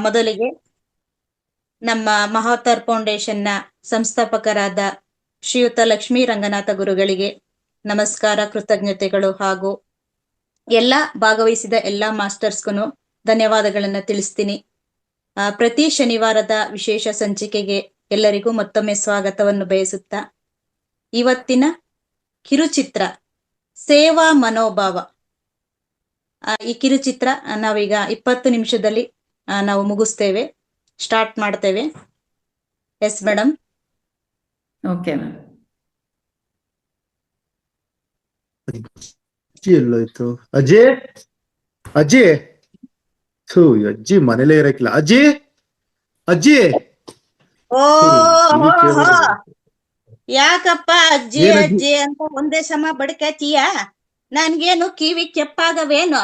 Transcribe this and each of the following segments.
ಮೊದಲಿಗೆ ನಮ್ಮ ಮಹಾವತಾರ್ ಫೌಂಡೇಶನ್ನ ಸಂಸ್ಥಾಪಕರಾದ ಶ್ರೀಯುತ ಲಕ್ಷ್ಮೀ ರಂಗನಾಥ ಗುರುಗಳಿಗೆ ನಮಸ್ಕಾರ, ಕೃತಜ್ಞತೆಗಳು ಹಾಗೂ ಎಲ್ಲ ಭಾಗವಹಿಸಿದ ಎಲ್ಲಾ ಮಾಸ್ಟರ್ಸ್ಗೂ ಧನ್ಯವಾದಗಳನ್ನ ತಿಳಿಸ್ತೀನಿ. ಪ್ರತಿ ಶನಿವಾರದ ವಿಶೇಷ ಸಂಚಿಕೆಗೆ ಎಲ್ಲರಿಗೂ ಮತ್ತೊಮ್ಮೆ ಸ್ವಾಗತವನ್ನು ಬಯಸುತ್ತಾ, ಇವತ್ತಿನ ಕಿರುಚಿತ್ರ ಸೇವಾ ಮನೋಭಾವ, ಈ ಕಿರುಚಿತ್ರ ನಾವೀಗ 20 ನಿಮಿಷದಲ್ಲಿ ನಾವು ಮುಗಿಸ್ತೇವೆ, ಸ್ಟಾರ್ಟ್ ಮಾಡ್ತೇವೆ. Yes madam. Okay ma'am. ಎಲ್ಲೋಯ್ತು ಅಜ್ಜಿ? ಅಜ್ಜಿ ಥೂ, ಅಜ್ಜಿ ಮನೇಲೇ ಇರಕ್ಕಿಲ್ಲ. ಅಜ್ಜಿ ಅಜ್ಜಿ ಓ ಯಾಕಪ್ಪ ಅಜ್ಜಿ ಅಜ್ಜಿ ಅಂತ ಒಂದೇ ಸಮ ಬಡ್ಕತೀಯ? ನನ್ಗೇನು ಕಿವಿ ಕೆಪ್ಪಾಗವೇನು?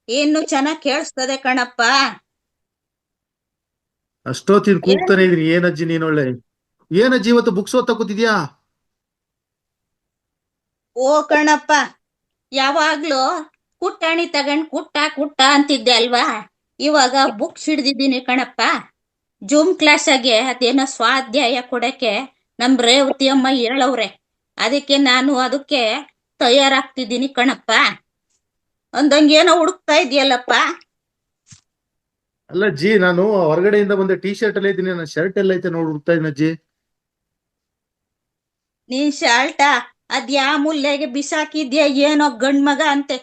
ಇನ್ನು ಚೆನ್ನಾಗ್ ಕೇಳಿಸ್ತದೆ ಕಣಪ್ಪ. ಅಷ್ಟೊತ್ತಿನ ಕೂಗ್ತಾನೆ ಇದೀನಿ. ಏನಜ್ಜಿ ನೀನೊಳ್ಳೆ? ಏನಜ್ಜಿ ಇವತ್ತು ಬುಕ್ಸ್ ಓದ್ತಾ ಕೂತಿದ್ಯಾ? ಓ ಕಣಪ್ಪ, ಯಾವಾಗ್ಲೂ ಕುಟ್ಟಾಣಿ ತಗೊಂಡ್ ಕುಟ್ಟ ಅಂತಿದ್ದೆ ಅಲ್ವಾ? ಇವಾಗ ಬುಕ್ಸ್ ಹಿಡ್ದಿದ್ದೀನಿ ಕಣಪ್ಪ. ಜೂಮ್ ಕ್ಲಾಸಾಗೆ ಅದೇನೋ ಸ್ವಾಧ್ಯಾಯ ಕೊಡಕ್ಕೆ ನಮ್ ರೇವತಿ ಅಮ್ಮ ಹೇಳವ್ರೆ. ಅದಕ್ಕೆ ನಾನು ಅದಕ್ಕೆ ತಯಾರಾಗ್ತಿದ್ದೀನಿ ಕಣಪ್ಪ. ಒಂದಂಗೇನೋ ಹುಡುಕ್ತಾ ಇದೆಯಲ್ಲಪ್ಪ? ಅಲ್ಲ ಅಜ್ಜಿ, ನಾನು ಹೊರಗಡೆಯಿಂದ ಬಂದೆ, ಟೀ ಶರ್ಟ್ ಎಲ್ಲ ಇದ್ದೀನಿ. ನನ್ನ ಶರ್ಟ್ ಎಲ್ಲ ಐತೆ ನೋಡಿ ಹುಡುಕ್ತಾ ಇದ್ದೀನಿ ಅಜ್ಜಿ. ನೀನ್ ಶಾಲ್ಟ ಅದ್ಯಾ ಮುಲ್ಲೆಗೆ ಬಿಸಾಕಿದ್ಯಾ ಏನೋ ಗಂಡ್ ಮಗ ಅಂತೆ?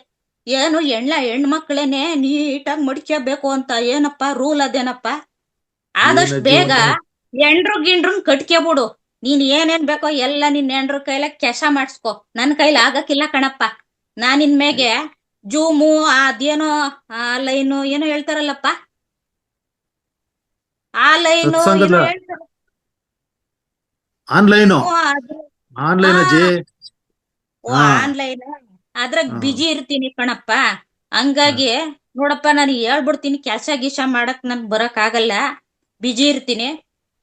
ಏನು ಹೆಣ್ಮಕ್ಳೇನೆ ನೀಟಾಗಿ ಮಡ್ಕೋಬೇಕು ಅಂತ ಏನಪ್ಪ ರೂಲ್ ಅದೇನಪ್ಪ? ಆದಷ್ಟು ಬೇಗ ಎಂಡ್ರು ಗಿಂಡ್ರನ್ ಕಟ್ಕೆಬಿಡು. ನೀನ್ ಏನೇನ್ ಬೇಕೋ ಎಲ್ಲ ನಿನ್ ಹೆಂಡ್ರ ಕೈಲ ಕೆಲಸ ಮಾಡಿಸ್ಕೊ. ನನ್ ಕೈಲಿ ಆಗಕ್ಕಿಲ್ಲ ಕಣಪ್ಪ. ನಾನಿನ್ ಮೇಗೆ ಜೂಮು ಅದೇನೋ ಲೈನು ಏನೋ ಹೇಳ್ತಾರಲ್ಲಪ್ಪ, ಆ ಲೈನು ಆನ್ಲೈನ್ ಅಜ್ಜಿ. ಆನ್ಲೈನ್ ಅದ್ರಾಗ ಬಿಜಿ ಇರ್ತೀನಿ ಕಣಪ್ಪ. ಹಂಗಾಗಿ ನೋಡಪ್ಪ, ನಾನು ಹೇಳ್ಬಿಡ್ತೀನಿ, ಕೆಲ್ಸ ಗೀಸ ಮಾಡಕ್ ನನ್ ಬರಕ್ ಆಗಲ್ಲ, ಬಿಜಿ ಇರ್ತೀನಿ.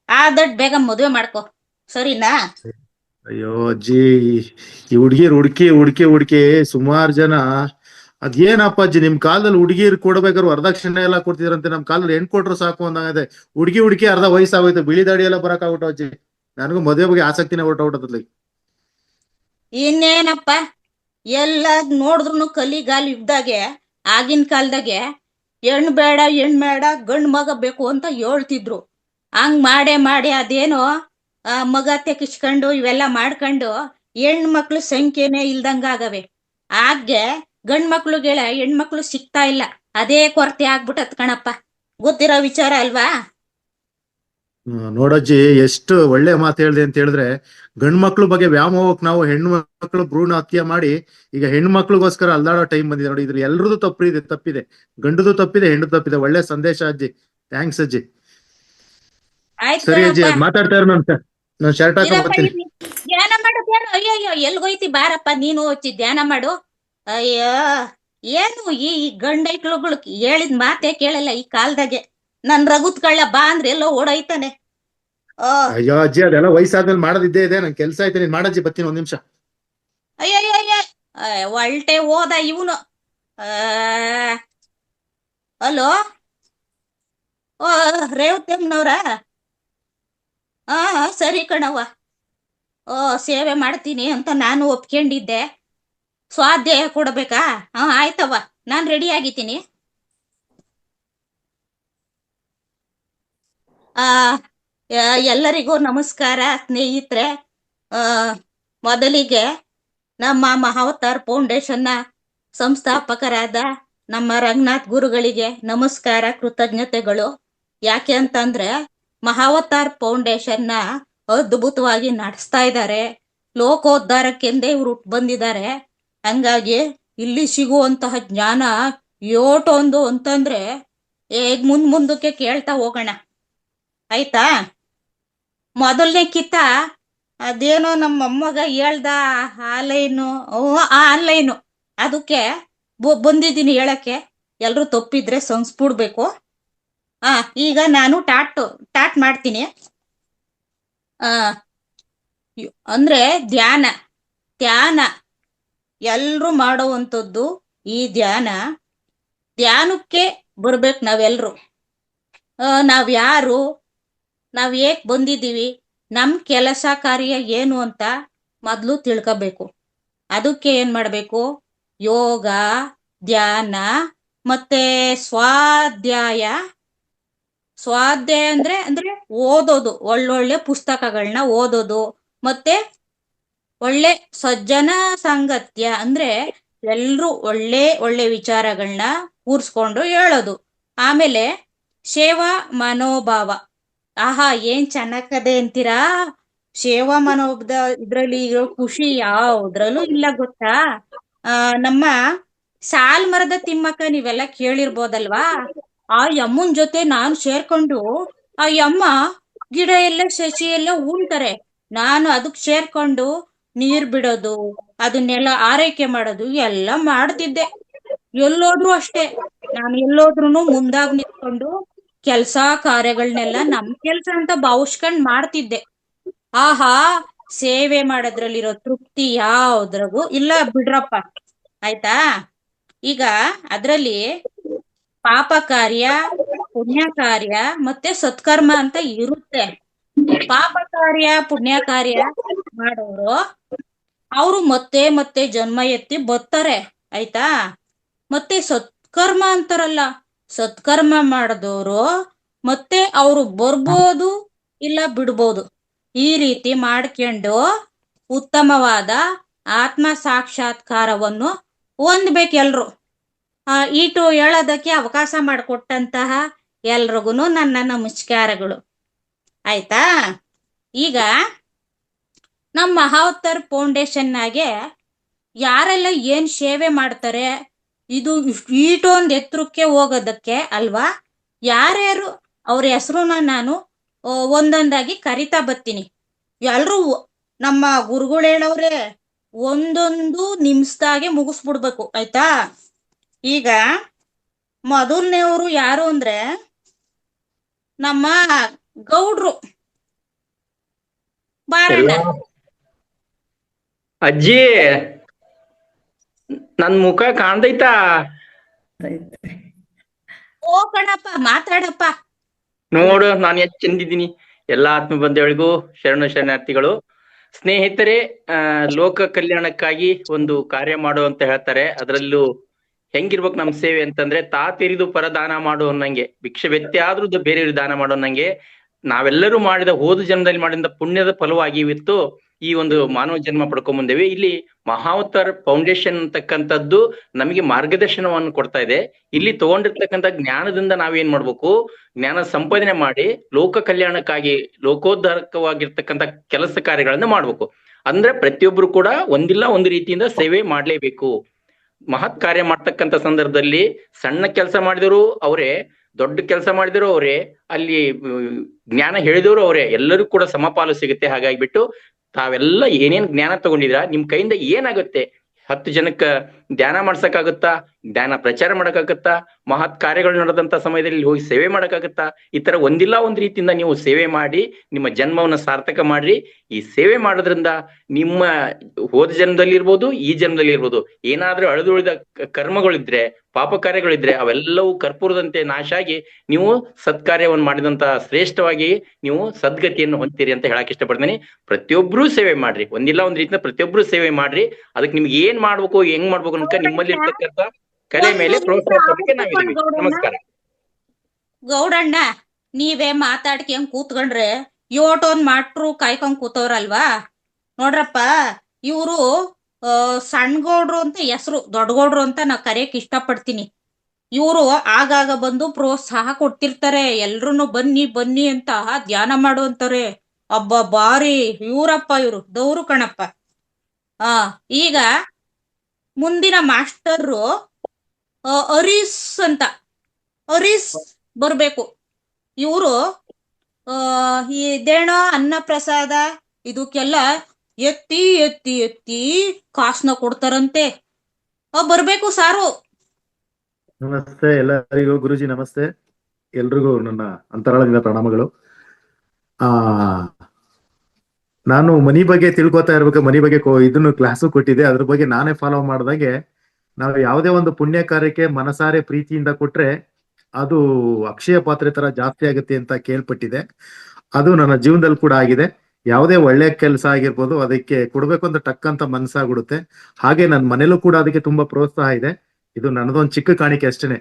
ಆದಟ್ ಬೇಗ ಮದ್ವೆ ಮಾಡ್ಕೊ, ಸರಿನಾ? ಅಯ್ಯೋ ಅಜ್ಜಿ, ಈ ಹುಡುಗಿ ಸುಮಾರು ಜನ ಅದೇನಪ್ಪ ಅಜ್ಜಿ, ನಿಮ್ ಕಾಲದಲ್ಲಿ ಹುಡುಗಿರ್ ಕೊಡ್ಬೇಕಾದ್ರು ವರದಕ್ಷಿಣೆ ಎಲ್ಲ ಕೊಡ್ತಿದ್ರಂತೆ. ನಮ್ ಕಾಲದಲ್ಲಿ ಹೆಣ್ ಕೊಟ್ರು ಸಾಕು ಅಂದಾಗದೆ. ಹುಡುಗಿ ಅರ್ಧ ವಯಸ್ಸಾಗೋಯ್ತು, ಬಿಳಿ ದಾಡಿ ಎಲ್ಲ ಬರಕ್ ಆಗ್ಬಿಟ್ಟು ಅಜ್ಜಿ. ನನಗೂ ಮದುವೆ ಬಗ್ಗೆ ಆಸಕ್ತಿನೇ ಹೊರಟೋಗ್ಬಿಟ್ಟದಲ್ಲಿ. ಇನ್ನೇನಪ್ಪ, ಎಲ್ಲ ನೋಡಿದ್ರು ಕಲಿಗಾಲ್ ಯುಗ್ದಾಗೆ ಆಗಿನ ಕಾಲದಾಗೆ ಹೆಣ್ ಬೇಡ ಗಂಡ್ ಮಗ ಬೇಕು ಅಂತ ಹೇಳ್ತಿದ್ರು. ಹಂಗ್ ಮಾಡಿ ಅದೇನೋ ಮಗ ತೆಗಿಸ್ಕೊಂಡು ಇವೆಲ್ಲ ಮಾಡ್ಕೊಂಡು ಹೆಣ್ಮಕ್ಳು ಸಂಖ್ಯೆನೆ ಇಲ್ದಂಗಾಗವೆ. ಹಾಗೆ ಗಂಡ್ ಮಕ್ಳುಗಳ ಹೆಣ್ಮಕ್ಳು ಸಿಗ್ತಾ ಇಲ್ಲ, ಅದೇ ಕೊರತೆ ಆಗ್ಬಿಟ್ಟತ್ ಕಣಪ್ಪ. ಗೊತ್ತಿರೋ ವಿಚಾರ ಅಲ್ವಾ? ನೋಡಜ್ಜಿ, ಎಷ್ಟು ಒಳ್ಳೆ ಮಾತು ಹೇಳ್ದೆ ಅಂತ ಹೇಳಿದ್ರೆ, ಗಂಡ್ ಮಕ್ಳು ಬಗ್ಗೆ ವ್ಯಾಮೋಹಕ್ ನಾವು ಹೆಣ್ಣು ಮಕ್ಳು ಭ್ರೂಣ ಹತ್ಯೆ ಮಾಡಿ ಈಗ ಹೆಣ್ಣು ಮಕ್ಳಿಗೋಸ್ಕರ ಅಲ್ಲಾಡೋ ಟೈಮ್ ಬಂದಿದೆ ನೋಡಿ. ಇದ್ರ ಎಲ್ರದ್ದು ತಪ್ಪಿದೆ, ಗಂಡದು ತಪ್ಪಿದೆ, ಹೆಣ್ಣು ತಪ್ಪಿದೆ. ಒಳ್ಳೆ ಸಂದೇಶ ಅಜ್ಜಿ, ಥ್ಯಾಂಕ್ಸ್ ಅಜ್ಜಿ. ಸರಿ ಅಜ್ಜಿ, ಮಾತಾಡ್ತಾ ಇರೋ ನಾನು ಶರ್ಟ್ ಹಾಕೊಂಡ್ ಬರ್ತೀನಿ. ಧ್ಯಾನ ಮಾಡೋದೇನು? ಅಯ್ಯಯ್ಯೋ, ಎಲ್ಗೋಯ್ತಿ? ಬಾರಪ್ಪ ನೀನು వచ్చి ಧ್ಯಾನ ಮಾಡು. ಅಯ್ಯೋ, ಏನು ಈ ಗಂಡೈಕ್ಳುಗಳು ಹೇಳಿದ ಮಾತೇ ಕೇಳಲ್ಲ ಈ ಕಾಲದಾಗೆ. ನನ್ ರಗುತ್ ಕಳ್ಳ ಬಾ ಅಂದ್ರೆ ಎಲ್ಲೋ ಓಡೋಯ್ತಾನೆ. ಅಯ್ಯೋ ಅಜ್ಜಿ, ಅದೆಲ್ಲ ವಯಸ್ಸಾದ್ಮೇಲೆ ಮಾಡೋದಿದ್ದೇ ಇದೆ. ನನ್ ಕೆಲ್ಸ ಐತೆ, ನೀನ್ ಮಾಡಜ್ಜಿ, ಬರ್ತೀನಿ 1 ನಿಮಿಷ. ಅಯ್ಯಯ್ಯ, ಒಳ್ಟೆ ಹೋದ ಇವನು. ಹಲೋ, ಓ ರೇವತಿಯಮ್ಮನವ್ರ? ಸರಿ ಕಣವ್ವ. ಸೇವೆ ಮಾಡ್ತೀನಿ ಅಂತ ನಾನು ಒಪ್ಕೊಂಡಿದ್ದೆ. ಸ್ವಾಧ್ಯಾಯ ಕೊಡ್ಬೇಕಾ? ಆಯ್ತವ್ವ, ನಾನ್ ರೆಡಿ ಆಗಿದ್ದೀನಿ. ಎಲ್ಲರಿಗೂ ನಮಸ್ಕಾರ ಸ್ನೇಹಿತರೆ. ಮೊದಲಿಗೆ ನಮ್ಮ ಮಹಾವತಾರ್ ಫೌಂಡೇಶನ್ನ ಸಂಸ್ಥಾಪಕರಾದ ನಮ್ಮ ರಂಗನಾಥ್ ಗುರುಗಳಿಗೆ ನಮಸ್ಕಾರ, ಕೃತಜ್ಞತೆಗಳು. ಯಾಕೆ ಅಂತಂದ್ರೆ ಮಹಾವತಾರ್ ಫೌಂಡೇಶನ್ನ ಅದ್ಭುತವಾಗಿ ನಡೆಸ್ತಾ ಇದ್ದಾರೆ. ಲೋಕೋದ್ಧಾರಕ್ಕೆಂದೇ ಇವ್ರು ಬಂದಿದ್ದಾರೆ. ಹಂಗಾಗಿ ಇಲ್ಲಿ ಸಿಗುವಂತಹ ಜ್ಞಾನ ಯೋಟೊಂದು ಅಂತಂದ್ರೆ ಈಗ ಮುಂದಕ್ಕೆ ಕೇಳ್ತಾ ಹೋಗೋಣ, ಆಯ್ತಾ? ಮೊದಲನೇ ಕಿತ್ತ ಅದೇನೋ ನಮ್ಮ ಅಮ್ಮಗ ಹೇಳ್ದ ಆನ್ಲೈನು ಅದಕ್ಕೆ ಬಂದಿದ್ದೀನಿ ಹೇಳಕ್ಕೆ. ಎಲ್ರು ತಪ್ಪಿದ್ರೆ ಸಂಸ್ಬಿಡ್ಬೇಕು. ಈಗ ನಾನು ಟಾಟ್ ಮಾಡ್ತೀನಿ. ಅಂದ್ರೆ ಧ್ಯಾನ ಎಲ್ರು ಮಾಡುವಂಥದ್ದು. ಈ ಧ್ಯಾನಕ್ಕೆ ಬರ್ಬೇಕು ನಾವೆಲ್ರು. ನಾವ್ ಯಾರು, ನಾವ್ ಏಕ್ ಬಂದಿದ್ದೀವಿ, ನಮ್ ಕೆಲಸ ಕಾರ್ಯ ಏನು ಅಂತ ಮೊದ್ಲು ತಿಳ್ಕೋಬೇಕು. ಅದಕ್ಕೆ ಏನ್ ಮಾಡ್ಬೇಕು? ಯೋಗ, ಧ್ಯಾನ ಮತ್ತೆ ಸ್ವಾಧ್ಯಾಯ. ಸ್ವಾಧ್ಯಾಯ ಅಂದ್ರೆ ಓದೋದು, ಒಳ್ಳೊಳ್ಳೆ ಪುಸ್ತಕಗಳನ್ನ ಓದೋದು, ಮತ್ತೆ ಒಳ್ಳೆ ಸಜ್ಜನ ಸಾಂಗತ್ಯ ಅಂದ್ರೆ ಎಲ್ರೂ ಒಳ್ಳೆ ಒಳ್ಳೆ ವಿಚಾರಗಳನ್ನ ಕೂರ್ಸ್ಕೊಂಡು ಹೇಳೋದು. ಆಮೇಲೆ ಸೇವಾ ಮನೋಭಾವ. ಆಹಾ, ಏನ್ ಚೆನ್ನಾಗದೆ ಅಂತೀರಾ? ಸೇವಾ ಮನೋಭದ ಇದ್ರಲ್ಲಿ ಇರೋ ಖುಷಿ ಯಾವ್ದ್ರಲ್ಲೂ ಇಲ್ಲ ಗೊತ್ತಾ? ನಮ್ಮ ಸಾಲ್ ಮರದ ತಿಮ್ಮಕ್ಕ ನೀವೆಲ್ಲ ಕೇಳಿರ್ಬೋದಲ್ವಾ? ಆ ಯಮ್ಮನ್ ಜೊತೆ ನಾನು ಸೇರ್ಕೊಂಡು, ಆ ಯಮ್ಮ ಗಿಡ ಎಲ್ಲ ಸಸಿ ಎಲ್ಲ ಉಣ್ತಾರೆ, ನಾನು ಅದಕ್ ಸೇರ್ಕೊಂಡು ನೀರ್ ಬಿಡೋದು, ಅದನ್ನೆಲ್ಲ ಆರೈಕೆ ಮಾಡೋದು ಎಲ್ಲ ಮಾಡ್ತಿದ್ದೆ. ಎಲ್ಲೋದ್ರು ಅಷ್ಟೇ, ನಾನು ಎಲ್ಲೋದ್ರುನು ಮುಂದಾಗ್ ನಿಂತ್ಕೊಂಡು ಕೆಲ್ಸ ಕಾರ್ಯಗಳನ್ನೆಲ್ಲ ನಮ್ ಕೆಲ್ಸ ಅಂತ ಭಾವಿಸ್ಕೊಂಡ್ ಮಾಡ್ತಿದ್ದೆ. ಆಹಾ, ಸೇವೆ ಮಾಡೋದ್ರಲ್ಲಿರೋ ತೃಪ್ತಿ ಯಾವ್ದ್ರಾಗೂ ಇಲ್ಲ ಬಿಡ್ರಪ್ಪ. ಆಯ್ತಾ? ಈಗ ಅದ್ರಲ್ಲಿ ಪಾಪ ಕಾರ್ಯ, ಪುಣ್ಯ ಕಾರ್ಯ ಮತ್ತೆ ಸತ್ಕರ್ಮ ಅಂತ ಇರುತ್ತೆ. ಪಾಪ ಕಾರ್ಯ ಪುಣ್ಯ ಕಾರ್ಯ ಮಾಡೋರು ಅವರು ಮತ್ತೆ ಮತ್ತೆ ಜನ್ಮ ಎತ್ತಿ ಬರ್ತಾರೆ. ಆಯ್ತಾ? ಮತ್ತೆ ಸತ್ಕರ್ಮ ಅಂತಾರಲ್ಲ, ಸತ್ಕರ್ಮ ಮಾಡಿದವರು ಮತ್ತೆ ಅವರು ಬರ್ಬೋದು ಇಲ್ಲ ಬಿಡ್ಬೋದು. ಈ ರೀತಿ ಮಾಡ್ಕೊಂಡು ಉತ್ತಮವಾದ ಆತ್ಮ ಸಾಕ್ಷಾತ್ಕಾರವನ್ನು ಹೊಂದ್ಬೇಕೆಲ್ರು. ಈಟು ಹೇಳೋದಕ್ಕೆ ಅವಕಾಶ ಮಾಡಿಕೊಟ್ಟಂತಹ ಎಲ್ರಿಗೂ ನನ್ನ ನಮಸ್ಕಾರಗಳು. ಆಯ್ತಾ? ಈಗ ನಮ್ಮ ಮಹಾವತಾರ್ ಫೌಂಡೇಶನ್ನಾಗೆ ಯಾರೆಲ್ಲ ಏನ್ ಸೇವೆ ಮಾಡ್ತಾರೆ, ಇದು ಈಟೊಂದು ಎತ್ತರಕ್ಕೆ ಹೋಗೋದಕ್ಕೆ ಅಲ್ವಾ? ಯಾರ್ಯಾರು ಅವ್ರ ಹೆಸರನ್ನ ನಾನು ಒಂದೊಂದಾಗಿ ಕರಿತಾ ಬರ್ತೀನಿ. ಎಲ್ರೂ ನಮ್ಮ ಗುರುಗಳು ಹೇಳವ್ರೆ, ಒಂದೊಂದು ನಿಮಿಷದಾಗೆ ಮುಗಿಸ್ಬಿಡ್ಬೇಕು. ಆಯ್ತಾ? ಈಗ ಮೊದಲನೇವರು ಯಾರು ಅಂದ್ರೆ ನಮ್ಮ ಗೌಡ್ರು. ಬಾರಣ್ಣ. ಅಜ್ಜಿ, ನನ್ ಮುಖ ಕಾಣ್ದೈತಾ? ಓ ಕಣಪ್ಪ, ಮಾತಾಡಪ್ಪ. ನೋಡು, ನಾನು ಎಷ್ಟು ಚಂದಿದ್ದೀನಿ. ಎಲ್ಲಾ ಆತ್ಮ ಬಂಧುಗಳಿಗೂ ಶರಣ ಶರಣಾರ್ಥಿಗಳು. ಸ್ನೇಹಿತರೆ, ಲೋಕ ಕಲ್ಯಾಣಕ್ಕಾಗಿ ಒಂದು ಕಾರ್ಯ ಮಾಡು ಅಂತ ಹೇಳ್ತಾರೆ. ಅದರಲ್ಲೂ ಹೆಂಗಿರ್ಬೇಕು ನಮ್ ಸೇವೆ ಅಂತಂದ್ರೆ, ತಾತಿರಿದು ಪರದಾನ ಮಾಡು ಅನ್ನಂಗೆ, ಭಿಕ್ಷೆ ವ್ಯಕ್ತಿ ಆದ್ರೂ ಬೇರೆಯವ್ರಿಗೆ ದಾನ ಮಾಡೋ ಅನ್ನಂಗೆ ನಾವೆಲ್ಲರೂ ಮಾಡಿದ ಹೋದ ಜನ್ಮದಲ್ಲಿ ಮಾಡಿದ ಪುಣ್ಯದ ಫಲವಾಗಿ ಇವತ್ತು ಈ ಒಂದು ಮಾನವ ಜನ್ಮ ಪಡ್ಕೊಂಡ್ ಬಂದೇವೆ. ಇಲ್ಲಿ ಮಹಾವತಾರ್ ಫೌಂಡೇಶನ್ ಅಂತಕ್ಕಂಥದ್ದು ನಮಗೆ ಮಾರ್ಗದರ್ಶನವನ್ನು ಕೊಡ್ತಾ ಇದೆ. ಇಲ್ಲಿ ತಗೊಂಡಿರ್ತಕ್ಕಂಥ ಜ್ಞಾನದಿಂದ ನಾವೇನ್ ಮಾಡ್ಬೇಕು, ಜ್ಞಾನ ಸಂಪಾದನೆ ಮಾಡಿ ಲೋಕ ಕಲ್ಯಾಣಕ್ಕಾಗಿ ಲೋಕೋದ್ಧಾರಕವಾಗಿರ್ತಕ್ಕಂಥ ಕೆಲಸ ಕಾರ್ಯಗಳನ್ನ ಮಾಡ್ಬೇಕು. ಅಂದ್ರೆ ಪ್ರತಿಯೊಬ್ರು ಕೂಡ ಒಂದಿಲ್ಲ ಒಂದು ರೀತಿಯಿಂದ ಸೇವೆ ಮಾಡ್ಲೇಬೇಕು. ಮಹತ್ ಕಾರ್ಯ ಮಾಡ್ತಕ್ಕಂಥ ಸಂದರ್ಭದಲ್ಲಿ ಸಣ್ಣ ಕೆಲಸ ಮಾಡಿದ್ರು ಅವರೇ, ದೊಡ್ಡ ಕೆಲಸ ಮಾಡಿದ್ರು ಅವರೇ, ಅಲ್ಲಿ ಜ್ಞಾನ ಹೇಳಿದವರು ಅವರೇ, ಎಲ್ಲರೂ ಕೂಡ ಸಮಪಾಲು ಸಿಗುತ್ತೆ. ಹಾಗಾಗಿಬಿಟ್ಟು ತಾವೆಲ್ಲ ಏನೇನ್ ಜ್ಞಾನ ತಗೊಂಡಿದ್ರ, ನಿಮ್ ಕೈಯಿಂದ ಏನಾಗುತ್ತೆ? 10 ಜನಕ್ಕ ಧ್ಯಾನ ಮಾಡ್ಸಕ್ಕಾಗತ್ತಾ? ಧ್ಯಾನ ಪ್ರಚಾರ ಮಾಡಕ್ಕಾಗತ್ತಾ? ಮಹತ್ ಕಾರ್ಯಗಳು ನಡೆದಂತ ಸಮಯದಲ್ಲಿ ಹೋಗಿ ಸೇವೆ ಮಾಡಕ್ಕಾಗತ್ತಾ? ಈ ತರ ಒಂದಿಲ್ಲ ಒಂದ್ ರೀತಿಯಿಂದ ನೀವು ಸೇವೆ ಮಾಡಿ ನಿಮ್ಮ ಜನ್ಮವನ್ನ ಸಾರ್ಥಕ ಮಾಡ್ರಿ. ಈ ಸೇವೆ ಮಾಡೋದ್ರಿಂದ ನಿಮ್ಮ ಹೋದ ಜನ್ಮದಲ್ಲಿ ಇರ್ಬೋದು, ಈ ಜನ್ಮದಲ್ಲಿ ಇರ್ಬೋದು, ಏನಾದ್ರೂ ಅಳೆದುಳಿದ ಕರ್ಮಗಳಿದ್ರೆ, ಪಾಪ ಕಾರ್ಯಗಳಿದ್ರೆ ಅವೆಲ್ಲವೂ ಕರ್ಪೂರದಂತೆ ನಾಶ ಆಗಿ ನೀವು ಸತ್ಕಾರ್ಯವನ್ನು ಮಾಡಿದಂತ ಶ್ರೇಷ್ಠವಾಗಿ ನೀವು ಸದ್ಗತಿಯನ್ನು ಹೊಂದ್ತೀರಿ ಅಂತ ಹೇಳಕ್ ಇಷ್ಟಪಡ್ತೀನಿ. ಪ್ರತಿಯೊಬ್ರು ಸೇವೆ ಮಾಡ್ರಿ, ಒಂದಿಲ್ಲ ಒಂದ್ ರೀತಿಯಿಂದ ಪ್ರತಿಯೊಬ್ರು ಸೇವೆ ಮಾಡ್ರಿ. ಅದಕ್ಕೆ ನಿಮ್ಗೆ ಏನ್ ಮಾಡ್ಬೇಕು, ಹೆಂಗ್ ಮಾಡ್ಬೇಕು ಅಂತ ನಿಮ್ಮಲ್ಲಿ ಇರ್ತಕ್ಕಂಥ ಕಲೆ ಮೇಲೆ ಪ್ರೋತ್ಸಾಹ ಕೊಡಲಿಕ್ಕೆ ನಾವಿದ್ದೀವಿ. ನಮಸ್ಕಾರ. ಗೌಡಣ್ಣ, ನೀವೇ ಮಾತಾಡ್ಕೊಂಡ್ ಕೂತ್ಕೊಂಡ್ರೆ ಯೋಟೊಂದ್ ಮಾಡ್ರು ಕಾಯ್ಕೊಂಡ್ ಕೂತವ್ರಲ್ವಾ? ನೋಡ್ರಪ್ಪ, ಇವರು ಸಣ್ಣ ಗೌಡ್ರು ಅಂತ ಹೆಸರು, ದೊಡ್ಡ ಗೌಡ್ರು ಅಂತ ನಾ ಕರೆಯಕ್ ಇಷ್ಟಪಡ್ತೀನಿ. ಇವರು ಆಗಾಗ ಬಂದು ಪ್ರೋತ್ಸಾಹ ಕೊಡ್ತಿರ್ತಾರೆ. ಎಲ್ರು ಬನ್ನಿ ಬನ್ನಿ ಅಂತ ಧ್ಯಾನ ಮಾಡುವಂತಾರೆ. ಅಬ್ಬ ಬಾರಿ ಇವ್ರಪ್ಪ, ಇವ್ರು ದೌರು ಕಣಪ್ಪ. ಈಗ ಮುಂದಿನ ಮಾಸ್ಟರ್ರು ಹರೀಶ್ ಅಂತ, ಹರೀಶ್ ಬರ್ಬೇಕು. ಇವರು ಇದೇನೋ ಅನ್ನ ಪ್ರಸಾದ ಇದಕ್ಕೆಲ್ಲ ಎತ್ತಿ ಎತ್ತಿ ಎತ್ತಿ ಕಾಸನ್ನ ಕೊಡ್ತಾರಂತೆ. ಬರ್ಬೇಕು ಸಾರು. ನಮಸ್ತೆ ಎಲ್ಲರಿಗೂ, ಗುರುಜಿ ನಮಸ್ತೆ. ಎಲ್ರಿಗೂ ನನ್ನ ಅಂತರಾಳದಿಂದ ಪ್ರಣಾಮಗಳು. ನಾನು ಮನಿ ಬಗ್ಗೆ ತಿಳ್ಕೊತಾ ಇರ್ಬೇಕು, ಮನಿ ಬಗ್ಗೆ ಇದನ್ನು ಕ್ಲಾಸು ಕೊಟ್ಟಿದ್ದೆ, ಅದ್ರ ಬಗ್ಗೆ ನಾನೇ ಫಾಲೋ ಮಾಡ್ದಾಗೆ ನಾವು ಯಾವುದೇ ಒಂದು ಪುಣ್ಯ ಕಾರ್ಯಕ್ಕೆ ಮನಸಾರೆ ಪ್ರೀತಿಯಿಂದ ಕೊಟ್ರೆ ಅದು ಅಕ್ಷಯ ಪಾತ್ರೆ ತರ ಜಾಸ್ತಿ ಆಗುತ್ತೆ ಅಂತ ಕೇಳ್ಪಟ್ಟಿದೆ. ಅದು ನನ್ನ ಜೀವನದಲ್ಲಿ ಕೂಡ ಆಗಿದೆ. ಯಾವುದೇ ಒಳ್ಳೆ ಕೆಲಸ ಆಗಿರ್ಬೋದು, ಅದಕ್ಕೆ ಕೊಡ್ಬೇಕು ಅಂತ ಟಕ್ ಅಂತ ಮನ್ಸಾಗ್ಬಿಡುತ್ತೆ. ಹಾಗೆ ನನ್ನ ಮನೇಲೂ ಕೂಡ ಅದಕ್ಕೆ ತುಂಬಾ ಪ್ರೋತ್ಸಾಹ ಇದೆ. ಇದು ನನ್ನದೊಂದು ಚಿಕ್ಕ ಕಾಣಿಕೆ ಅಷ್ಟೇನೆ.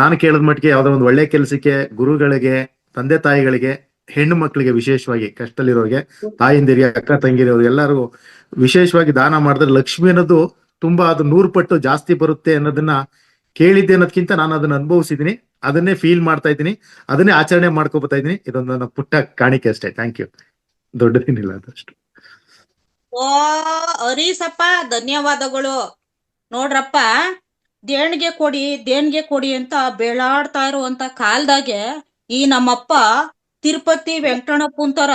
ನಾನು ಕೇಳಿದ ಮಟ್ಟಿಗೆ ಯಾವ್ದೋ ಒಂದು ಒಳ್ಳೆ ಕೆಲಸಕ್ಕೆ ಗುರುಗಳಿಗೆ, ತಂದೆ ತಾಯಿಗಳಿಗೆ, ಹೆಣ್ಣು ಮಕ್ಕಳಿಗೆ, ವಿಶೇಷವಾಗಿ ಕಷ್ಟದಲ್ಲಿರೋರಿಗೆ, ತಾಯಿಂದಿರಿಗೆ, ಅಕ್ಕ ತಂಗಿರೋರು ಎಲ್ಲರೂ ವಿಶೇಷವಾಗಿ ದಾನ ಮಾಡಿದ್ರೆ ಲಕ್ಷ್ಮಿ ಅನ್ನೋದು ತುಂಬಾ ಅದು 100 ಪಟ್ಟು ಜಾಸ್ತಿ ಬರುತ್ತೆ ಅನ್ನೋದನ್ನ ಕೇಳಿದ್ದೆ ಅನ್ನೋದಕ್ಕಿಂತ ನಾನು ಅದನ್ನ ಅನುಭವಿಸಿದೀನಿ, ಅದನ್ನೇ ಫೀಲ್ ಮಾಡ್ತಾ ಇದ್ದೀನಿ, ಅದನ್ನೇ ಆಚರಣೆ ಮಾಡ್ಕೊಬತ್ತಾ ಇದ್ದೀನಿ. ಇದೊಂದು ನನ್ನ ಪುಟ್ಟ ಕಾಣಿಕೆ ಅಷ್ಟೇ. Thank you. ದೊಡ್ಡದೇನಿಲ್ಲ ಅದಷ್ಟು. ಓ ಹರೀಸಪ್ಪ, ಧನ್ಯವಾದಗಳು. ನೋಡ್ರಪ್ಪ, ದೇಣಿಗೆ ಕೊಡಿ ಅಂತ ಬೇಳಾಡ್ತಾ ಇರುವಂತ ಕಾಲ್ದಾಗೆ ಈ ನಮ್ಮಪ್ಪ ತಿರುಪತಿ ವೆಂಕಟಣ್ಣಪ್ಪನ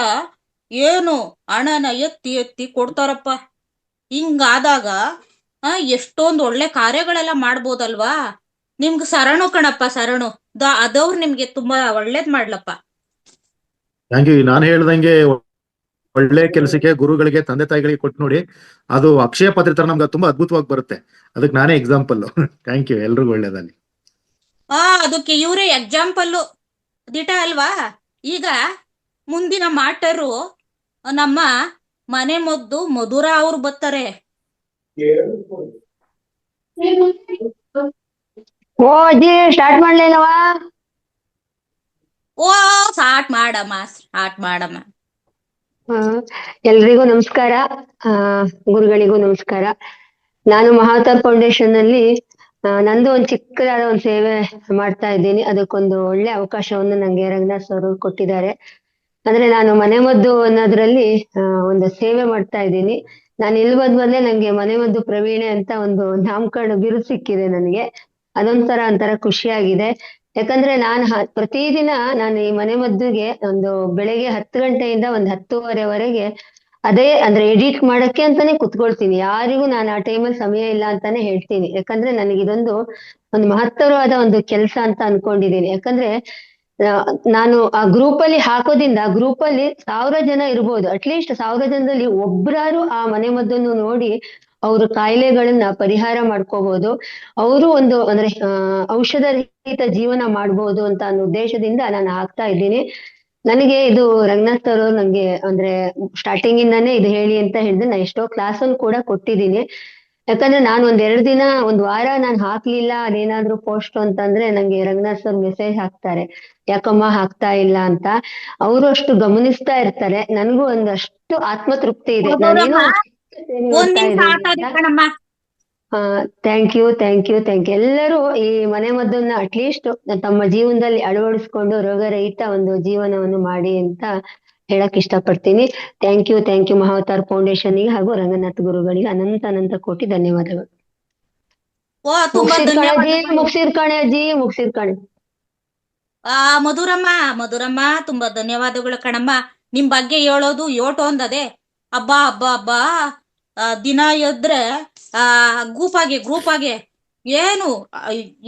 ಏನು ಹಣನ ಎತ್ತಿ ಎತ್ತಿ ಕೊಡ್ತಾರಪ್ಪ. ಹಿಂಗಾದಾಗ ಎಷ್ಟೊಂದು ಒಳ್ಳೆ ಕಾರ್ಯಗಳೆಲ್ಲ ಮಾಡ್ಬೋದಲ್ವಾ. ನಿಮ್ಗೆ ಶರಣು ಕಣಪ್ಪ, ಶರಣು. ಅದವ್ರು ನಿಮ್ಗೆ ತುಂಬಾ ಒಳ್ಳೇದ್ ಮಾಡ್ಲಪ್ಪ. Thank you. ನಾನು ಹೇಳ್ದಂಗೆ ಒಳ್ಳೆ ಕೆಲಸಕ್ಕೆ ಗುರುಗಳಿಗೆ, ತಂದೆ ತಾಯಿಗಳಿಗೆ ಕೊಟ್ಟು ನೋಡಿ, ಅದು ಅಕ್ಷಯ ಪಾತ್ರೆ ತರ ನಮ್ಗೆ ತುಂಬಾ ಅದ್ಭುತವಾಗಿ ಬರುತ್ತೆ. ಅದಕ್ಕೆ ನಾನೇ ಎಕ್ಸಾಂಪಲ್. Thank you. ಎಲ್ರಿಗೂ ಒಳ್ಳೇದಲ್ಲಿ. ಅದಕ್ಕೆ ಇವರೇ ಎಕ್ಸಾಂಪಲ್ಲು ದಿಟ ಅಲ್ವಾ. ಈಗ ಮುಂದಿನ ಮಾಟರು ನಮ್ಮ ಮನೆ ಮದ್ದು ಮಧುರ ಅವ್ರು ಬರ್ತಾರೆ. ಓ ಅಜ್ಜಿ, ಸ್ಟಾರ್ಟ್ ಮಾಡ್ಲೇನವಾ? ಓ ಸ್ಟಾರ್ಟ್ ಮಾಡಮ್ಮ. ಎಲ್ರಿಗೂ ನಮಸ್ಕಾರ. ಗುರುಗಳಿಗೂ ನಮಸ್ಕಾರ. ನಾನು ಮಹಾವತಾರ್ ಫೌಂಡೇಶನ್ ಅಲ್ಲಿ ನಂದು ಒಂದು ಚಿಕ್ಕದಾದ ಒಂದು ಸೇವೆ ಮಾಡ್ತಾ ಇದ್ದೀನಿ. ಅದಕ್ಕೊಂದು ಒಳ್ಳೆ ಅವಕಾಶವನ್ನು ನಂಗೆ ರಂಗನಾಥ್ ಸರ್ ಕೊಟ್ಟಿದ್ದಾರೆ. ಅಂದ್ರೆ ನಾನು ಮನೆಮದ್ದು ಅನ್ನೋದ್ರಲ್ಲಿ ಒಂದು ಸೇವೆ ಮಾಡ್ತಾ ಇದ್ದೀನಿ. ನಾನು ಇಲ್ಲಿ ಬಂದ್ಮೇಲೆ ನಂಗೆ ಮನೆಮದ್ದು ಪ್ರವೀಣೆ ಅಂತ ಒಂದು ನಾಮಕರಣ ಬಿರುದು ಸಿಕ್ಕಿದೆ ನನಗೆ. ಒಂಥರ ಖುಷಿಯಾಗಿದೆ. ಯಾಕಂದ್ರೆ ನಾನು ಪ್ರತಿದಿನ ನಾನು ಈ ಮನೆಮದ್ದುಗೆ ಒಂದು ಬೆಳಗ್ಗೆ 10 ಗಂಟೆಯಿಂದ ಒಂದು 10:30ವರೆಗೆ ಅದೇ ಅಂದ್ರೆ ಎಡಿಟ್ ಮಾಡಕ್ಕೆ ಅಂತಾನೆ ಕುತ್ಕೊಳ್ತೀನಿ. ಯಾರಿಗೂ ನಾನು ಆ ಟೈಮಲ್ಲಿ ಸಮಯ ಇಲ್ಲ ಅಂತಾನೆ ಹೇಳ್ತೀನಿ. ಯಾಕಂದ್ರೆ ನನಗೆ ಇದೊಂದು ಒಂದು ಮಹತ್ತರವಾದ ಒಂದು ಕೆಲಸ ಅಂತ ಅನ್ಕೊಂಡಿದ್ದೀನಿ. ಯಾಕಂದ್ರೆ ನಾನು ಆ ಗ್ರೂಪ್ ಅಲ್ಲಿ ಹಾಕೋದ್ರಿಂದ ಗ್ರೂಪ್ ಅಲ್ಲಿ 1000 ಜನ ಇರ್ಬೋದು, ಅಟ್ಲೀಸ್ಟ್ 1000 ಜನದಲ್ಲಿ ಒಬ್ರಾರು ಆ ಮನೆಮದ್ದನ್ನು ನೋಡಿ ಅವ್ರ ಕಾಯಿಲೆಗಳನ್ನ ಪರಿಹಾರ ಮಾಡ್ಕೋಬಹುದು. ಅವರು ಒಂದು ಅಂದ್ರೆ ಔಷಧ ರಹಿತ ಜೀವನ ಮಾಡ್ಬೋದು ಅಂತ ಅನ್ನೋ ಉದ್ದೇಶದಿಂದ ನಾನು ಹಾಕ್ತಾ ಇದ್ದೀನಿ. ನನಗೆ ಇದು ರಂಗನಾಥ್ ಸರ್ ನಂಗೆ ಅಂದ್ರೆ ಸ್ಟಾರ್ಟಿಂಗ್ ಇಂದಾನೇ ಇದು ಹೇಳಿ ಅಂತ ಹೇಳಿದ್ರೆ ನಾನು ಎಷ್ಟೋ ಕ್ಲಾಸ್ ಅನ್ನು ಕೂಡ ಕೊಟ್ಟಿದ್ದೀನಿ. ಯಾಕಂದ್ರೆ ನಾನು ಒಂದು ವಾರ ನಾನು ಹಾಕ್ಲಿಲ್ಲ ಅದೇನಾದ್ರೂ ಪೋಸ್ಟ್ ಅಂತಂದ್ರೆ ನಂಗೆ ರಂಗನಾಥ್ ಸರ್ ಮೆಸೇಜ್ ಹಾಕ್ತಾರೆ, ಯಾಕಮ್ಮ ಹಾಕ್ತಾ ಇಲ್ಲ ಅಂತ. ಅವರು ಅಷ್ಟು ಗಮನಿಸ್ತಾ ಇರ್ತಾರೆ. ನನಗೂ ಒಂದಷ್ಟು ಆತ್ಮತೃಪ್ತಿ ಇದೆ. ನಾನೇನೋ ಥ್ಯಾಂಕ್ ಯು. ಎಲ್ಲರೂ ಈ ಮನೆಮದ್ದನ್ನ ಅಟ್ಲೀಸ್ಟ್ ತಮ್ಮ ಜೀವನದಲ್ಲಿ ಅಳವಡಿಸ್ಕೊಂಡು ರೋಗರಹಿತ ಒಂದು ಜೀವನವನ್ನು ಮಾಡಿ ಅಂತ ಹೇಳಕ್ ಇಷ್ಟಪಡ್ತೀನಿ. ಥ್ಯಾಂಕ್ ಯು ಮಹಾವತಾರ್ ಫೌಂಡೇಶನ್ಗೆ ಹಾಗೂ ರಂಗನಾಥ್ ಗುರುಗಳಿಗೆ ಅನಂತ ಕೋಟಿ ಧನ್ಯವಾದಗಳು. ಮುಗ್ಸಿರ್ಕಣೆ ಅಜ್ಜಿ, ಮುಗ್ಸಿರ್ಕಣೆ. ಮಧುರಮ್ಮ ತುಂಬಾ ಧನ್ಯವಾದಗಳು ಕಣಮ್ಮ. ನಿಮ್ ಬಗ್ಗೆ ಹೇಳೋದು ಯೋಟು ಅಂದದೆ. ಹಬ್ಬ ದಿನ ಎದ್ರೆ ಗ್ರೂಪಾಗೆ ಏನು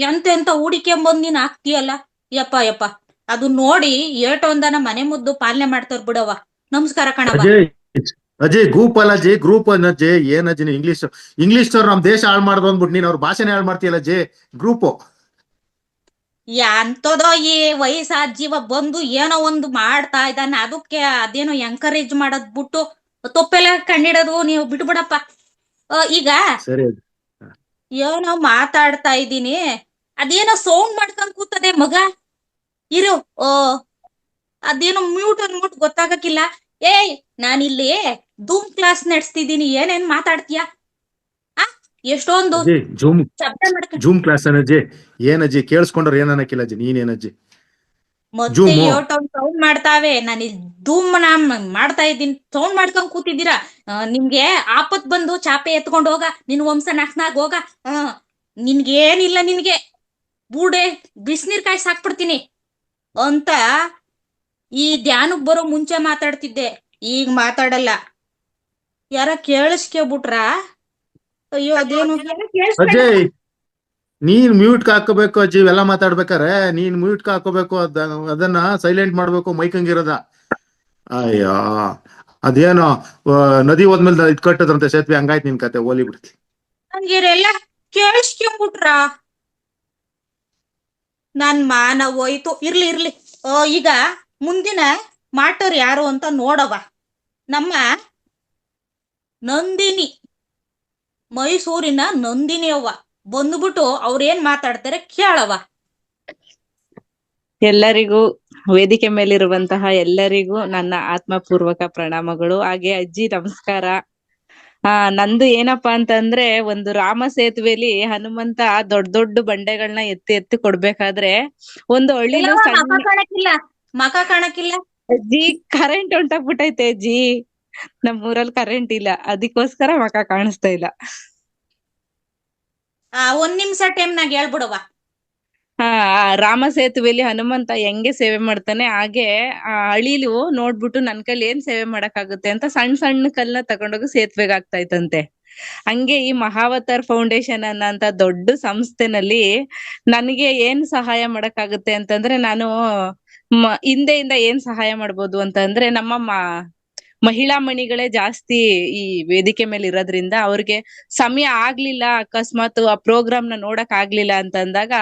ಎಂತೆಂತ ಹೂಡಿಕೆಂಬಂದ್ ನೀನ್ ಹಾಕ್ತೀಯಲ್ಲ. ಯಪ್ಪ ಅದು ನೋಡಿ ಏಟೊಂದನ ಮನೆ ಮುದ್ದು ಪಾಲನೆ ಮಾಡ್ತಾರ ಬಿಡವ. ನಮಸ್ಕಾರ ಕಣವ. ಅಜಯ್ ಗ್ರೂಪ್ ಅಲ್ಲ ಅಜಯ್, ಗ್ರೂಪ್ ಅನ್ನಜ್ಜೆ. ಏನಜ್ಜಿ ನೀವು ಇಂಗ್ಲಿಷ್ ಅವ್ರು ನಮ್ ದೇಶ ಹಾಳು ಮಾಡ್ದು ಅಂದ್ಬಿಟ್ಟು ನೀನ್ ಅವ್ರ ಭಾಷೆನೇ ಹಾಳು ಮಾಡ್ತೀಯಲ್ಲ ಅಜ್ಜಿ. ಗ್ರೂಪು ಎಂತದೋ ಈ ವಯಸ್ಸಾದ ಜೀವ ಬಂದು ಏನೋ ಒಂದು ಮಾಡ್ತಾ ಇದ್ದಾನೆ, ಅದಕ್ಕೆ ಅದೇನೋ ಎಂಕರೇಜ್ ಮಾಡೋದ್ ಬಿಟ್ಟು ತೊಪ್ಪೆಲ್ಲ ಕಂಡಿಡೋದು ನೀವು ಬಿಟ್ಬಿಡಪ್ಪ. ಈಗ ಏನೋ ಮಾತಾಡ್ತಾ ಇದ್ದೀನಿ, ಅದೇನೋ ಸೌಂಡ್ ಮಾಡ್ಕೊಂಡ್ ಕೂತದೆ ಮಗ. ಇರು, ಅದೇನೋ ಮ್ಯೂಟ್ ಅಂದ್ಬಿಟ್ಟು ಗೊತ್ತಾಗಕ್ಕಿಲ್ಲ. ನಾನಿಲ್ಲಿ ಧೂಮ್ ಕ್ಲಾಸ್ ನಡೆಸ್ತಿದ್ದೀನಿ, ಏನೇನ್ ಮಾತಾಡ್ತೀಯ? ಎಷ್ಟೊಂದು ಜೂಮ್ ಕ್ಲಾಸ್ ಅಜ್ಜಿ. ಏನಜ್ಜಿ ಕೇಳಿಸ್ಕೊಂಡ್ರೆ ಏನನ್ನಕ್ಕಿಲ್ಲ ಅಜ್ಜಿ, ನೀನೇನಜ್ಜಿ ಮತ್ತೆ ಸೌಂಡ್ ಮಾಡ್ತಾವೆ. ನಾನು ಇಲ್ಲಿ ಧೂಮ್ ಮಾಡ್ತಾ ಇದ್ದೀನಿ, ಸೌಂಡ್ ಮಾಡ್ಕೊಂಡ್ ಕೂತಿದ್ದೀರಾ. ನಿಮ್ಗೆ ಆಪತ್ ಬಂದು ಚಾಪೆ ಎತ್ಕೊಂಡ್ ಹೋಗ, ನಿನ್ ವಂಶ ನಾಶನಾಗ ಹೋಗ. ನಿನ್ಗೇನಿಲ್ಲ, ನಿನ್ಗೆ ಬೂಡೆ ಬಿಸಿನೀರ್ ಕಾಯಿ ಸಾಕ್ಬಿಡ್ತೀನಿ ಅಂತ ಈ ಧ್ಯಾನಕ್ ಬರೋ ಮುಂಚೆ ಮಾತಾಡ್ತಿದ್ದೆ, ಈಗ ಮಾತಾಡಲ್ಲ. ಯಾರ ಕೇಳಿಸ್ಕೊಬಿಟ್ರ? ಅಯ್ಯೋ ಅದೇನು ಅಜಯ್, ನೀನ್ ಮ್ಯೂಟ್ ಹಾಕೋಬೇಕು ಅಜ್ಜಿ. ಇವೆಲ್ಲ ಮಾತಾಡ್ಬೇಕಾರೆ ನೀನ್ ಮ್ಯೂಟ್ ಹಾಕೋಬೇಕು, ಅದನ್ನ ಸೈಲೆಂಟ್ ಮಾಡ್ಬೇಕು, ಮೈಕಂಗಿರೋದ. ಅಯ್ಯೋ ಅದೇನೋ ನದಿ ಹೋದ್ಮೇಲೆ ಇದ್ ಕಟ್ಟದ್ರಂತೆ ಸೇತುವೆ, ಹಂಗಾಯ್ತು ನಿನ್ ಕತೆ. ಓಲಿ ಬಿಡ್ತಿ ಹಂಗಿರೆಲ್ಲ ಕೇಳಿಸ್ಕೊಂಬಿಟ್ರ? ನನ್ ಮಾನ ಹೋಯ್ತು. ಇರ್ಲಿ ಇರ್ಲಿ. ಈಗ ಮುಂದಿನ ಮಾಟರ್ ಯಾರು ಅಂತ ನೋಡವ. ನಮ್ಮ ನಂದಿನಿ, ಮೈಸೂರಿನ ನಂದಿನಿ ಅವ್ವ ಬಂದ್ಬಿಟ್ಟು ಅವ್ರೇನ್ ಮಾತಾಡ್ತಾರೆ ಕೇಳವ. ಎಲ್ಲರಿಗೂ ವೇದಿಕೆ ಮೇಲಿರುವಂತಹ ಎಲ್ಲರಿಗೂ ನನ್ನ ಆತ್ಮಪೂರ್ವಕ ಪ್ರಣಾಮಗಳು. ಹಾಗೆ ಅಜ್ಜಿ ನಮಸ್ಕಾರ. ನಂದು ಏನಪ್ಪಾ ಅಂತಂದ್ರೆ, ಒಂದು ರಾಮ ಸೇತುವೆಲಿ ಹನುಮಂತ ದೊಡ್ಡ ದೊಡ್ಡ ಬಂಡೆಗಳನ್ನ ಎತ್ತಿ ಎತ್ತಿ ಕೊಡ್ಬೇಕಾದ್ರೆ ಒಂದು ಹಳ್ಳಿಲಿ ಇಲ್ಲವ್ವ, ಸಣ್ಣ ಮಕ ಕಾಣಕ್ಕಿಲ್ಲ. ಅಜ್ಜಿ ಕರೆಂಟ್ ಹೊಂಟೋಗ್ಬಿಟ್ಟೈತೆ ಅಜ್ಜಿ. ನಮ್ಮೂರಲ್ಲಿ ಕರೆಂಟ್ ಇಲ್ಲ, ಅದಕ್ಕೋಸ್ಕರ ಮಕ ಕಾಣಿಸ್ತಾ ಇಲ್ಲ. ಒಂದ್ ನಿಮಿಷ ಟೈಮ್ನಾಗ ಹೇಳ್ಬಿಡವ. ರಾಮ ಸೇತುವೆಲಿ ಹನುಮಂತ ಹೆಂಗೆ ಸೇವೆ ಮಾಡ್ತಾನೆ, ಹಾಗೆ ಆ ಹಳ್ಳಿಲು ನೋಡ್ಬಿಟ್ಟು ನನ್ ಕೈಲಿ ಏನ್ ಸೇವೆ ಮಾಡಕ್ಕಾಗುತ್ತೆ ಅಂತ ಸಣ್ಣ ಸಣ್ಣ ಕಲ್ನ ತಗೊಂಡೋಗಿ ಸೇತುವೆಗೆ ಆಗ್ತಾ ಇತ್ತಂತೆ. ಹಂಗೆ ಈ ಮಹಾವತಾರ್ ಫೌಂಡೇಶನ್ ಅನ್ನಂತ ದೊಡ್ಡ ಸಂಸ್ಥೆನಲ್ಲಿ ನನಗೆ ಏನ್ ಸಹಾಯ ಮಾಡಕ್ಕಾಗುತ್ತೆ ಅಂತಂದ್ರೆ, ನಾನು ಹಿಂದೆಯಿಂದ ಏನ್ ಸಹಾಯ ಮಾಡ್ಬೋದು ಅಂತಂದ್ರೆ, ನಮ್ಮ ಮಹಿಳಾ ಮಣಿಗಳೇ ಜಾಸ್ತಿ ಈ ವೇದಿಕೆ ಮೇಲೆ ಇರೋದ್ರಿಂದ ಅವ್ರಿಗೆ ಸಮಯ ಆಗ್ಲಿಲ್ಲ, ಅಕಸ್ಮಾತ್ ಆ ಪ್ರೋಗ್ರಾಮ್ ನ ನೋಡಕ್ ಆಗ್ಲಿಲ್ಲ ಅಂತ ಅಂದಾಗ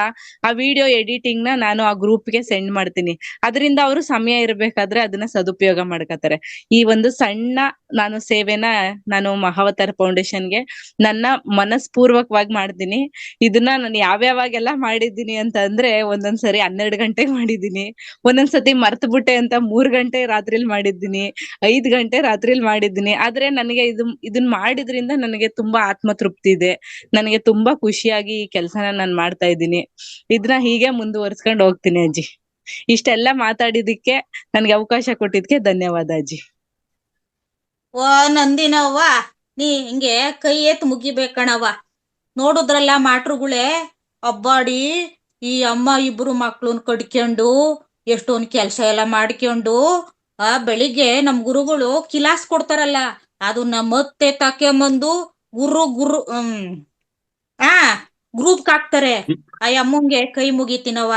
ಆ ವಿಡಿಯೋ ಎಡಿಟಿಂಗ್ ನ ನಾನು ಆ ಗ್ರೂಪ್ಗೆ ಸೆಂಡ್ ಮಾಡ್ತೀನಿ. ಅದರಿಂದ ಅವರು ಸಮಯ ಇರ್ಬೇಕಾದ್ರೆ ಅದನ್ನ ಸದುಪಯೋಗ ಮಾಡ್ಕೋತಾರೆ. ಈ ಒಂದು ಸಣ್ಣ ನಾನು ಸೇವೆನ ನಾನು ಮಹಾವತಾರ್ ಫೌಂಡೇಶನ್ಗೆ ನನ್ನ ಮನಸ್ಪೂರ್ವಕವಾಗಿ ಮಾಡ್ತೀನಿ. ಇದನ್ನ ನಾನು ಯಾವ್ಯಾವಾಗೆಲ್ಲ ಮಾಡಿದ್ದೀನಿ ಅಂತ ಅಂದ್ರೆ, ಒಂದೊಂದ್ಸರಿ 12 ಗಂಟೆಗೆ ಮಾಡಿದ್ದೀನಿ, ಒಂದೊಂದ್ಸತಿ ಮರ್ತ್ಬಿಟ್ಟೆ ಅಂತ 3 ಗಂಟೆ ರಾತ್ರಿಲಿ ಮಾಡಿದ್ದೀನಿ, 5 ಗಂಟೆ ರಾತ್ರಿಲಿ ಮಾಡಿದ್ದೀನಿ. ಆದ್ರೆ ನನಗೆ ಇದನ್ ಮಾಡಿದ್ರಿಂದ ನನಗೆ ತುಂಬಾ ಆತ್ಮತೃಪ್ತಿ ಇದೆ. ನನಗೆ ತುಂಬಾ ಖುಷಿಯಾಗಿ ಈ ಕೆಲ್ಸನ ನಾನ್ ಮಾಡ್ತಾ ಇದ್ದೀನಿ. ಇದನ್ನ ಹೀಗೆ ಮುಂದುವರ್ಸ್ಕೊಂಡು ಹೋಗ್ತೀನಿ ಅಜ್ಜಿ. ಇಷ್ಟೆಲ್ಲ ಮಾತಾಡಿದಕ್ಕೆ ನನ್ಗೆ ಅವಕಾಶ ಕೊಟ್ಟಿದ್ಕೆ ಧನ್ಯವಾದ ಅಜ್ಜಿ. ನಂದಿನವ್ವ, ನೀ ಹಿಂಗೆ ಕೈ ಎತ್ ಮುಗಿಬೇಕಣವ್ವ. ನೋಡುದ್ರಲ್ಲ ಮಾಟ್ರುಗಳೇ, ಅಬ್ಬಾಡಿ ಈ ಅಮ್ಮ ಇಬ್ರು ಮಕ್ಳನ್ ಕಡ್ಕೊಂಡು ಎಷ್ಟೊಂದ್ ಕೆಲ್ಸ ಎಲ್ಲ ಮಾಡ್ಕೊಂಡು ಬೆಳಿಗ್ಗೆ ನಮ್ ಗುರುಗಳು ಕಿಲಾಸ್ ಕೊಡ್ತಾರಲ್ಲ, ಅದನ್ನ ಮತ್ತೆ ತಕೊಂಬಂದು ಗ್ರೂಪ್ ಹಾಕ್ತಾರೆ. ಆ ಅಮ್ಮಂಗೆ ಕೈ ಮುಗಿತೀನವ್ವ,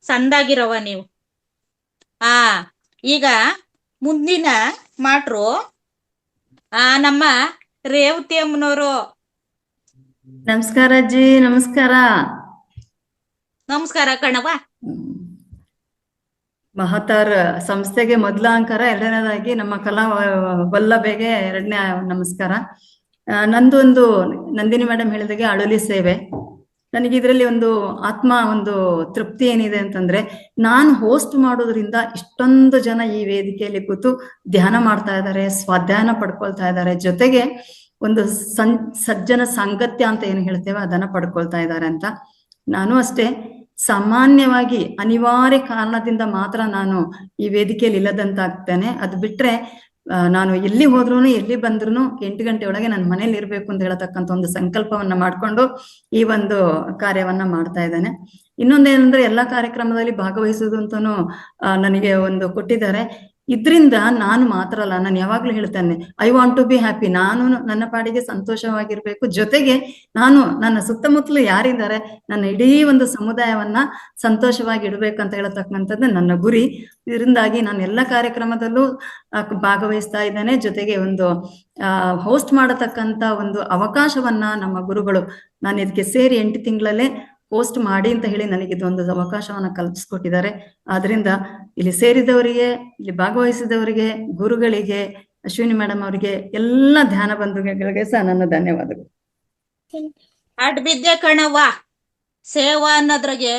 ಸಂದಾಗಿರವ ನೀವು. ಈಗ ಮುಂದಿನ ಮಾಟ್ರು ನಮ್ಮ ರೇವತಿ ಅಮ್ಮನವರು. ನಮಸ್ಕಾರ ಅಜ್ಜಿ, ನಮಸ್ಕಾರ. ನಮಸ್ಕಾರ ಕಣವ. ಮಹತಾರ್ ಸಂಸ್ಥೆಗೆ ಮೊದಲ ಅಂಕಾರ, ಎರಡನೇದಾಗಿ ನಮ್ಮ ಕಲಾ ವಲ್ಲಭೆಗೆ ಎರಡನೇ ನಮಸ್ಕಾರ. ನಂದು ಒಂದು ನಂದಿನಿ ಮೇಡಮ್ ಹೇಳಿದಾಗೆ ಅಳುಲಿ ಸೇವೆ. ನನಗೆ ಇದರಲ್ಲಿ ಒಂದು ಒಂದು ತೃಪ್ತಿ ಏನಿದೆ ಅಂತಂದ್ರೆ, ನಾನು ಹೋಸ್ಟ್ ಮಾಡೋದ್ರಿಂದ ಇಷ್ಟೊಂದು ಜನ ಈ ವೇದಿಕೆಯಲ್ಲಿ ಕೂತು ಧ್ಯಾನ ಮಾಡ್ತಾ ಇದ್ದಾರೆ, ಸ್ವಾಧ್ಯಾಯನ ಪಡ್ಕೊಳ್ತಾ ಇದ್ದಾರೆ, ಜೊತೆಗೆ ಒಂದು ಸಜ್ಜನ ಸಾಂಗತ್ಯ ಅಂತ ಏನು ಹೇಳ್ತೇವೆ ಅದನ್ನ ಪಡ್ಕೊಳ್ತಾ ಇದ್ದಾರೆ ಅಂತ. ನಾನು ಅಷ್ಟೇ ಸಾಮಾನ್ಯವಾಗಿ ಅನಿವಾರ್ಯ ಕಾರಣದಿಂದ ಮಾತ್ರ ನಾನು ಈ ವೇದಿಕೆಯಲ್ಲಿ ಇಲ್ಲದಂತಾಗ್ತೇನೆ. ಅದು ಬಿಟ್ರೆ ನಾನು ಎಲ್ಲಿ ಹೋದ್ರು ಎಲ್ಲಿ ಬಂದ್ರು 8 ಗಂಟೆ ಒಳಗೆ ನನ್ನ ಮನೇಲಿ ಇರ್ಬೇಕು ಅಂತ ಹೇಳತಕ್ಕಂಥ ಒಂದು ಸಂಕಲ್ಪವನ್ನ ಮಾಡ್ಕೊಂಡು ಈ ಒಂದು ಕಾರ್ಯವನ್ನ ಮಾಡ್ತಾ ಇದ್ದೇನೆ. ಇನ್ನೊಂದೇನಂದ್ರೆ, ಎಲ್ಲಾ ಕಾರ್ಯಕ್ರಮದಲ್ಲಿ ಭಾಗವಹಿಸುವುದು ಅಂತಾನು ನನಗೆ ಒಂದು ಕೊಟ್ಟಿದ್ದಾರೆ. ಇದ್ರಿಂದ ನಾನು ಮಾತ್ರ ಅಲ್ಲ, ನಾನು ಯಾವಾಗ್ಲೂ ಹೇಳ್ತೇನೆ, I want to be happy. ನಾನು ನನ್ನ ಪಾಡಿಗೆ ಸಂತೋಷವಾಗಿರ್ಬೇಕು, ಜೊತೆಗೆ ನಾನು ನನ್ನ ಸುತ್ತಮುತ್ತಲು ಯಾರಿದ್ದಾರೆ ನನ್ನ ಇಡೀ ಒಂದು ಸಮುದಾಯವನ್ನ ಸಂತೋಷವಾಗಿ ಇಡ್ಬೇಕಂತ ಹೇಳತಕ್ಕಂಥದ್ದು ನನ್ನ ಗುರಿ. ಇದರಿಂದಾಗಿ ನಾನು ಎಲ್ಲ ಕಾರ್ಯಕ್ರಮದಲ್ಲೂ ಭಾಗವಹಿಸ್ತಾ ಇದ್ದೇನೆ. ಜೊತೆಗೆ ಒಂದು ಹೋಸ್ಟ್ ಮಾಡತಕ್ಕಂತ ಒಂದು ಅವಕಾಶವನ್ನ ನಮ್ಮ ಗುರುಗಳು ನಾನು ಇದಕ್ಕೆ ಸೇರಿ 8 ತಿಂಗಳಲ್ಲೇ ಹೋಸ್ಟ್ ಮಾಡಿ ಅಂತ ಹೇಳಿ ನನಗೆ ಇದೊಂದು ಅವಕಾಶವನ್ನ ಕಲ್ಪಿಸ್ಕೊಟ್ಟಿದ್ದಾರೆ. ಆದ್ರಿಂದ ಇಲ್ಲಿ ಸೇರಿದವರಿಗೆ, ಇಲ್ಲಿ ಭಾಗವಹಿಸಿದವರಿಗೆ, ಗುರುಗಳಿಗೆ, ಅಶ್ವಿನಿ ಮೇಡಮ್ ಅವರಿಗೆ, ಎಲ್ಲ ಧ್ಯಾನ ಬಂಧುಗಳಿಗೆ ಸಹ ನನ್ನ ಧನ್ಯವಾದಗಳು. ಅಡ್ ಬಿದ್ದೆ ಕಣವ್ವ. ಸೇವಾ ಅನ್ನೋದ್ರಾಗೆ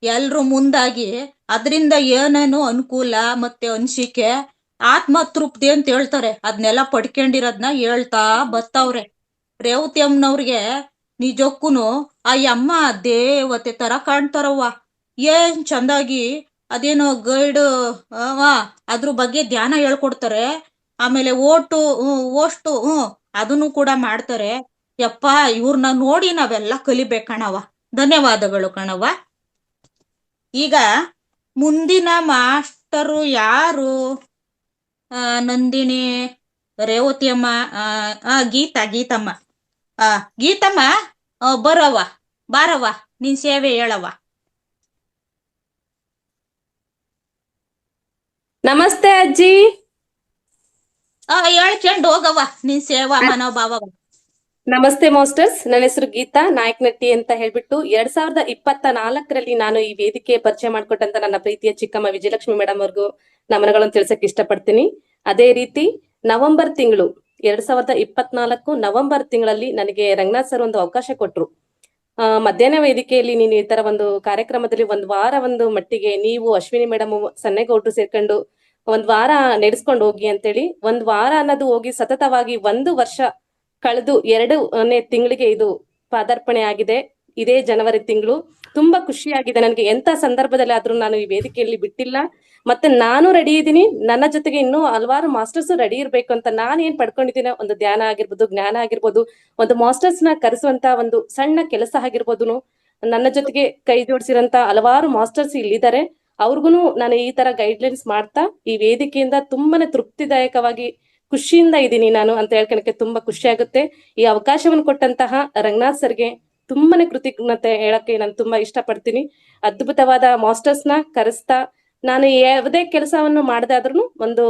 ಎಲ್ರು ಮುಂದಾಗಿ ಅದರಿಂದ ಏನೇನು ಅನುಕೂಲ ಮತ್ತೆ ಅನ್ಸಿಕೆ, ಆತ್ಮ ತೃಪ್ತಿ ಅಂತ ಹೇಳ್ತಾರೆ, ಅದನ್ನೆಲ್ಲ ಪಡ್ಕೊಂಡಿರೋದ್ನ ಹೇಳ್ತಾ ಬತ್ತವ್ರೆ. ರೇವತಿ ಅಮ್ಮನವ್ರಿಗೆ ನಿಜಕ್ಕೂನು ಆ ಅಮ್ಮ ದೇವತೆ ತರ ಕಾಣ್ತಾರವ್ವ. ಏನ್ ಚಂದಾಗಿ ಅದೇನೋ ಗೈಡ್ ಅದ್ರ ಬಗ್ಗೆ ಧ್ಯಾನ ಹೇಳ್ಕೊಡ್ತಾರೆ. ಆಮೇಲೆ ಓಷ್ಟು ಅದನ್ನು ಕೂಡ ಮಾಡ್ತಾರೆ. ಯಪ್ಪ, ಇವ್ರನ್ನ ನೋಡಿ ನಾವೆಲ್ಲ ಕಲಿಬೇಕಣವ. ಧನ್ಯವಾದಗಳು ಕಣವ. ಈಗ ಮುಂದಿನ ಮಾಸ್ಟರು ಯಾರು? ನಂದಿನಿ, ರೇವತಿ ಅಮ್ಮ, ಗೀತಮ್ಮ. ಗೀತಮ್ಮ ಬಾರವ್ವ, ನಿನ್ ಸೇವೆ ಹೇಳವ್ವ. ನಮಸ್ತೆ ಅಜ್ಜಿ. ಹೇಳ್ಕೊಂಡು ಹೋಗವ್ವ ನಿನ್ ಸೇವಾ ಮನೋಭಾವ. ನಮಸ್ತೆ ಮಾಸ್ಟರ್ಸ್, ನನ್ನ ಹೆಸರು ಗೀತಾ ನಾಯಕ್ನಟ್ಟಿ ಅಂತ ಹೇಳ್ಬಿಟ್ಟು 2024ರಲ್ಲಿ ನಾನು ಈ ವೇದಿಕೆ ಪರಿಚಯ ಮಾಡ್ಕೊಟ್ಟಂತ ನನ್ನ ಪ್ರೀತಿಯ ಚಿಕ್ಕಮ್ಮ ವಿಜಯಲಕ್ಷ್ಮಿ ಮೇಡಮ್ ಅವ್ರಿಗೂ ನಮನಗಳನ್ನು ತಿಳಿಸಕ್ ಇಷ್ಟಪಡ್ತೀನಿ. ಅದೇ ರೀತಿ ನವೆಂಬರ್ ತಿಂಗಳು 2024 ನವೆಂಬರ್ ತಿಂಗಳಲ್ಲಿ ನನಗೆ ರಂಗನಾಥ್ ಸರ್ ಒಂದು ಅವಕಾಶ ಕೊಟ್ರು. ಮಧ್ಯಾಹ್ನ ವೇದಿಕೆಯಲ್ಲಿ ನೀನು ಈ ತರ ಒಂದು ಕಾರ್ಯಕ್ರಮದಲ್ಲಿ ಒಂದ್ ವಾರ ಒಂದು ಮಟ್ಟಿಗೆ ನೀವು ಅಶ್ವಿನಿ ಮೇಡಮ್ ಸನ್ನೇಗೌಡ್ರು ಸೇರ್ಕೊಂಡು ಒಂದ್ ವಾರ ನಡೆಸ್ಕೊಂಡು ಹೋಗಿ ಅಂತೇಳಿ, ಒಂದ್ ವಾರ ಅನ್ನೋದು ಹೋಗಿ ಸತತವಾಗಿ 1 ವರ್ಷ ಕಳೆದು 2ನೇ ತಿಂಗಳಿಗೆ ಇದು ಪಾದಾರ್ಪಣೆ ಆಗಿದೆ. ಇದೇ ಜನವರಿ ತಿಂಗಳು ತುಂಬಾ ಖುಷಿಯಾಗಿದೆ ನನಗೆ. ಎಂತ ಸಂದರ್ಭದಲ್ಲಿ ಆದ್ರೂ ನಾನು ಈ ವೇದಿಕೆಯಲ್ಲಿ ಬಿಟ್ಟಿಲ್ಲ. ಮತ್ತೆ ನಾನು ರೆಡಿ ಇದ್ದೀನಿ, ನನ್ನ ಜೊತೆಗೆ ಇನ್ನೂ ಹಲವಾರು ಮಾಸ್ಟರ್ಸ್ ರೆಡಿ ಇರ್ಬೇಕು ಅಂತ ನಾನು ಏನ್ ಪಡ್ಕೊಂಡಿದ್ದೀನಿ, ಒಂದು ಧ್ಯಾನ ಆಗಿರ್ಬೋದು, ಜ್ಞಾನ ಆಗಿರ್ಬೋದು, ಒಂದು ಮಾಸ್ಟರ್ಸ್ ನ ಕರೆಸುವಂತ ಒಂದು ಸಣ್ಣ ಕೆಲಸ ಆಗಿರ್ಬೋದು, ನನ್ನ ಜೊತೆಗೆ ಕೈ ಜೋಡಿಸಿರಂತ ಹಲವಾರು ಮಾಸ್ಟರ್ಸ್ ಇಲ್ಲಿದ್ದಾರೆ. ಅವ್ರಿಗೂ ನಾನು ಈ ತರ ಗೈಡ್ಲೈನ್ಸ್ ಮಾಡ್ತಾ ಈ ವೇದಿಕೆಯಿಂದ ತುಂಬಾನೇ ತೃಪ್ತಿದಾಯಕವಾಗಿ ಖುಷಿಯಿಂದ ಇದ್ದೀನಿ ನಾನು ಅಂತ ಹೇಳ್ಕೊಳಕ್ಕೆ ತುಂಬಾ ಖುಷಿ ಆಗುತ್ತೆ. ಈ ಅವಕಾಶವನ್ನು ಕೊಟ್ಟಂತಹ ರಂಗನಾಥ್ ಸರ್ಗೆ ತುಂಬಾನೇ ಕೃತಜ್ಞತೆ ಹೇಳಕ್ಕೆ ನಾನು ತುಂಬಾ ಇಷ್ಟಪಡ್ತೀನಿ. ಅದ್ಭುತವಾದ ಮಾಸ್ಟರ್ಸ್ ನ ಕರೆಸ್ತಾ ನಾನು ಯಾವುದೇ ಕೆಲಸವನ್ನು ಮಾಡದಾದ್ರೂ ಒಂದು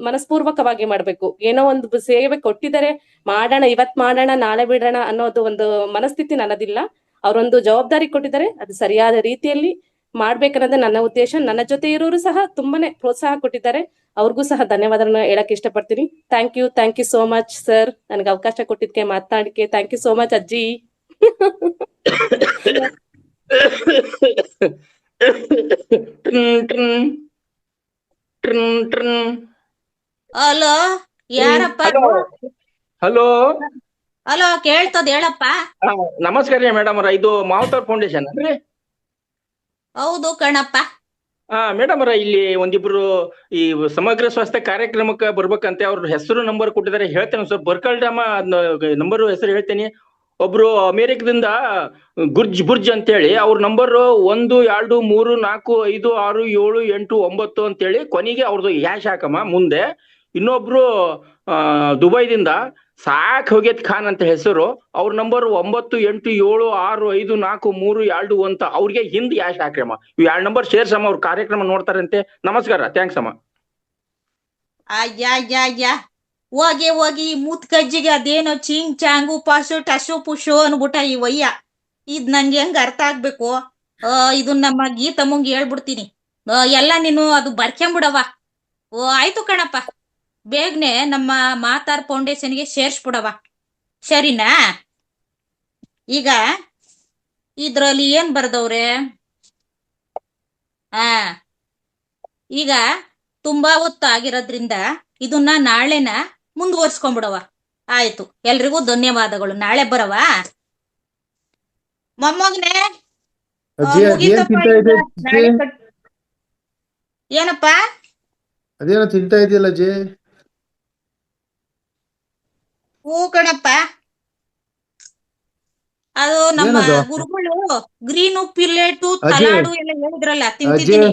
ಮನಸ್ಪೂರ್ವಕವಾಗಿ ಮಾಡ್ಬೇಕು. ಏನೋ ಒಂದು ಸೇವೆ ಕೊಟ್ಟಿದ್ದಾರೆ, ಮಾಡೋಣ, ಇವತ್ ಮಾಡೋಣ ನಾಳೆ ಬಿಡೋಣ ಅನ್ನೋದು ಒಂದು ಮನಸ್ಥಿತಿ ನನ್ನದಿಲ್ಲ. ಅವರೊಂದು ಜವಾಬ್ದಾರಿ ಕೊಟ್ಟಿದ್ದಾರೆ, ಅದು ಸರಿಯಾದ ರೀತಿಯಲ್ಲಿ ಮಾಡ್ಬೇಕನ್ನೋದೇ ನನ್ನ ಉದ್ದೇಶ. ನನ್ನ ಜೊತೆ ಇರೋರು ಸಹ ತುಂಬಾನೇ ಪ್ರೋತ್ಸಾಹ ಕೊಟ್ಟಿದ್ದಾರೆ, ಅವ್ರಿಗೂ ಸಹ ಧನ್ಯವಾದಗಳನ್ನ ಹೇಳಕ್ ಇಷ್ಟಪಡ್ತೀನಿ. Thank you so much sir, ನನಗೆ ಅವಕಾಶ ಕೊಟ್ಟಿದ್ಕೆ ಮಾತನಾಡಿಕೆ. ಥ್ಯಾಂಕ್ ಯು ಸೋ ಮಚ್ ಅಜ್ಜಿ. ಹಲೋ, ಯಾರಪ್ಪ? ಹಲೋ ಹಲೋ, ಕೇಳ್ತದ ಹೇಳಪ್ಪ. ನಮಸ್ಕಾರ ರೀ ಮೇಡಮ್ ಅವ್ರ, ಇದು ಮಾವತವ್ರ ಫೌಂಡೇಶನ್ ಅಲ್ರಿ? ಹೌದು ಕಣಪ್ಪ. ಮೇಡಮ್ ಅವ್ರ, ಇಲ್ಲಿ ಒಂದಿಬ್ರು ಈ ಸಮಗ್ರ ಸ್ವಾಸ್ಥ್ಯ ಕಾರ್ಯಕ್ರಮಕ್ಕೆ ಬರ್ಬೇಕಂತೆ ಅವ್ರ ಹೆಸರು ನಂಬರ್ ಕೊಟ್ಟಿದ್ದಾರೆ, ಹೇಳ್ತೇನೆ ಸ್ವಲ್ಪ ಬರ್ಕಲ್ಡಮ್ಮ. ನಂಬರ್ ಹೆಸರು ಹೇಳ್ತೇನೆ. ಒಬ್ರು ಅಮೇರಿಕದಿಂದ ಬುರ್ಜ್ ಅಂತೇಳಿ ಅವ್ರ ನಂಬರ್ 1 2 3 4 5 6 7 8 9 ಅಂತೇಳಿ ಕೊನೆಗೆ ಅವ್ರದ್ದು ಹ್ಯಾಶ್ ಹಾಕಮ್ಮ ಮುಂದೆ. ಇನ್ನೊಬ್ರು ದುಬೈದಿಂದ ಸಾಕ್ ಹೋಗೇತ್ ಖಾನ್ ಅಂತ ಹೆಸರು, ಅವ್ರ ನಂಬರ್ 9 8 7 6 5 4 3 2 ಅಂತ, ಅವ್ರಿಗೆ ಹಿಂದ್ ಯಾಶ್ ಹಾಕ್ರಮ್ಮ. ಇವ್ 2 ನಂಬರ್ ಸೇರ್ಸಮ್ಮ, ಅವ್ರ ಕಾರ್ಯಕ್ರಮ ನೋಡ್ತಾರಂತೆ. ನಮಸ್ಕಾರ, ಥ್ಯಾಂಕ್ಸ್ ಅಮ್ಮ. ಅಯ್ಯ ಹೋಗಿ ಮೂತ್ ಕಜ್ಜಿಗೆ ಅದೇನೋ ಚಿಂಗ್ ಚಾಂಗು ಪಾಸು ಟಸು ಪುಷು ಅನ್ಬಿಟ್ಟ ಈ ವಯ್ಯ. ಇದ್ ನಂಗೆ ಹೆಂಗ್ ಅರ್ಥ ಆಗ್ಬೇಕು? ಇದು ನಮ್ಮ ಗೀತಮ್ಮಂಗ್ ಹೇಳ್ಬಿಡ್ತೀನಿ. ಎಲ್ಲ ನೀನು ಅದು ಬರ್ಕೊಂಬಿಡವ. ಆಯ್ತು ಕಣಪ್ಪ, ಬೇಗನೆ ನಮ್ಮ ಮಾತಾರ್ ಫೌಂಡೇಶನ್ಗೆ ಸೇರ್ಸ್ಬಿಡವ, ಸರಿನಾ? ಈಗ ಇದ್ರಲ್ಲಿ ಏನ್ ಬರ್ದವ್ರೆ? ಈಗ ತುಂಬಾ ಹೊತ್ತು ಆಗಿರೋದ್ರಿಂದ ಇದನ್ನ ನಾಳೆನ ಮುಂದುವರ್ಸ್ಕೊಂಡ್ಬಿಡವ. ಆಯ್ತು, ಎಲ್ರಿಗೂ ಧನ್ಯವಾದಗಳು. ನಾಳೆ ಬರವ ಮೊಮ್ಮಗನೆ. ಏನಪ್ಪ ಅದೇನೋ ತಿಂತಾ ಇದೆಯಲ್ಲ ಅಜ್ಜಿ? ಹೂ ಕಣಪ್ಪ, ಅದು ನಮ್ಮ ಗುರುಗಳು ಗ್ರೀನು ಪಿಲ್ಲೆಟು ತಲಾಡು ಎಲ್ಲ ಹೇಳಿದ್ರಲ್ಲ, ತಿಂತಿದ್ದೀನಿ.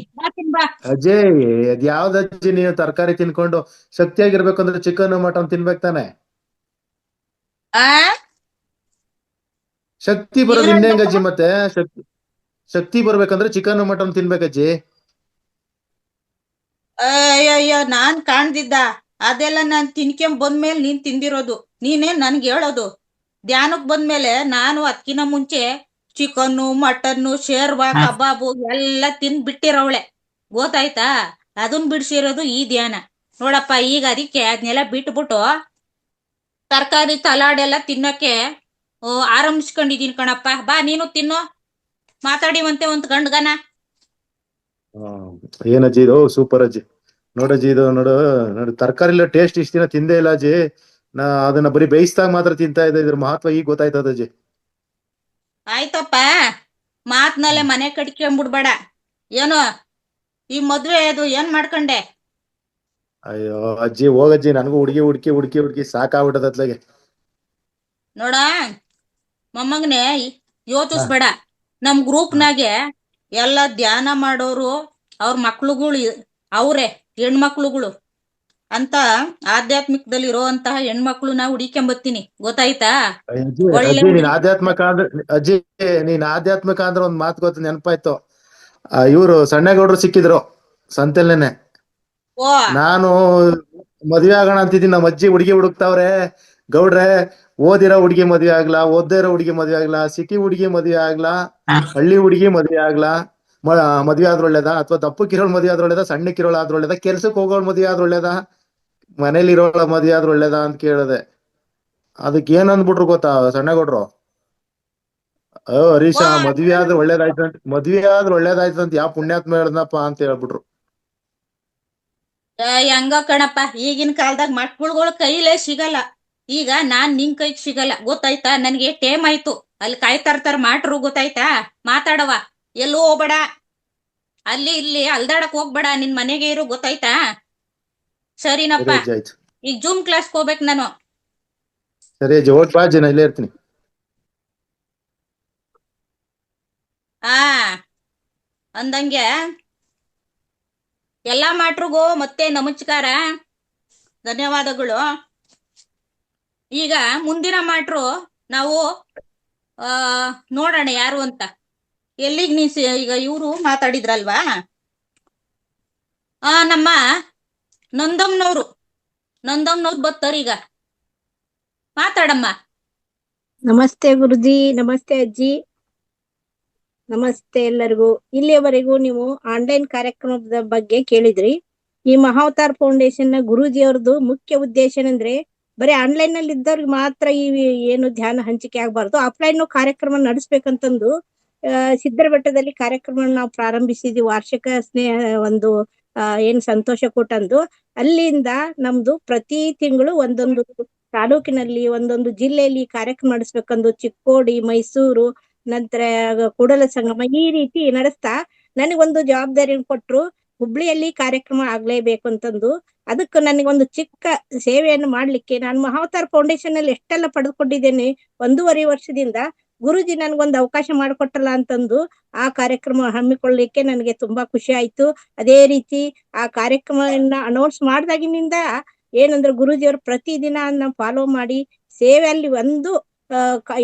ಅಜಯ್, ಅದ್ ಯಾವ್ದಜ್ಜಿ ನೀವು ತರಕಾರಿ ತಿನ್ಕೊಂಡು ಶಕ್ತಿಯಾಗಿರ್ಬೇಕಂದ್ರೆ ಚಿಕನ್ ಮಟನ್ ತಿನ್ಬೇಕು ತಾನೆ? ಶಕ್ತಿ ಬರೋದು ಇನ್ನೇಂಗಜ್ಜಿ? ಮತ್ತೆ ಶಕ್ತಿ ಬರ್ಬೇಕಂದ್ರೆ ಚಿಕನ್ ಮಟನ್ ತಿನ್ಬೇಕಜ್ಜಿ. ಅಯ್ಯಯ್ಯ, ನಾನ್ ಕಾಣ್ದಿದ್ದ ಅದೆಲ್ಲ ನಾನ್ ಬಂದ್ಮೇಲೆ ನೀನ್ ತಿಂದಿರೋದು. ನೀನೇನ್ ನನ್ಗೆ ಹೇಳೋದು? ಧ್ಯಾನಕ್ ಬಂದ್ಮೇಲೆ ನಾನು ಅದಕ್ಕಿಂತ ಮುಂಚೆ ಚಿಕನ್ನು ಮಟನ್ನು ಶೇರ್ವಾ ಕಬಾಬು ಎಲ್ಲ ತಿಂದ್ಬಿಟ್ಟಿರೋವಳೆ, ಗೊತ್ತಾಯ್ತಾ? ಅದನ್ ಬಿಡ್ಸಿರೋದು ಈ ಧ್ಯಾನ ನೋಡಪ್ಪ. ಈಗ ಅದಕ್ಕೆ ಅದನ್ನೆಲ್ಲ ಬಿಟ್ಬಿಟ್ಟು ತರಕಾರಿ ಸಲಾಡ್ ತಿನ್ನಕ್ಕೆ ಆರಂಭಿಸ್ಕೊಂಡಿದೀನಿ ಕಣಪ್ಪ. ಬಾ ನೀನು ತಿನ್ನು, ಮಾತಾಡಿವಂತೆ ಒಂದ್ ಗಂಡ್ಗನ. ಏನಜ್ಜಿ ಇದು? ಸೂಪರ್ ಅಜ್ಜಿ. ನೋಡಜ್ಜಿ, ಇದು ನೋಡು ತರಕಾರಿ ಎಲ್ಲ ಟೇಸ್ಟ್ ಇಷ್ಟ ದಿನ ತಿಂದೇ ಇಲ್ಲ ಅಜ್ಜಿ. ನಾ ಅದನ್ನ ಬರೀ ಬೇಯಿಸ್ದಾಗ ಮಾತ್ರ ತಿಂತಾ ಇದ್ದೆ, ಇದ್ರ ಮಹತ್ವ ಈಗ ಗೊತ್ತಾಯ್ತದ ಅಜ್ಜಿ. ಆಯ್ತಪ್ಪ, ಮಾತ್ನಲ್ಲೇ ಮನೆ ಕಟ್ಕೊಂಡ್ಬಿಡ್ಬೇಡ. ಏನೋ ಈ ಮದ್ವೆ ಅದು ಏನ್ ಮಾಡ್ಕೊಂಡೆ? ಅಯ್ಯೋ ಅಜ್ಜಿ, ಹೋಗಜ್ಜಿ, ನನಗೂ ಹುಡುಕಿ ಸಾಕಾಗ್ಬಿಟ್ಟದತ್ಲಾಗೆ. ನೋಡ ಮೊಮ್ಮಗನೆ, ಯೋಚಿಸ್ಬೇಡ. ನಮ್ ಗ್ರೂಪ್ನಾಗೆ ಎಲ್ಲ ಧ್ಯಾನ ಮಾಡೋರು ಅವ್ರ ಮಕ್ಳುಗಳು ಅವ್ರೆ, ಹೆಣ್ಮಕ್ಳುಗಳು ಅಂತ ಆಧ್ಯಾತ್ಮಿಕದಲ್ಲಿ ಇರೋಂತಹ ಹೆಣ್ಮಕ್ಳು ನಾವು ಹುಡಿಕೊಂಬತ್ತೀನಿ, ಗೊತ್ತಾಯ್ತಾ? ನೀನ್ ಆಧ್ಯಾತ್ಮಿಕ ಅಂದ್ರೆ ಅಜ್ಜಿ, ನೀನ್ ಆಧ್ಯಾತ್ಮಿಕ ಅಂದ್ರೆ ಒಂದ್ ಮಾತು ಗೊತ್ತ ನೆನಪಾಯ್ತು. ಇವ್ರು ಸಣ್ಣಗೌಡ್ರು ಸಿಕ್ಕಿದ್ರು ಸಂತೆಲ್ನೇನೆ. ನಾನು ಮದ್ವೆ ಆಗೋಣ ಅಂತಿದ್ದೀನಿ, ನಮ್ಮ ಅಜ್ಜಿ ಹುಡುಗಿ ಹುಡುಕ್ತಾವ್ರೆ, ಗೌಡ್ರೆ, ಓದಿರೋ ಹುಡುಗಿ ಮದ್ವೆ ಆಗ್ಲಾ, ಓದ್ದೇ ಇರೋ ಹುಡುಗಿ ಮದ್ವೆ ಆಗ್ಲಾ, ಸಿಟಿ ಹುಡುಗಿ ಮದ್ವೆ ಆಗ್ಲಾ, ಹಳ್ಳಿ ಹುಡುಗಿ ಮದ್ವೆ ಆಗ್ಲಾ, ಮದ್ವೆ ಆದ್ರ ಒಳ್ಳೇದ, ಅಥವಾ ದಪ್ಪಕ್ಕಿರೋಳ್ ಮದ್ವೆ ಆದ್ರ ಒಳ್ಳೇದ, ಸಣ್ಣಕ್ಕಿರೋಳ್ ಆದ್ರ ಒಳ್ಳೇದ, ಕೆಲ್ಸಕ್ಕೆ ಹೋಗೋಳ್ ಮದ್ವೆ ಆದ್ರ ಒಳ್ಳೇದ, ಮನೇಲಿ ಇರೋಳ ಮದ್ವೆ ಆದ್ರ ಒಳ್ಳೇದ ಅಂತ ಕೇಳಿದೆ. ಅದಕ್ಕೆ ಏನ್ ಅಂದ್ಬಿಟ್ರು ಗೊತ್ತಾ ಸಣ್ಣಗೌಡ್ರು? ಹರೀಶ, ಮದ್ವೆ ಆದ್ರೆ ಒಳ್ಳೇದಾಯ್ತು ಅಂತ ಯಾವ ಪುಣ್ಯಾತ್ಮ ಹೇಳ್ದಪ್ಪ ಅಂತ ಹೇಳ್ಬಿಟ್ರು. ಹೆಂಗ ಕಣಪ್ಪ, ಈಗಿನ ಕಾಲದಾಗ ಮಕ್ಳುಗಳು ಕೈಲೇ ಸಿಗಲ್ಲ. ಈಗ ನಾನ್ ನಿನ್ ಕೈಗ್ ಸಿಗಲ್ಲ, ಗೊತ್ತಾಯ್ತಾ? ನನ್ಗೆ ಟೇಮ್ ಆಯ್ತು, ಅಲ್ಲಿ ಕಾಯ್ತಾ ಇರ್ತಾರ ಮಾಡ್ರು, ಗೊತ್ತಾಯ್ತಾ? ಮಾತಾಡವ, ಎಲ್ಲೂ ಹೋಗ್ಬೇಡ, ಅಲ್ಲಿ ಇಲ್ಲಿ ಅಲ್ದಾಡಕ್ ಹೋಗ್ಬೇಡ, ನಿನ್ ಮನೆಗೆ ಇರು, ಗೊತ್ತಾಯ್ತಾ? ಸರಿನಪ್ಪ, ಸರಿ ಅಜ್ಜಿ, ಆಯ್ತು. ಈಗ ಜೂಮ್ ಕ್ಲಾಸ್ಗೆ ಹೋಗ್ಬೇಕು ನಾನು. ಸರಿ ಅಜ್ಜಿ, ಓಟ್ ಬಾ ಅಜ್ಜಿ, ನಾ ಇಲ್ಲೇ ಇರ್ತೀನಿ. ಅಂದಂಗೆ ಎಲ್ಲಾ ಮಾಡ್ರಿಗೂ ಮತ್ತೆ ನಮಸ್ಕಾರ, ಧನ್ಯವಾದಗಳು. ಈಗ ಮುಂದಿನ ಮಾಡ್ರು ನಾವು ನೋಡೋಣ ಯಾರು ಅಂತ. ಎಲ್ಲಿಗ್ ಈಗ ಇವರು ಮಾತಾಡಿದ್ರಲ್ವಾ, ನಮ್ಮ ನಂದಮ್ನವ್ರು ಬರ್ತಾರ, ಈಗ ಮಾತಾಡಮ್ಮ. ನಮಸ್ತೆ ಗುರುಜಿ, ನಮಸ್ತೆ ಅಜ್ಜಿ, ನಮಸ್ತೆ ಎಲ್ಲರಿಗೂ. ಇಲ್ಲಿಯವರೆಗೂ ನೀವು ಆನ್ಲೈನ್ ಕಾರ್ಯಕ್ರಮದ ಬಗ್ಗೆ ಕೇಳಿದ್ರಿ. ಈ ಮಹಾವತಾರ್ ಫೌಂಡೇಶನ್ ನ ಗುರೂಜಿ ಅವ್ರದ್ದು ಮುಖ್ಯ ಉದ್ದೇಶ ಏನಂದ್ರೆ, ಬರೀ ಆನ್ಲೈನ್ ನಲ್ಲಿ ಇದ್ದವ್ರಿಗೆ ಮಾತ್ರ ಈ ಏನು ಧ್ಯಾನ ಹಂಚಿಕೆ ಆಗ್ಬಾರ್ದು, ಆಫ್ಲೈನ್ ಕಾರ್ಯಕ್ರಮ ನಡೆಸ್ಬೇಕಂತಂದು ಸಿದ್ದರಬೆಟ್ಟದಲ್ಲಿ ಕಾರ್ಯಕ್ರಮ ನಾವು ಪ್ರಾರಂಭಿಸಿದ್ವಿ. ವಾರ್ಷಿಕ ಸ್ನೇಹ ಒಂದು ಏನ್ ಸಂತೋಷ ಕೂಟಂದು. ಅಲ್ಲಿಂದ ನಮ್ದು ಪ್ರತಿ ತಿಂಗಳು ಒಂದೊಂದು ತಾಲೂಕಿನಲ್ಲಿ, ಒಂದೊಂದು ಜಿಲ್ಲೆಯಲ್ಲಿ ಕಾರ್ಯಕ್ರಮ ನಡೆಸ್ಬೇಕಂದು ಚಿಕ್ಕೋಡಿ, ಮೈಸೂರು, ನಂತರ ಕೂಡಲ ಸಂಗಮ, ಈ ರೀತಿ ನಡೆಸ್ತಾ ನನಗೊಂದು ಜವಾಬ್ದಾರಿ ಕೊಟ್ರು, ಹುಬ್ಳಿಯಲ್ಲಿ ಕಾರ್ಯಕ್ರಮ ಆಗ್ಲೇಬೇಕು ಅಂತಂದು. ಅದಕ್ಕೆ ನನಗೊಂದು ಚಿಕ್ಕ ಸೇವೆಯನ್ನು ಮಾಡ್ಲಿಕ್ಕೆ ನಾನು ಮಹಾವತಾರ್ ಫೌಂಡೇಶನ್ ಅಲ್ಲಿ ಎಷ್ಟೆಲ್ಲ ಪಡೆದುಕೊಂಡಿದ್ದೇನೆ 1.5 ವರ್ಷದಿಂದ. ಗುರುಜಿ ನನ್ಗೊಂದು ಅವಕಾಶ ಮಾಡಿಕೊಟ್ಟಲ್ಲ ಅಂತಂದು ಆ ಕಾರ್ಯಕ್ರಮ ಹಮ್ಮಿಕೊಳ್ಳಲಿಕ್ಕೆ ನನಗೆ ತುಂಬಾ ಖುಷಿ ಆಯ್ತು. ಅದೇ ರೀತಿ ಆ ಕಾರ್ಯಕ್ರಮವನ್ನ ಅನೌನ್ಸ್ ಮಾಡ್ದಾಗಿನಿಂದ ಏನಂದ್ರೆ ಗುರೂಜಿಯವರು ಪ್ರತಿದಿನ ಅದನ್ನ ಫಾಲೋ ಮಾಡಿ ಸೇವೆಯಲ್ಲಿ ಒಂದು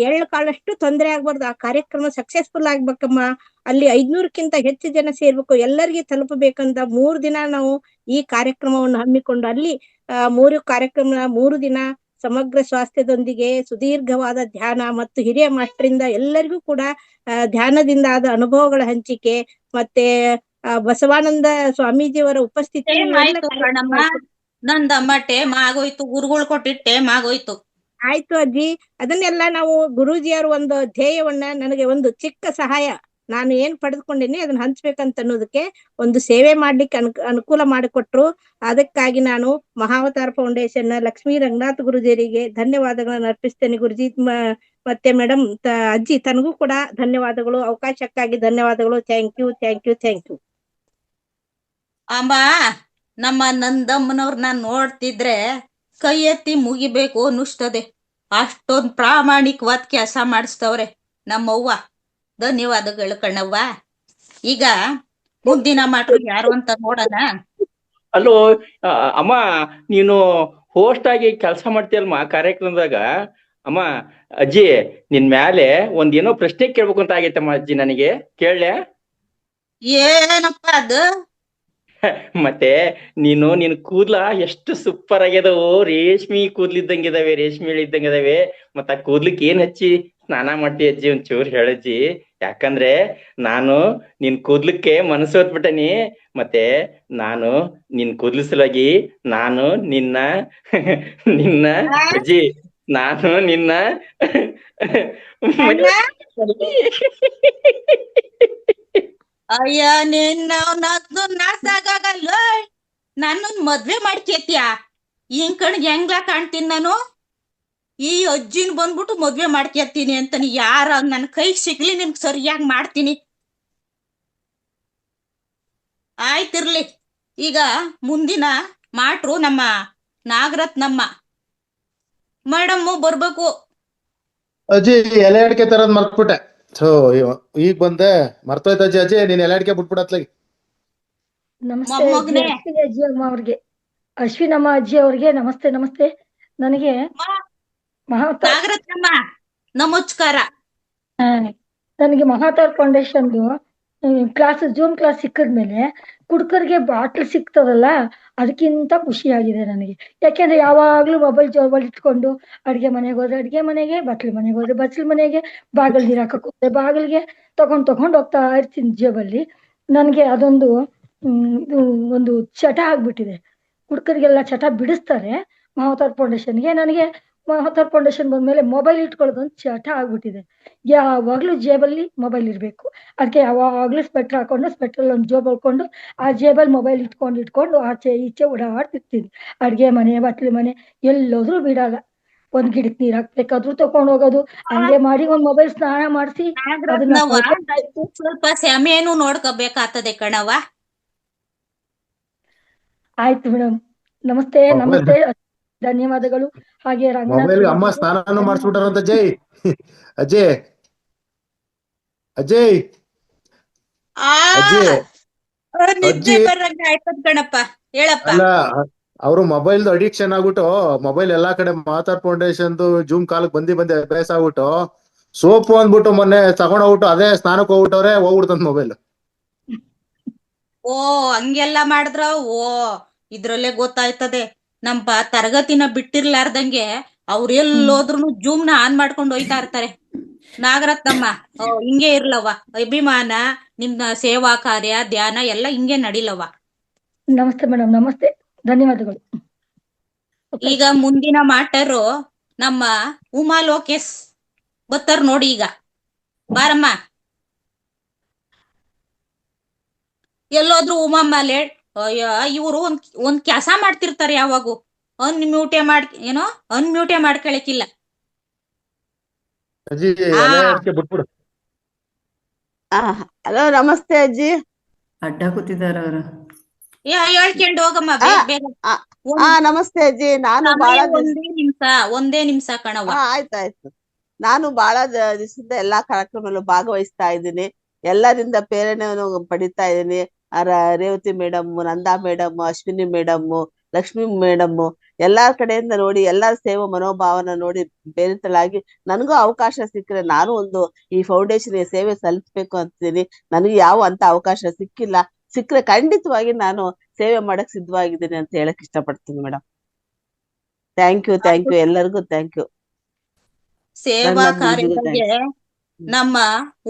ಎಳ್ಳು ಕಾಳಷ್ಟು ತೊಂದರೆ ಆಗ್ಬಾರ್ದು, ಆ ಕಾರ್ಯಕ್ರಮ ಸಕ್ಸಸ್ಫುಲ್ ಆಗ್ಬೇಕಮ್ಮ, ಅಲ್ಲಿ 500ಕ್ಕಿಂತ ಹೆಚ್ಚು ಜನ ಸೇರ್ಬೇಕು, ಎಲ್ಲರಿಗೆ ತಲುಪಬೇಕಂತ 3 ದಿನ ನಾವು ಈ ಕಾರ್ಯಕ್ರಮವನ್ನು ಹಮ್ಮಿಕೊಂಡು ಅಲ್ಲಿ 3 ಕಾರ್ಯಕ್ರಮ 3 ದಿನ ಸಮಗ್ರ ಸ್ವಾಸ್ಥ್ಯದೊಂದಿಗೆ ಸುದೀರ್ಘವಾದ ಧ್ಯಾನ ಮತ್ತು ಹಿರಿಯ ಮಾಸ್ಟರಿಂದ ಎಲ್ಲರಿಗೂ ಕೂಡ ಧ್ಯಾನದಿಂದ ಆದ ಅನುಭವಗಳ ಹಂಚಿಕೆ, ಮತ್ತೆ ಬಸವಾನಂದ ಸ್ವಾಮೀಜಿಯವರ ಉಪಸ್ಥಿತಿ. ನಂದಮ್ಮ ಟೇಮ್ ಆಗೋಯ್ತು, ಗುರುಗಳು ಕೊಟ್ಟಿಟ್ಟು ಟೇಮ್ ಆಗೋಯ್ತು. ಆಯ್ತು ಅಜ್ಜಿ, ಅದನ್ನೆಲ್ಲ ನಾವು ಗುರೂಜಿಯವರ ಒಂದು ಧ್ಯೇಯವನ್ನ, ನನಗೆ ಒಂದು ಚಿಕ್ಕ ಸಹಾಯ ನಾನು ಏನ್ ಪಡೆದುಕೊಂಡಿನಿ ಅದನ್ನ ಹಂಚ್ಬೇಕಂತ ಅನ್ನೋದಕ್ಕೆ ಒಂದು ಸೇವೆ ಮಾಡ್ಲಿಕ್ಕೆ ಅನುಕೂಲ ಮಾಡಿಕೊಟ್ರು. ಅದಕ್ಕಾಗಿ ನಾನು ಮಹಾವತಾರ್ ಫೌಂಡೇಶನ್ ಲಕ್ಷ್ಮೀ ರಂಗನಾಥ್ ಗುರುಜಿಯರಿಗೆ ಧನ್ಯವಾದಗಳನ್ನು ಅರ್ಪಿಸ್ತೇನೆ. ಗುರುಜಿ ಮತ್ತೆ ಮೇಡಮ್ ಅಜ್ಜಿ ತನಗೂ ಕೂಡ ಧನ್ಯವಾದಗಳು, ಅವಕಾಶಕ್ಕಾಗಿ ಧನ್ಯವಾದಗಳು. Thank you, thank you, thank you. ಅಮ್ಮ, ನಮ್ಮ ನಂದಮ್ಮನವ್ರನ್ನ ನೋಡ್ತಿದ್ರೆ ಕೈ ಎತ್ತಿ ಮುಗಿಬೇಕು ಅನ್ನಿಸ್ತದೆ, ಅಷ್ಟೊಂದು ಪ್ರಾಮಾಣಿಕವಾದ ಕೆಲಸ ಮಾಡಿಸ್ತವ್ರೆ ನಮ್ಮವ್ವ. ಧನ್ಯವಾದಗಳು ಕಣವ್ವ. ಈಗ ಮುಂದಿನ ಮಾತು ಯಾರು ಅಂತ ನೋಡೋಣ. ಅಲ್ಲೋ ಅಮ್ಮ, ನೀನು ಹೋಸ್ಟ್ ಆಗಿ ಕೆಲಸ ಮಾಡ್ತೀಯಲ್ಮ ಕಾರ್ಯಕ್ರಮದಾಗ. ಅಮ್ಮ ಅಜ್ಜಿ, ನಿನ್ ಮ್ಯಾಲೆ ಒಂದೇನೋ ಪ್ರಶ್ನೆ ಕೇಳ್ಬೇಕು ಅಂತ ಆಗೈತಮ್ಮ ಅಜ್ಜಿ, ನನಗೆ ಕೇಳಲೆ? ಏನಪ್ಪ ಅದು? ಮತ್ತೆ ನಿನ್ ಕೂದ್ಲ ಎಷ್ಟು ಸೂಪರ್ ಆಗ್ಯದವು, ರೇಷ್ಮಿ ಕೂದ್ಲಿದ್ದಂಗಿದಾವೆ, ರೇಷ್ಮಿ ಇದ್ದಂಗಿದಾವೆ. ಮತ್ತ ಆ ಕೂದ್ಲಿಕ್ ಏನ್ ಹಚ್ಚಿ ಸ್ನಾನ ಮಾಡ್ತೀಯ ಅಜ್ಜಿ, ಒಂಚೂರು ಹೇಳಜ್ಜಿ. ಯಾಕಂದ್ರೆ ನಾನು ನಿನ್ ಕೂದ್ಲಕ್ಕೆ ಮನಸ್ಸು ಹೊತ್ಬಿಟ್ಟನಿ. ಮತ್ತೆ ನಾನು ನಿನ್ ಕೂದ್ಲ ಸಲುವಾಗಿ ನಾನು ನಿನ್ನ ಅಜ್ಜಿ, ನಾನು ನಿನ್ನ ಅಯ್ಯ, ನಿನ್ನ ನಾಸಾಗಲ್ಲ, ನನ್ನ ಮದ್ವೆ ಮಾಡ್ಕೇತಿಯ? ಹಿಂಗ್ ಕಣ್ಗೆ ಹೆಂಗ್ಲಾ ಕಾಣ್ತೀನಿ ನಾನು? ಈ ಅಜ್ಜಿನ ಬಂದ್ಬಿಟ್ಟು ಮದ್ವೆ ಮಾಡ್ಕೇತೀನಿ ಅಂತ ಯಾರ ನನ್ನ ಕೈ ಸಿಗ್ಲಿ ನಿಮ್ಗೆ ಸರಿಯಾಗಿ ಮಾಡ್ತೀನಿ. ಆಯ್ತಿರ್ಲಿ. ಈಗ ಮುಂದಿನ ಮಾಟ್ರು ನಮ್ಮ ನಾಗರತ್ನಮ್ಮ ಮೇಡಮ್ ಬರ್ಬೇಕು. ಅಜ್ಜಿ, ಎಲೆ ಅಡಿಕೆ ತರದ್ ಮರ್ತ್ಬಿಟ್ಟೆ. ಥೋ, ಈಗ ಬಂದೆ, ಮರ್ತೋಯ್ತು ಅಜ್ಜಿ. ಅಜ್ಜಿ, ನೀನ್ ಎಲೆ ಅಡಿಕೆ ಬಿಟ್ಬಿಡತ್ಲಾಗಿ. ನಮಸ್ತೆ ಅಜ್ಜಿ ಅಮ್ಮ ಅವ್ರಿಗೆ, ಅಶ್ವಿನಮ್ಮ ಅಜ್ಜಿ ಅವ್ರಿಗೆ ನಮಸ್ತೆ. ನಮಸ್ತೆ. ನನಗೆ ನಾಗರತ್ನಮ್ಮ ನಮಸ್ಕಾರ. ನನಗೆ Mahavatar foundation class zoom class ಸಿಕ್ಕದ್ಮೇಲೆ ಕುಡ್ಕರ್ಗೆ ಬಾಟ್ಲ್ ಸಿಗ್ತದಲ್ಲ, ಅದಕ್ಕಿಂತ ಖುಷಿಯಾಗಿದೆ ನನಗೆ. ಯಾಕೆಂದ್ರೆ ಯಾವಾಗ್ಲೂ ಮೊಬೈಲ್ ಜೋಬಲ್ಲಿ ಇಟ್ಕೊಂಡು ಅಡ್ಗೆ ಮನೆಗೆ ಹೋದ್ರೆ ಅಡ್ಗೆ ಮನೆಗೆ, ಬಟ್ಲು ಮನೆಗೆ ಹೋದ್ರೆ ಬಟ್ಲು ಮನೆಗೆ, ಬಾಗಿಲು ನೀರ್ ಹಾಕಕ್ ಹೋದ್ರೆ ಬಾಗಿಲಿಗೆ ತಗೊಂಡ್ ಹೋಗ್ತಾ ಇರ್ತೀನಿ ಜೇಬಲ್ಲಿ. ನನಗೆ ಅದೊಂದು ಇದು ಒಂದು ಚಟ ಆಗ್ಬಿಟ್ಟಿದೆ. ಹುಡುಗರಿಗೆಲ್ಲ ಚಟ ಬಿಡಿಸ್ತಾರೆ ಮಹಾವತಾರ್ ಫೌಂಡೇಶನ್ಗೆ. ನನಗೆ ಮಹಾವತಾರ್ ಫೌಂಡೇಶನ್ ಬಂದ್ಮೇಲೆ ಮೊಬೈಲ್ ಇಟ್ಕೊಳ್ಳೋದೊಂದು ಚಟ ಆಗ್ಬಿಟ್ಟಿದೆ. ಯಾವಾಗ್ಲೂ ಜೇಬಲ್ಲಿ ಮೊಬೈಲ್ ಇರ್ಬೇಕು. ಅದಕ್ಕೆ ಯಾವಾಗ್ಲೂ ಸ್ವೆಟರ್ ಹಾಕೊಂಡು ಸ್ವೆಟರ್ ಒಂದು ಜೋಬ್ ಹಾಕೊಂಡು ಆ ಜೇಬಲ್ಲಿ ಮೊಬೈಲ್ ಇಟ್ಕೊಂಡು ಆಚೆ ಈಚೆ ಓಡಾಡ್ತಿರ್ತೀನಿ. ಅಡ್ಗೆ ಮನೆ, ಬಟ್ಲು ಮನೆ ಎಲ್ಲೋದ್ರೂ ಬಿಡಲ್ಲ. ಒಂದ್ ಗಿಡಕ್ಕೆ ನೀರ್ ಹಾಕ್ಬೇಕಾದ್ರೂ ತಕೊಂಡ್ ಹೋಗೋದು, ಹಂಗೆ ಮಾಡಿ ಒಂದ್ ಮೊಬೈಲ್ ಸ್ನಾನ ಮಾಡಿಸಿ ಅದನ್ನ ನಾಗರತ್ನವ್ವ, ಸ್ವಲ್ಪ ಸಮಯನು ನೋಡ್ಕೋಬೇಕಾಗ್ತದೆ ಕಣವ್ವ. ಆಯ್ತು ಮೇಡಮ್. ನಮಸ್ತೆ ನಮಸ್ತೆ, ಧನ್ಯವಾದಗಳು. ಹಾಗೆ ರಂಗನಾಥ್ ಮೊಬೈಲ್ ಅಮ್ಮ ಸ್ನಾನನು ಮಾಡಿಸ್ಬಿಟ್ಟಾರಂತ. ಅಜಯ್ ಅಜಯ್ ಅಜಯ್ ಆ ಅಜ್ಜಿ ನಿದ್ದೆ ಅಜ್ಜಿ ಬರಂಗ ಆಯ್ತದ ಕಣಪ್ಪ, ಹೇಳಪ್ಪ. ಅಲ್ಲ, ಅವರು ಮೊಬೈಲ್ ಅಡಿಕ್ಷನ್ ಆಗ್ಬಿಟ್ಟು ಮೊಬೈಲ್ ಎಲ್ಲಾ ಕಡೆ ಮಾತಾರ್ ಫೌಂಡೇಶನ್ ಜೂಮ್ ಕಾಲಕ್ ಬಂದಿ ಅಭ್ಯಾಸ ಆಗ್ಬಿಟ್ಟು ಸೋಪು ಅಂದ್ಬಿಟ್ಟು ಮೊನ್ನೆ ತಗೊಂಡೋಗ್ಬಿಟ್ಟು ಅದೇ ಸ್ನಾನಕ್ಕೆ ಹೋಗ್ಬಿಟ್ಟವ್ರೆ, ಹೋಗ್ಬಿಡ್ತಂತ ಮೊಬೈಲ್. ಓ ಹಂಗೆಲ್ಲ ಮಾಡಿದ್ರ ಓ ಇದ್ರಲ್ಲೇ ಗೊತ್ತಾಯ್ತದೆ. ನಮ್ಮ ತರಗತಿನ ಬಿಟ್ಟಿರ್ಲಾರ್ದಂಗೆ ಅವ್ರ ಎಲ್ಲೋದ್ರು ಜೂಮ್ನ ಆನ್ ಮಾಡ್ಕೊಂಡು ಹೋಯ್ತಾ ಇರ್ತಾರೆ. ನಾಗರತ್ನಮ್ಮ, ಹಿಂಗೆ ಇರ್ಲವ್ವ. ಅಭಿಮಾನ, ನಿಮ್ನ ಸೇವಾ ಕಾರ್ಯ, ಧ್ಯಾನ ಎಲ್ಲ ಹಿಂಗೆ ನಡಿಲವ್ವ. ನಮಸ್ತೆ ಮೇಡಮ್, ನಮಸ್ತೆ, ಧನ್ಯವಾದಗಳು. ಈಗ ಮುಂದಿನ ಮಾಟರು ನಮ್ಮ ಉಮಾ ಲೋಕೇಶ್ ಬರ್ತಾರ ನೋಡಿ. ಈಗ ಬಾರಮ್ಮ. ಎಲ್ಲೋದ್ರು ಉಮಮ್ಮ ಲೇಟ್. ಅಯ್ಯ, ಇವ್ರು ಒಂದ್ ಕೆಲಸ ಮಾಡ್ತಿರ್ತಾರೆ ಯಾವಾಗೂ. ಅನ್ಮ್ಯೂಟೇ ಮಾಡ್ಕೊಳಕಿಲ್ಲ. ಅಜ್ಜಿ ಬಿಟ್ಬಿಡು. ಹಲೋ, ನಮಸ್ತೆ ಅಜ್ಜಿ. ಅಡ್ಡ ಕೂತಿದಾರ ಅವರು. ಹೇಳ್ಕೊಂಡು ಹೋಗಮ್ಮ ಬೇಗ ಬೇಗ. ನಮಸ್ತೆ ಅಜ್ಜಿ. ನಾನು ಸಮಯ ಬಹಳ ಒಂದೇ ನಿಮಿಷ ಕಣವ್ವ. ಆಯ್ತಾಯ್ತು. ನಾನು ಬಹಳ ದಿವಸದಿಂದ ಎಲ್ಲಾ ಕಾರ್ಯಕ್ರಮದಲ್ಲೂ ಭಾಗವಹಿಸ್ತಾ ಇದ್ದೀನಿ. ಎಲ್ಲರಿಂದ ಪ್ರೇರಣೆಯನ್ನು ಪಡಿತಾ ಇದ್ದೀನಿ. Revathi madam, Nanda madam, Ashwini madam, Lakshmi madam, ಎಲ್ಲಾರ ಕಡೆಯಿಂದ ನೋಡಿ, ಎಲ್ಲಾರ ಸೇವಾ ಮನೋಭಾವನ ನೋಡಿ ಪ್ರೇರಿತಳಾಗಿ ನನಗೂ ಅವಕಾಶ ಸಿಕ್ಕರೆ ನಾನು ಒಂದು ಈ ಫೌಂಡೇಶನ್ ಸೇವೆ ಸಲ್ಲಿಸ್ಬೇಕು ಅಂತಿದ್ದೀನಿ. ನನಗೆ ಯಾವ ಅಂತ ಅವಕಾಶ ಸಿಕ್ಕಿಲ್ಲ. ಸಿಕ್ಕರೆ ಖಂಡಿತವಾಗಿ ನಾನು ಸೇವೆ ಮಾಡಕ್ ಸಿದ್ಧವಾಗಿದ್ದೀನಿ ಅಂತ ಹೇಳಕ್ ಇಷ್ಟಪಡ್ತೀನಿ ಮೇಡಮ್. ಥ್ಯಾಂಕ್ ಯು ಎಲ್ಲರಿಗೂ ಥ್ಯಾಂಕ್ ಯು. ಸೇವಾ ಕಾರ್ಯಗಳಿಗೆ ನಮ್ಮ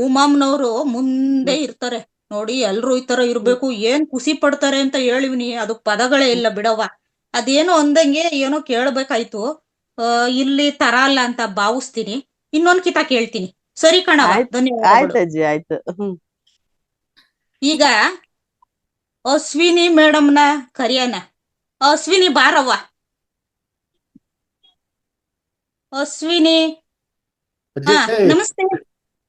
ಉಮಮ್ನವ್ರು ಮುಂದೆ ಇರ್ತಾರೆ ನೋಡಿ. ಎಲ್ರು ಈ ತರ ಇರ್ಬೇಕು, ಏನ್ ಖುಷಿ ಪಡ್ತಾರೆ ಅಂತ ಹೇಳಿವ್ನಿ. ಅದು ಪದಗಳೇ ಇಲ್ಲ ಬಿಡವ್ವ. ಅದೇನೋ ಅಂದಂಗೆ ಏನೋ ಕೇಳ್ಬೇಕಾಯ್ತು. ಇಲ್ಲಿ ತರಲ್ಲ ಅಂತ ಭಾವಿಸ್ತೀನಿ. ಇನ್ನೊಂದ್ ಕಿತ ಕೇಳ್ತೀನಿ. ಸರಿ ಕಣವ, ಧನ್ಯವಾದ. ಆಯ್ತು ಅಜ್ಜಿ, ಆಯ್ತು. ಈಗ ಅಶ್ವಿನಿ ಮೇಡಮ್ನ ಕರಿಯನ. ಅಶ್ವಿನಿ ಬಾರವ್ವ. ಅಶ್ವಿನಿ.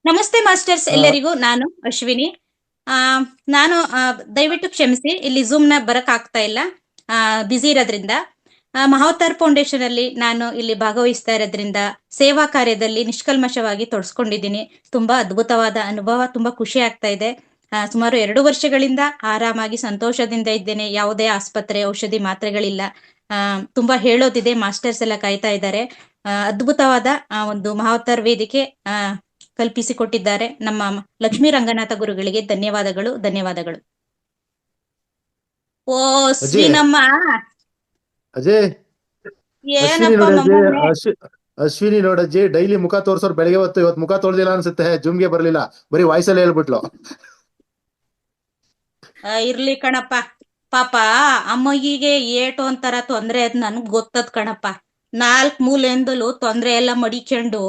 ನಮಸ್ತೆ ಮಾಸ್ಟರ್ಸ್ ಎಲ್ಲರಿಗೂ. ನಾನು ಅಶ್ವಿನಿ. ನಾನು ದಯವಿಟ್ಟು ಕ್ಷಮಿಸಿ, ಇಲ್ಲಿ ಝೂಮ್ ನ ಬರಕ್ ಆಗ್ತಾ ಇಲ್ಲ, ಬ್ಯುಸಿ ಇರೋದ್ರಿಂದ. ಮಹಾವತಾರ್ ಫೌಂಡೇಶನ್ ಅಲ್ಲಿ ನಾನು ಇಲ್ಲಿ ಭಾಗವಹಿಸ್ತಾ ಇರೋದ್ರಿಂದ ಸೇವಾ ಕಾರ್ಯದಲ್ಲಿ ನಿಷ್ಕಲ್ಮಶವಾಗಿ ತೊಡಸ್ಕೊಂಡಿದ್ದೀನಿ. ತುಂಬಾ ಅದ್ಭುತವಾದ ಅನುಭವ, ತುಂಬಾ ಖುಷಿ ಆಗ್ತಾ ಇದೆ. ಸುಮಾರು 2 ವರ್ಷಗಳಿಂದ ಆರಾಮಾಗಿ ಸಂತೋಷದಿಂದ ಇದ್ದೇನೆ. ಯಾವುದೇ ಆಸ್ಪತ್ರೆ ಔಷಧಿ ಮಾತ್ರೆಗಳಿಲ್ಲ. ತುಂಬಾ ಹೇಳೋದಿದೆ, ಮಾಸ್ಟರ್ಸ್ ಎಲ್ಲ ಕಾಯ್ತಾ ಇದ್ದಾರೆ. ಅದ್ಭುತವಾದ ಒಂದು ಮಹಾವತಾರ್ ವೇದಿಕೆ ಕಲ್ಪಿಸಿಕೊಟ್ಟಿದ್ದಾರೆ. ನಮ್ಮ ಲಕ್ಷ್ಮೀ ರಂಗನಾಥ ಗುರುಗಳಿಗೆ ಧನ್ಯವಾದಗಳು. ಓ ಶ್ರೀನಮ್ಮ, ಅಜಯ್ ಏನಪ್ಪ ಅಶ್ವಿನಿ ನೋಡಜ್ಜಿ ಡೈಲಿ ಮುಖ ತೋರ್ಸೋರ್ ಬೆಳಗ್ಗೆ ಹೊತ್ತು. ಇವತ್ತು ಮುಖ ತೋರ್ದಿಲ್ಲ ಅನ್ಸುತ್ತೆ, ಜುಮ್ಗೆ ಬರ್ಲಿಲ್ಲ, ಬರೀ ವಾಯ್ಸಲ್ಲಿ ಹೇಳ್ಬಿಟ್ಲು. ಇರ್ಲಿ ಕಣಪ್ಪ, ಪಾಪ ಅಮ್ಮಗಿಗೆ ಏಟು ಒಂಥರ ತೊಂದ್ರೆ ಅದ್ ನನ್ಗ್ ಗೊತ್ತದ್ ಕಣಪ್ಪ. 4 ಮೂಲೆಯಿಂದಲೂ ತೊಂದ್ರೆ ಎಲ್ಲ ಮಡಿಕೊಂಡು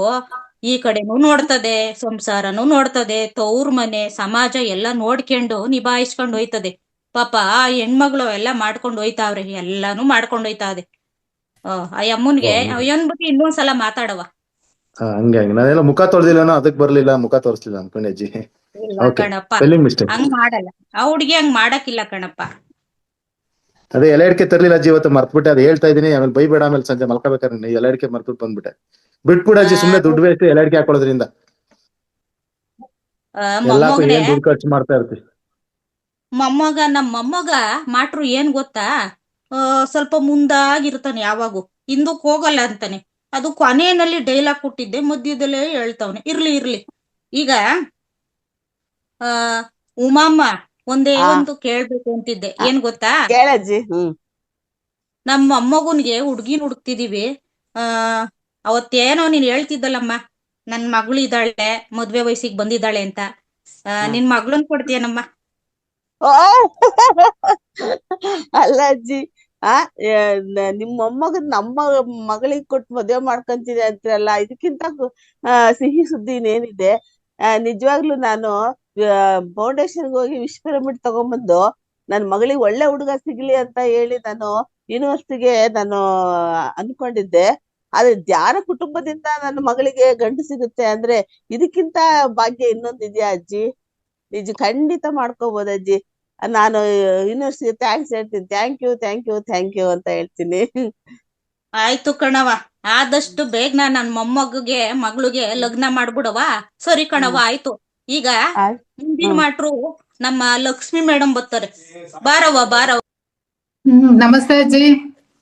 ಈ ಕಡೆನೂ ನೋಡ್ತದೆ, ಸಂಸಾರನೂ ನೋಡ್ತದೆ, ತವ್ರ ಮನೆ ಸಮಾಜ ಎಲ್ಲ ನೋಡ್ಕೊಂಡು ನಿಭಾಯಿಸ್ಕೊಂಡು ಹೋಯ್ತದೆ. ಪಾಪ ಆ ಹೆಣ್ಮಗಳು ಎಲ್ಲ ಮಾಡ್ಕೊಂಡು ಹೋಯ್ತಾವ್ರೆ, ಎಲ್ಲಾನು ಮಾಡ್ಕೊಂಡು ಹೋಯ್ತಾದೆ. ಆ ಅಮ್ಮನ್ಗೆ ಅಯ್ಯನ್ಬಿಟ್ಟು ಇನ್ನೊಂದ್ಸಲ ಮಾತಾಡವ. ಹಂಗೆ ನಾನೆಲ್ಲ ಮುಖ ತೋರ್ದಿಲ್ಲ, ಅದಕ್ ಬರ್ಲಿಲ್ಲ, ಮುಖ ತೋರಿಸ್ಲಿಲ್ಲ ಅನ್ಕೊಂಡೆ ಅಜ್ಜಿ. ಕಣಪ್ಪ, ಹಂಗ್ ಮಾಡಲ್ಲ. ಆ ಹುಡ್ಗಿ ಹಂಗ್ ಮಾಡಕ್ಕಿಲ್ಲ ಕಣಪ್ಪ. ಅದೇ ಎಲೆ ಅಡಿಕೆ ತರ್ಲಿಲ್ಲ ಅಜ್ಜಿ, ಇವತ್ತು ಮರ್ತ್ಬಿಟ್ಟೆ. ಅದ್ ಹೇಳ್ತಾ ಇದೀನಿ, ಆಮೇಲೆ ಬೈಬೇಡ, ಆಮೇಲೆ ಸಂಜೆ ಮಲ್ಕೋಬೇಕಾದ್ರೆ ಎಲೆ ಅಡಿಕೆ ಮರ್ತ್ಬಿಟ್ಟು ಬಂದ್ಬಿಟ್ಟೆ. ಬಿಟ್ಬಿಡ ಅಜ್ಜಿ, ಸುಮ್ನೆ ದುಡ್ಡು ವೇಸ್ಟ್ ಎಲೆ ಅಡಿಕೆ ಹಾಕೊಳ್ಳೋದ್ರಿಂದ. ಎಲ್ಲಾಕು ಏನ್ ದುಡ್ಡು ಖರ್ಚು ಮಾಡ್ತಾ ಇರ್ತೀವಿ. ನಮ್ಮ ಮೊಮ್ಮಗ ಮಾಟ್ರು ಏನ್ ಗೊತ್ತಾ, ಸ್ವಲ್ಪ ಮುಂದಾಗಿರ್ತಾನೆ, ಯಾವಾಗೂ ಹಿಂದಕ್ ಹೋಗಲ್ಲ ಅಂತಾನೆ. ಅದು ಕೊನೆಯಲ್ಲಿ ಡೈಲಾಗ್ ಕೊಟ್ಟಿದ್ದೆ, ಮಧ್ಯದಲ್ಲೇ ಹೇಳ್ತಾವನೆ. ಇರ್ಲಿ. ಈಗ ಉಮಮ್ಮ ಒಂದೇ ಒಂದು ಕೇಳ್ಬೇಕು ಅಂತಿದ್ದೆ. ಏನ್ ಗೊತ್ತಾ, ಕೇಳಜ್ಜಿ. ನಮ್ಮ ಮೊಮ್ಮಗುನ್ಗೆ ಹುಡ್ಗಿನ್ ಹುಡುಕ್ತಿದೀವಿ. ಆ ಅವತ್ತೇನೋ ನೀನ್ ಹೇಳ್ತಿದ್ದಲ್ಲಮ್ಮ, ನನ್ ಮಗಳು ಇದ್ದಾಳೆ, ಮದ್ವೆ ವಯಸ್ಸಿಗೆ ಬಂದಿದ್ದಾಳೆ ಅಂತ. ನಿನ್ ಮಗಳನ್ ಕೊಡ್ತೀಯನಮ್ಮ? ಓ ಅಲ್ಲ ಅಜ್ಜಿ, ನಿಮ್ ಮೊಮ್ಮಗನ್ ನಮ್ಮ ಮಗಳಿಗೆ ಕೊಟ್ಟು ಮದ್ವೆ ಮಾಡ್ಕೊಂತೀನಿ ಅಂತೀರಲ್ಲ, ಇದಕ್ಕಿಂತ ಸಿಹಿ ಸುದ್ದಿ ಇನ್ನೇನಿದೆ? ನಿಜವಾಗ್ಲೂ ನಾನು ಫೌಂಡೇಶನ್ಗೆ ಹೋಗಿ ವಿಶ್ ಪಿರಮಿಡ್ ತಗೊಂಡ್ಬಂದು ನನ್ ಮಗಳಿಗೆ ಒಳ್ಳೆ ಹುಡುಗ ಸಿಗ್ಲಿ ಅಂತ ಹೇಳಿ ನಾನು ಯೂನಿವರ್ಸಿಟಿಗೆ ನಾನು ಅನ್ಕೊಂಡಿದ್ದೆ. ಆದ್ರೆ ಯಾರ ಕುಟುಂಬದಿಂದ ನನ್ನ ಮಗಳಿಗೆ ಗಂಡು ಸಿಗುತ್ತೆ ಅಂದ್ರೆ ಇದಕ್ಕಿಂತ ಭಾಗ್ಯ ಇನ್ನೊಂದಿದ್ಯಾ ಅಜ್ಜಿ? ನಿಜ ಖಂಡಿತ ಮಾಡ್ಕೋಬಹುದು ಅಜ್ಜಿ. ನಾನು ಯೂನಿವರ್ಸಿಟಿ ಥ್ಯಾಂಕ್ಸ್ ಹೇಳ್ತೀನಿ. Thank you thank you thank you ಅಂತ ಹೇಳ್ತೀನಿ. ಆಯ್ತು ಕಣವ, ಆದಷ್ಟು ಬೇಗ ನನ್ ಮೊಮ್ಮಗ್ಗೆ ಮಗಳಿಗೆ ಲಗ್ನ ಮಾಡ್ಬಿಡವ. ಸರಿ ಕಣವ, ಆಯ್ತು. ಈಗ ಮುಂದಿನ ಮಾಟ್ರು ನಮ್ಮ ಲಕ್ಷ್ಮಿ ಮೇಡಮ್ ಬರ್ತಾರೆ. ಬಾರವ್ವ ಬಾರವ್ವ. ನಮಸ್ತೆ ಅಜ್ಜಿ.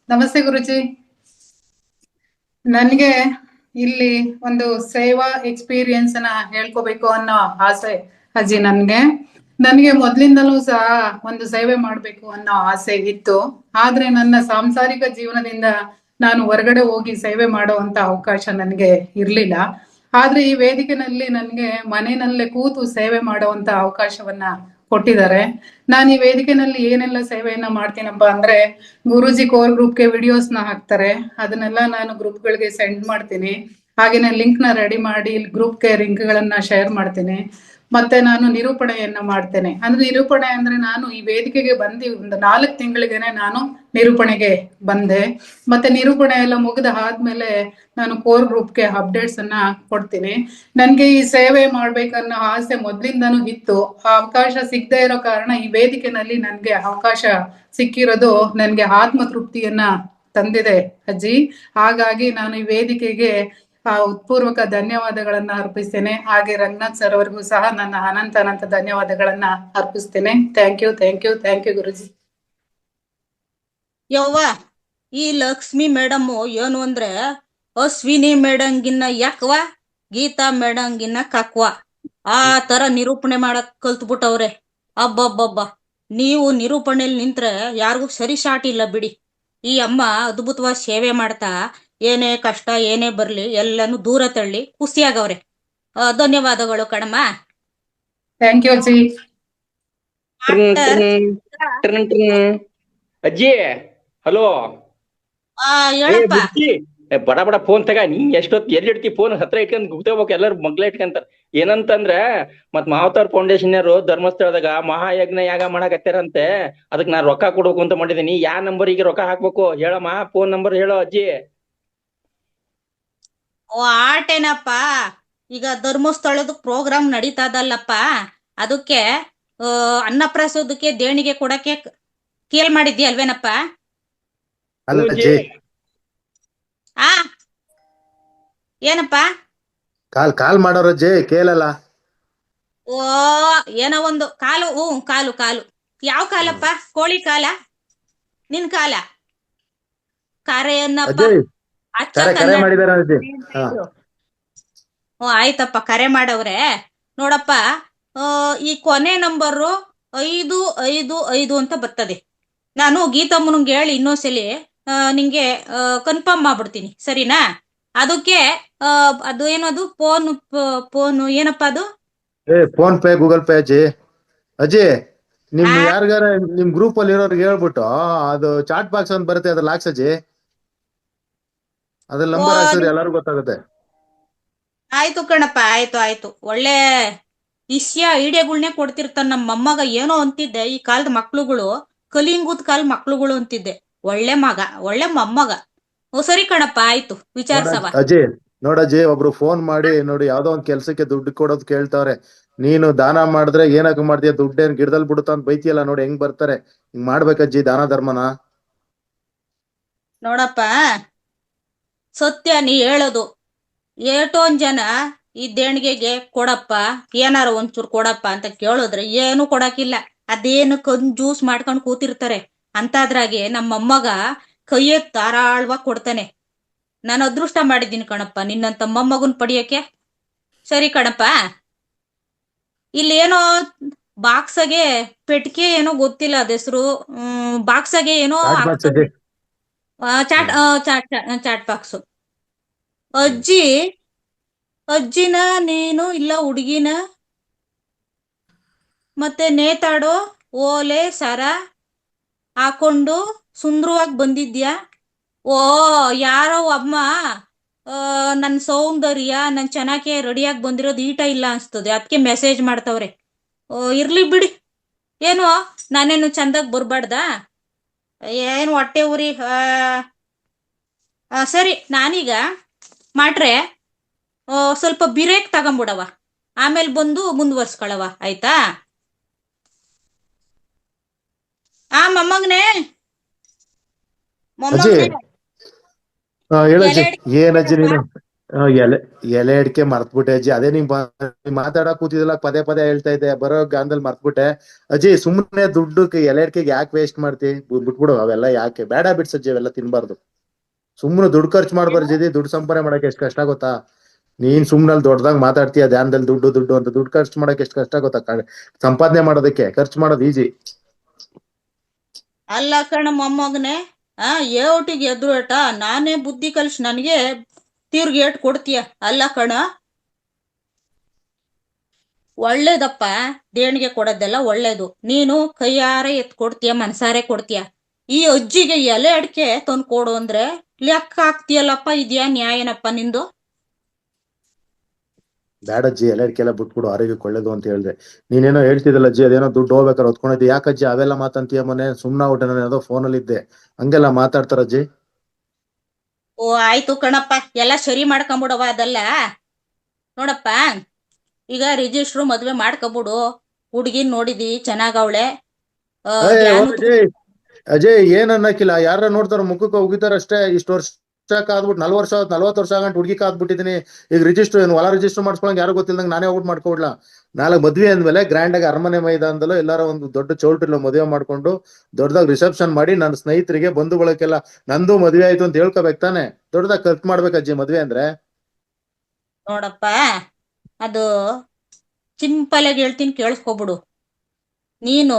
ನಮಸ್ತೆ ಗುರುಜಿ. ನನ್ಗೆ ಇಲ್ಲಿ ಒಂದು ಸೇವಾ ಎಕ್ಸ್ಪೀರಿಯನ್ಸ್ ನ ಹೇಳ್ಕೋಬೇಕು ಅನ್ನೋ ಆಸೆ ಅಜ್ಜಿ. ನನ್ಗೆ ಮೊದ್ಲಿಂದಲೂ ಸಹ ಒಂದು ಸೇವೆ ಮಾಡ್ಬೇಕು ಅನ್ನೋ ಆಸೆ ಇತ್ತು. ಆದ್ರೆ ನನ್ನ ಸಾಂಸಾರಿಕ ಜೀವನದಿಂದ ನಾನು ಹೊರಗಡೆ ಹೋಗಿ ಸೇವೆ ಮಾಡುವಂತ ಅವಕಾಶ ನನ್ಗೆ ಇರ್ಲಿಲ್ಲ. ಆದ್ರೆ ಈ ವೇದಿಕೆನಲ್ಲಿ ನನ್ಗೆ ಮನೆಯಲ್ಲೇ ಕೂತು ಸೇವೆ ಮಾಡುವಂತ ಅವಕಾಶವನ್ನ ಕೊಟ್ಟಿದ್ದಾರೆ. ನಾನು ಈ ವೇದಿಕೆನಲ್ಲಿ ಏನೆಲ್ಲ ಸೇವೆಯನ್ನ ಮಾಡ್ತೀನಪ್ಪ ಅಂದ್ರೆ, ಗುರುಜಿ ಕೋರ್ ಗ್ರೂಪ್ಗೆ ವಿಡಿಯೋಸ್ ನ ಹಾಕ್ತಾರೆ, ಅದನ್ನೆಲ್ಲ ನಾನು ಗ್ರೂಪ್ಗಳಿಗೆ ಸೆಂಡ್ ಮಾಡ್ತೀನಿ. ಹಾಗೇನೆ ಲಿಂಕ್ ನ ರೆಡಿ ಮಾಡಿ ಗ್ರೂಪ್ಗೆ ಲಿಂಕ್ ಗಳನ್ನ ಶೇರ್ ಮಾಡ್ತೀನಿ. ಮತ್ತೆ ನಾನು ನಿರೂಪಣೆಯನ್ನ ಮಾಡ್ತೇನೆ. ಅಂದ್ರೆ ನಿರೂಪಣೆ ಅಂದ್ರೆ, ನಾನು ಈ ವೇದಿಕೆಗೆ ಬಂದು ಒಂದು 4 ತಿಂಗಳಿಗೆನೆ ನಾನು ನಿರೂಪಣೆಗೆ ಬಂದೆ. ಮತ್ತೆ ನಿರೂಪಣೆ ಎಲ್ಲ ಮುಗಿದ ಆದ್ಮೇಲೆ ನಾನು ಕೋರ್ ಗ್ರೂಪ್ಗೆ ಅಪ್ಡೇಟ್ಸ್ ಅನ್ನ ಕೊಡ್ತೀನಿ. ನನ್ಗೆ ಈ ಸೇವೆ ಮಾಡ್ಬೇಕನ್ನೋ ಆಸೆ ಮೊದ್ಲಿಂದನೂ ಇತ್ತು. ಆ ಅವಕಾಶ ಸಿಗದೆ ಇರೋ ಕಾರಣ ಈ ವೇದಿಕೆನಲ್ಲಿ ನನ್ಗೆ ಅವಕಾಶ ಸಿಕ್ಕಿರೋದು ನನ್ಗೆ ಆತ್ಮ ತೃಪ್ತಿಯನ್ನ ತಂದಿದೆ ಅಜ್ಜಿ. ಹಾಗಾಗಿ ನಾನು ಈ ವೇದಿಕೆಗೆ ಉತ್ಪೂರ್ವಕ ಧನ್ಯವಾದಗಳನ್ನ ಅರ್ಪಿಸ್ತೇನೆ. ಹಾಗೆ ರಂಗನಾಥ್ ಸರ್ ಅವರಿಗೂ ಸಹ ನನ್ನ ಅನಂತ ಧನ್ಯವಾದಗಳನ್ನ ಅರ್ಪಿಸ್ತೇನೆ. Thank you thank you thank you Guruji. ಯವ್ವ, ಈ ಲಕ್ಷ್ಮಿ ಮೇಡಮ್ ಏನು ಅಂದ್ರೆ ಅಶ್ವಿನಿ ಮೇಡಂಗಿನ್ನ ಯಾಕವ, ಗೀತಾ ಮೇಡಂಗಿನ್ನ ಕಕ್ವ, ಆ ತರ ನಿರೂಪಣೆ ಮಾಡಕ್ ಕಲ್ತ್ಬಿಟ್ಟವ್ರೆ. ಅಬ್ಬಬ್ಬಬ್ಬ, ನೀವು ನಿರೂಪಣೆಯಲ್ಲಿ ನಿಂತ್ರೆ ಯಾರಿಗೂ ಸರಿ ಶಾಟ್ ಇಲ್ಲ ಬಿಡಿ. ಈ ಅಮ್ಮ ಅದ್ಭುತವಾಗಿ ಸೇವೆ ಮಾಡ್ತಾ ಏನೇ ಕಷ್ಟ ಏನೇ ಬರ್ಲಿ ಎಲ್ಲಾನು ದೂರ ತಳ್ಳಿ ಖುಷಿಯಾಗವ್ರೆ. ಧನ್ಯವಾದಗಳು ಕಣಮ್ಮ. ಥ್ಯಾಂಕ್ ಯು ಅಜ್ಜಿ. ಅಜ್ಜಿ ಹಲೋ. ಹೇಳಪ್ಪ. ಬಡ ಬಡ ಫೋನ್ ತಗ. ನೀ ಎಷ್ಟೊತ್ತು ಎಲ್ಲಿ ಇಡ್ತಿ ಫೋನ್ ಹತ್ರ ಇಟ್ಕೊಂಡ್ ಗುಪ್ತೋಗ್ಬೇಕು. ಎಲ್ಲರೂ ಮಗ್ಲ ಇಟ್ಕೊಂತಾರ. ಏನಂತಂದ್ರ ಮತ್ ಮಾವತಾರ್ ಫೌಂಡೇಶನ್ ಯಾರು ಧರ್ಮಸ್ಥಳದಾಗ ಮಹಾಯಜ್ಞ ಯಾಗ ಮಾಡಕತ್ತಾರಂತೆ. ಅದಕ್ ನಾನ್ ರೊಕ್ಕ ಕೊಡ್ಬೇಕು ಅಂತ ಮಾಡಿದೀನಿ. ಯಾವ ನಂಬರಿಗೆ ರೊಕ್ಕ ಹಾಕ್ಬೇಕು ಹೇಳಮ್ಮ? ಫೋನ್ ನಂಬರ್ ಹೇಳೋ ಅಜ್ಜಿ. ಓ ಆಟೇನಪ್ಪ, ಈಗ ಧರ್ಮಸ್ಥಳದ ಪ್ರೋಗ್ರಾಮ್ ನಡೀತದಲ್ಲಪ್ಪ, ಅದಕ್ಕೆ ಅನ್ನಪ್ರಸಾದಕ್ಕೆ ದೇಣಿಗೆ ಕೊಡಕ್ಕೆ ಕೇಳ್ ಮಾಡಿದ್ಯ ಅಲ್ವೇನಪ್ಪ? ಆ ಏನಪ್ಪ ಕಾಲ್ ಮಾಡೋರಜ್ಜಿ ಕೇಳಲ್ಲ. ಓ ಏನೋ ಒಂದು ಕಾಲು. ಕಾಲು ಯಾವ ಕಾಲಪ್ಪ? ಕೋಳಿ ಕಾಲ? ನಿನ್ ಕಾಲ? ಕರೆಯನ್ನಪ್ಪ. ಆಯ್ತಪ್ಪ, ಕರೆ ಮಾಡವ್ರೆ. ನೋಡಪ್ಪ, ಈ ಕೊನೆ ನಂಬರು 555 ಅಂತ ಬರ್ತದೆ. ನಾನು ಗೀತಮ್ಮನಿಗೆ ಹೇಳಿ ಇನ್ನೊಂದ್ಸಲಿ ನಿಂಗೆ ಕನ್ಫರ್ಮ್ ಮಾಡ್ಬಿಡ್ತೀನಿ, ಸರಿನಾ? ಅದಕ್ಕೆ ಅದು ಏನದು ಫೋನ್ ಏನಪ್ಪ ಅದು? ಫೋನ್ ಪೇ ಗೂಗಲ್ ಪೇ ಅಜ್ಜಿ. ನಿಮ್ ಯಾರಿಗಾರ ನಿಮ್ ಗ್ರೂಪ್ ಅಲ್ಲಿ ಇರೋರ್ಗೆ ಹೇಳ್ಬಿಟ್ಟು ಅದು ಚಾಟ್ ಬಾಕ್ಸ್ ಅಂತ ಬರುತ್ತೆ, ಅದ್ರಲ್ಲಿ ಹಾಕ್ಸ್ ಅಜ್ಜಿ. ಅದ್ರಲ್ಲಿ ನಂಬರ್ ಹಾಕ್ಸಿದ್ರೆ ಎಲ್ಲಾರು ಗೊತ್ತಾಗುತ್ತೆ. ಆಯ್ತು ಕಣಪ್ಪ, ಆಯ್ತು. ಒಳ್ಳೆ ಐಡಿಯಾಗಳ್ನೇ ಕೊಡ್ತಿರ್ತಾನ ನಮ್ಮ ಮೊಮ್ಮಗ. ಏನೋ ಅಂತಿದ್ದೆ, ಈ ಕಾಲದ ಮಕ್ಳುಗಳು ಕಲಿಂಗುದ್ ಕಾಲ ಮಕ್ಳುಗಳು ಅಂತಿದ್ದೆ. ಒಳ್ಳೆ ಮಗ, ಒಳ್ಳೆ ಮೊಮ್ಮಗ. ಸರಿ ಕಣಪ್ಪ, ಆಯ್ತು, ವಿಚಾರಿಸವ. ಅಜ್ಜಿ ನೋಡಜ್ಜಿ, ಒಬ್ರು ಫೋನ್ ಮಾಡಿ ನೋಡಿ, ಯಾವ್ದೋ ಒಂದ್ ಕೆಲ್ಸಕ್ಕೆ ದುಡ್ಡು ಕೊಡೋದ್ ಕೇಳ್ತಾವ್ರೆ. ನೀನು ದಾನ ಮಾಡಿದ್ರೆ ಏನಕ್ಕೆ ಮಾಡ್ತೀಯ, ದುಡ್ಡೇನ್ ಗಿಡದಲ್ಲಿ ಬಿಡುತ್ತ ಅಂತ ಬೈತಿಯಲ್ಲ, ನೋಡಿ ಹೆಂಗ್ ಬರ್ತಾರೆ. ಹಿಂಗ್ ಮಾಡ್ಬೇಕಜ್ಜಿ ದಾನ ಧರ್ಮನ. ನೋಡಪ್ಪ, ಸತ್ಯ ನೀ ಹೇಳೋದು. ಏಟೊಂದ್ ಜನ ಈ ದೇಣಿಗೆಗೆ ಕೊಡಪ್ಪ, ಏನಾರ ಒಂಚೂರು ಕೊಡಪ್ಪ ಅಂತ ಕೇಳಿದ್ರೆ ಏನು ಕೊಡಕಿಲ್ಲ. ಅದೇನು ಕಂಜೂಸ್ ಮಾಡ್ಕೊಂಡು ಕೂತಿರ್ತಾರೆ. ಅಂತಾದ್ರಾಗೆ ನಮ್ಮ ಮೊಮ್ಮಗ ಕೈಯೇ ಧಾರಾಳವಾಗಿ ಕೊಡ್ತಾನೆ. ನಾನು ಅದೃಷ್ಟ ಮಾಡಿದ್ದೀನಿ ಕಣಪ್ಪ ನಿನ್ನಂತ ಮೊಮ್ಮಗನ್ ಪಡಿಯಕ್ಕೆ. ಸರಿ ಕಣಪ್ಪ, ಇಲ್ಲಿ ಏನೋ ಬಾಕ್ಸಗೆ ಪೆಟ್ಟಿಗೆ ಏನೋ ಗೊತ್ತಿಲ್ಲ ಅದ ಹೆಸರು. ಬಾಕ್ಸಗೆ ಏನೋ ಚಾಟ್ ಚಾಟ್ ಚಾಟ್ ಬಾಕ್ಸು. ಅಜ್ಜಿನ ನೀನು ಇಲ್ಲ ಹುಡುಗಿನ ಮತ್ತೆ ನೇತಾಡೋ ಓಲೆ ಸರ ಹಾಕೊಂಡು ಸುಂದರವಾಗಿ ಬಂದಿದ್ಯಾ. ಓ ಯಾರೋ ಅಮ್ಮ ನನ್ನ ಸೌಂದರ್ಯ ನನ್ ಚೆನ್ನಾಗಿ ರೆಡಿಯಾಗಿ ಬಂದಿರೋದು ಈಟ ಇಲ್ಲ ಅನ್ಸ್ತದೆ, ಅದಕ್ಕೆ ಮೆಸೇಜ್ ಮಾಡ್ತವ್ರೆ. ಇರ್ಲಿ ಬಿಡಿ, ಏನು ನಾನೇನು ಚಂದಾಗ್ ಬರ್ಬಾರ್ದಾ? ಏನು ಹೊಟ್ಟೆ ಉರಿ. ಸರಿ, ನಾನೀಗ ಮಾಡ್ರೆ ಸ್ವಲ್ಪ ಬಿರೇಕ್ ತಗೊಂಬಿಡವ, ಆಮೇಲೆ ಬಂದು ಮುಂದುವರ್ಸ್ಕೊಳವ, ಆಯ್ತಾ? ಮೊಮ್ಮಗನೇ ಅಜ್ಜಿ ಹೇಳಜ್ಜಿ. ಎಲೆ ಅಡಿಕೆ ಏನಜ್ಜಿ ಕೊಡಪ್ಪ. ನೀನು ಎಲೆ ಅಡಿಕೆ ಮರ್ತ್ಬಿಟ್ಟೆ ಅಜ್ಜಿ. ಅದೇ ನೀನ್ ಮಾತಾಡಕ್ ಕೂತಿದ್ದಲ್ಲ, ಪದೇ ಪದೇ ಹೇಳ್ತಾ ಇದ್ದೆ, ಬರೋ ಗಾನದಲ್ಲಿ ಮರ್ತ್ಬಿಟ್ಟೆ ಅಜ್ಜಿ. ಸುಮ್ಮನೆ ದುಡ್ಡು ಎಲೆ ಅಡಿಕೆಗೆ ಯಾಕೆ ವೇಸ್ಟ್ ಮಾಡ್ತಿ? ಬಿಟ್ಬಿಡು ಅವೆಲ್ಲ, ಯಾಕೆ ಬ್ಯಾಡ ಬಿಡ್ಸ್ ಅಜ್ಜಿ, ಅವೆಲ್ಲ ತಿನ್ಬಾರ್ದು. ಸುಮ್ಮನೆ ದುಡ್ಡು ಖರ್ಚು ಮಾಡ್ಬಾರ್ದು. ದುಡ್ಡು ಸಂಪಾದನೆ ಮಾಡಕ್ ಎಷ್ಟು ಕಷ್ಟ ಗೊತ್ತಾ? ನೀನ್ ಸುಮ್ನಲ್ಲಿ ದೊಡ್ಡದಾಗ ಮಾತಾಡ್ತೀಯ, ಧ್ಯಾನದಲ್ಲಿ ದುಡ್ಡು ದುಡ್ಡು ಅಂತ. ದುಡ್ಡು ಖರ್ಚು ಮಾಡಕ್ ಎಷ್ಟು ಕಷ್ಟ ಗೊತ್ತಾ? ಸಂಪಾದನೆ ಮಾಡೋದಕ್ಕೆ ಖರ್ಚು ಮಾಡೋದು ಈಜಿ. ಅಲ್ಲ ಕಣ ಮೊಮ್ಮಗನೇ, ಏಟಿಗೆ ಎದುರೇಟ? ನಾನೇ ಬುದ್ಧಿ ಕಲ್ಸಿ ನನಗೆ ತಿರ್ಗಿ ಏಟ್ ಕೊಡ್ತೀಯ? ಅಲ್ಲ ಕಣ, ಒಳ್ಳೇದಪ್ಪ, ದೇಣಿಗೆ ಕೊಡೋದೆಲ್ಲ ಒಳ್ಳೇದು. ನೀನು ಕೈಯಾರೆ ಎತ್ ಕೊಡ್ತೀಯ, ಮನ್ಸಾರೆ ಕೊಡ್ತೀಯ. ಈ ಅಜ್ಜಿಗೆ ಎಲೆ ಅಡಿಕೆ ತಂದು ಕೊಡು ಅಂದ್ರೆ ಲೆಕ್ಕ ಹಾಕ್ತೀಯಲ್ಲಪ್ಪ, ಇದ್ಯಾ ನ್ಯಾಯನಪ್ಪ ನಿಂದು? ಬ್ಯಾಡಜ್ಜಿ, ಎಲೆ ಅಡಿಕೆ ಎಲ್ಲ ಬಿಟ್ಬಿಡು, ಆರೋಗ್ಯಕ್ಕೆ ಒಳ್ಳೇದು ಅಂತ ಹೇಳಿದೆ. ನೀನೇನೋ ಹೇಳ್ತಿದ್ದಲ್ಲ ಅಜ್ಜಿ, ಅದೇನೋ ದುಡ್ಡು ಹೋಗ್ಬೇಕಾರೆ ಹೊತ್ಕೊಂಡಿದ್ದೆ. ಯಾಕಜ್ಜಿ ಅವೆಲ್ಲ ಮಾತಂತೀಯ? ಮೊನ್ನೆ ಸುಮ್ನ ಊಟ, ನಾನು ಯಾವುದೋ ಫೋನಲ್ಲಿ ಇದ್ದೆ, ಹಂಗೆಲ್ಲ ಮಾತಾಡ್ತಾರಜ್ಜಿ. ಓ ಆಯ್ತು ಕಣಪ್ಪ, ಎಲ್ಲ ಸರಿ ಮಾಡ್ಕೊಂಬಿಡವ ಅದೆಲ್ಲ. ನೋಡಪ್ಪ, ಈಗ ರಿಜಿಸ್ಟ್ರು ಮದ್ವೆ ಮಾಡ್ಕೊಬಿಡು. ಹುಡ್ಗಿನ್ ನೋಡಿದಿ, ಚೆನ್ನಾಗವಳೆ. ಅಜಯ್ ಏನ್ ಅನ್ನಕ್ಕಿಲ್ಲ, ಯಾರ ನೋಡ್ತಾರ ಮುಖಕ್ಕೆ ಉಗಿತಾರ ಅಷ್ಟೇ. ಇಷ್ಟು ವರ್ಷ ಕಾದ್ಬಿಟ್ಟು 40 ವರ್ಷ ಆಗಂಟು ಹುಡುಗಿ ಕಾದ್ಬಿಟ್ಟಿದೀನಿ. ಈಗ ರಿಜಿಸ್ಟರ್ ಏನು ಹೊಲ ರಿಜಿಸ್ಟರ್ ಮಾಡ್ಸ್ಕೊಳಂಗ್ ಯಾರು ಗೊತ್ತಿಲ್ದಂಗೆ ನಾನೇ ಔಟ್ ಮಾಡ್ಕೊಡ್ಲಾ? ನಾಳೆ ಮದ್ವೆ ಅಂದ್ಮೇಲೆ ಗ್ರ್ಯಾಂಡ್ ಆಗಿ ಅರಮನೆ ಮೈದಾನದಲ್ಲೋ ಎಲ್ಲಾರ ಒಂದು ದೊಡ್ಡ ಚೌಲ್ಟ್ರಿలో ಮದುವೆ ಮಾಡ್ಕೊಂಡು ದೊಡ್ಡದಾಗ ರಿಸೆಪ್ಷನ್ ಮಾಡಿ ನನ್ನ ಸ್ನೇಹಿತರಿಗೆ ಬಂಧು ಬಳಕೆಲ್ಲ ನಂದು ಮದ್ವೆ ಆಯ್ತು ಅಂತ ಹೇಳ್ಕೋಬೇಕು ತಾನೆ. ದೊಡ್ಡದಾಗ ಖರ್ಚು ಮಾಡ್ಬೇಕಜ್ಜಿ ಮದ್ವೆ ಅಂದ್ರೆ. ನೋಡಪ್ಪ, ಅದು ಸಿಂಪಲ್ ಆಗಿ ಹೇಳ್ತೀನಿ, ಕೇಳಿಸ್ಕೊಬಿಡು. ನೀನು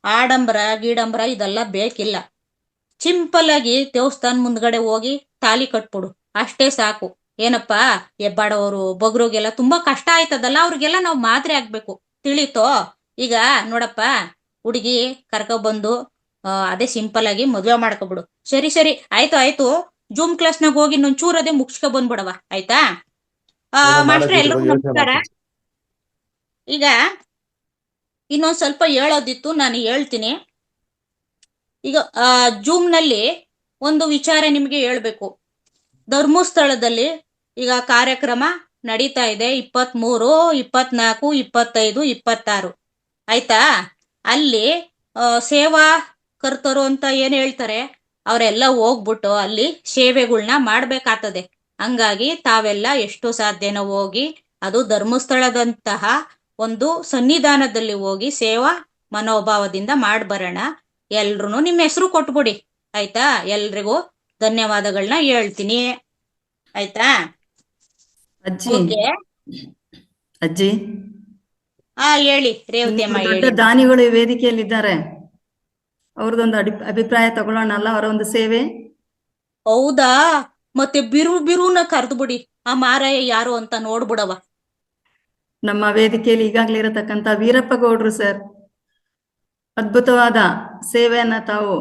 ಆಡಂಬರ ಗೀಡಂಬರ ಇದೆಲ್ಲ ಬೇಕಿಲ್ಲ. ಸಿಂಪಲ್ ಆಗಿ ದೇವಸ್ಥಾನ ಮುಂದ್ಗಡೆ ಹೋಗಿ ತಾಲಿ ಕಟ್ಬಿಡು, ಅಷ್ಟೇ ಸಾಕು. ಏನಪ್ಪಾ, ಹೆಬ್ಬಾಡೋರು ಬಗ್ರುಗೆಲ್ಲ ತುಂಬಾ ಕಷ್ಟ ಆಯ್ತದಲ್ಲ, ಅವ್ರಿಗೆಲ್ಲ ನಾವು ಮಾದರಿ ಆಗ್ಬೇಕು, ತಿಳಿತೋ? ಈಗ ನೋಡಪ್ಪ, ಹುಡುಗಿ ಕರ್ಕೊಬಂದು ಅದೇ ಸಿಂಪಲ್ ಆಗಿ ಮದ್ವೆ ಮಾಡ್ಕೊಬಿಡು. ಸರಿ ಆಯ್ತು. ಜೂಮ್ ಕ್ಲಾಸ್ನಾಗ ಹೋಗಿ ಒಂಚೂರದೇ ಮುಗಿಸ್ಕೊ ಬಂದ್ಬಿಡವ, ಆಯ್ತಾ? ಮಾಸ್ಟ್ರೆ, ಎಲ್ರಿಗೂ ನಮಸ್ಕಾರ. ಈಗ ಇನ್ನೊಂದ್ ಸ್ವಲ್ಪ ಹೇಳೋದಿತ್ತು, ನಾನು ಹೇಳ್ತೀನಿ. ಈಗ ಜೂಮ್ ನಲ್ಲಿ ಒಂದು ವಿಚಾರ ನಿಮ್ಗೆ ಹೇಳ್ಬೇಕು. ಧರ್ಮಸ್ಥಳದಲ್ಲಿ ಈಗ ಕಾರ್ಯಕ್ರಮ ನಡೀತಾ ಇದೆ, 23, 24, 25, 26, ಆಯ್ತಾ? ಅಲ್ಲಿ ಸೇವಾ ಕರ್ತರು ಅಂತ ಏನ್ ಹೇಳ್ತಾರೆ, ಅವರೆಲ್ಲ ಹೋಗ್ಬಿಟ್ಟು ಅಲ್ಲಿ ಸೇವೆಗಳನ್ನ ಮಾಡ್ಬೇಕಾಗ್ತದೆ. ಹಂಗಾಗಿ ತಾವೆಲ್ಲ ಎಷ್ಟು ಸಾಧ್ಯನೋ ಹೋಗಿ, ಅದು ಧರ್ಮಸ್ಥಳದಂತಹ ಒಂದು ಸನ್ನಿಧಾನದಲ್ಲಿ ಹೋಗಿ ಸೇವಾ ಮನೋಭಾವದಿಂದ ಮಾಡ್ಬರೋಣ. ಎಲ್ರು ನಿಮ್ಮ ಹೆಸರು ಕೊಟ್ಬಿಡಿ, ಆಯ್ತಾ? ಎಲ್ರಿಗೂ ಧನ್ಯವಾದಗಳನ್ನ ಹೇಳ್ತೀನಿ, ಆಯ್ತಾ? ಅಜ್ಜಿ ಹೇಳಿ ರೇವತಿ ಅಮ್ಮ, ದೊಡ್ಡ ಹೇಳಿ. ದಾನಿಗಳು ಈ ವೇದಿಕೆಯಲ್ಲಿ ಇದ್ದಾರೆ, ಅವ್ರದೊಂದು ಅಭಿಪ್ರಾಯ ತಗೊಳ್ಳೋಣ ಅಲ್ಲ, ಅವರ ಒಂದು ಸೇವೆ. ಹೌದಾ? ಮತ್ತೆ ಬಿರುನ ಕರೆದು ಬಿಡಿ, ಆ ಮಾರಾಯ ಯಾರು ಅಂತ ನೋಡ್ಬಿಡವ. ನಮ್ಮ ವೇದಿಕೆಯಲ್ಲಿ ಈಗಾಗಲೇ ಇರತಕ್ಕಂತ ವೀರಪ್ಪ ಗೌಡ್ರು ಸರ್, ಅದ್ಭುತವಾದ ಸೇವೆಯನ್ನ ತಾವು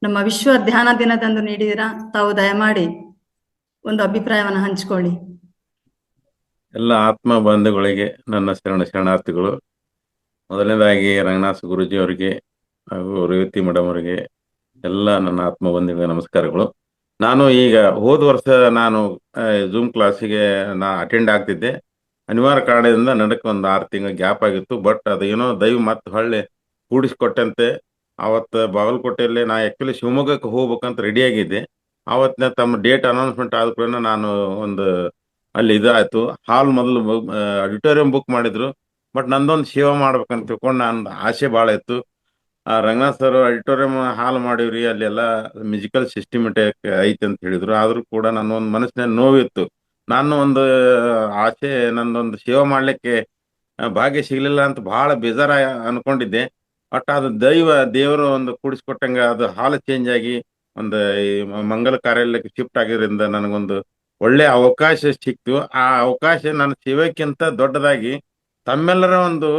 ನಮ್ಮ ವಿಶ್ವ ಧ್ಯಾನ ದಿನದಂದು ನೀಡಿದಿರಾ. ತಾವು ದಯಮಾಡಿ ಒಂದು ಅಭಿಪ್ರಾಯವನ್ನು ಹಂಚಿಕೊಳ್ಳಿ. ಎಲ್ಲ ಆತ್ಮ ಬಂಧುಗಳಿಗೆ ನನ್ನ ಶರಣಾರ್ಥಿಗಳು. ಮೊದಲನೇದಾಗಿ ರಂಗನಾಥ ಗುರುಜಿ ಅವರಿಗೆ ಹಾಗೂ ರೇವತಿ ಮೇಡಮ್ ಅವರಿಗೆ ಎಲ್ಲ ನನ್ನ ಆತ್ಮ ಬಂಧುಗಳಿಗೆ ನಮಸ್ಕಾರಗಳು. ನಾನು ಈಗ ಹೋದ ವರ್ಷ ನಾನು ಜೂಮ್ ಕ್ಲಾಸಿಗೆ ಅಟೆಂಡ್ ಆಗ್ತಿದ್ದೆ. ಅನಿವಾರ್ಯ ಕಾರಣದಿಂದ ನನಗೆ ಒಂದು 6 ತಿಂಗಳ ಗ್ಯಾಪ್ ಆಗಿತ್ತು. ಬಟ್ ಅದೇನೋ ದೈವ ಮತ್ತೆ ಹೊಳ್ಳಿ ಕೂಡಿಸ್ಕೊಟ್ಟಂತೆ ಅವತ್ತು ಬಾಗಲಕೋಟೆಯಲ್ಲಿ ನಾ ಆ್ಯಕ್ಚುಲಿ ಶಿವಮೊಗ್ಗಕ್ಕೆ ಹೋಗ್ಬೇಕಂತ ರೆಡಿ ಆಗಿದ್ದೆ. ಆವತ್ತಿನ ತಮ್ಮ ಡೇಟ್ ಅನೌನ್ಸ್ಮೆಂಟ್ ಆದ ಕೂಡ ನಾನು ಒಂದು ಅಲ್ಲಿ ಇದಾಯ್ತು. ಹಾಲ್ ಮೊದಲು ಆಡಿಟೋರಿಯಂ ಬುಕ್ ಮಾಡಿದ್ರು. ಬಟ್ ನಂದೊಂದು ಸೇವಾ ಮಾಡ್ಬೇಕಂತ ತಿಳ್ಕೊಂಡು ನಾನು ಆಸೆ ಭಾಳ ಇತ್ತು. ರಂಗನಾಥ್ ಸರ್ ಆಡಿಟೋರಿಯಂ ಹಾಲ್ ಮಾಡಿವ್ರಿ, ಅಲ್ಲೆಲ್ಲ ಮ್ಯೂಸಿಕಲ್ ಸಿಸ್ಟಮೆಟಿಕ್ ಐತಿ ಅಂತ ಹೇಳಿದ್ರು. ಆದ್ರೂ ಕೂಡ ನನ್ನ ಒಂದು ಮನಸ್ಸಿನಲ್ಲಿ ನೋವಿತ್ತು. ನಾನು ಒಂದು ಆಸೆ, ನಂದೊಂದು ಸೇವಾ ಮಾಡ್ಲಿಕ್ಕೆ ಭಾಗ್ಯ ಸಿಗ್ಲಿಲ್ಲ ಅಂತ ಬಹಳ ಬೇಜಾರ ಅನ್ಕೊಂಡಿದ್ದೆ. ಬಟ್ ಅದು ದೇವರು ಒಂದು ಕೂಡಿಸ್ಕೊಟ್ಟಂಗ ಅದು ಹಾಲ್ ಚೇಂಜ್ ಆಗಿ ಒಂದು ಈ ಮಂಗಲ ಕಾರ್ಯಾಲಯಕ್ಕೆ ಶಿಫ್ಟ್ ಆಗಿರೋದ್ರಿಂದ ನನಗೊಂದು ಒಳ್ಳೆ ಅವಕಾಶ ಸಿಕ್ತು. ಆ ಅವಕಾಶ ನನ್ನ ಸೇವೆಕ್ಕಿಂತ ದೊಡ್ಡದಾಗಿ ತಮ್ಮೆಲ್ಲರ ಒಂದು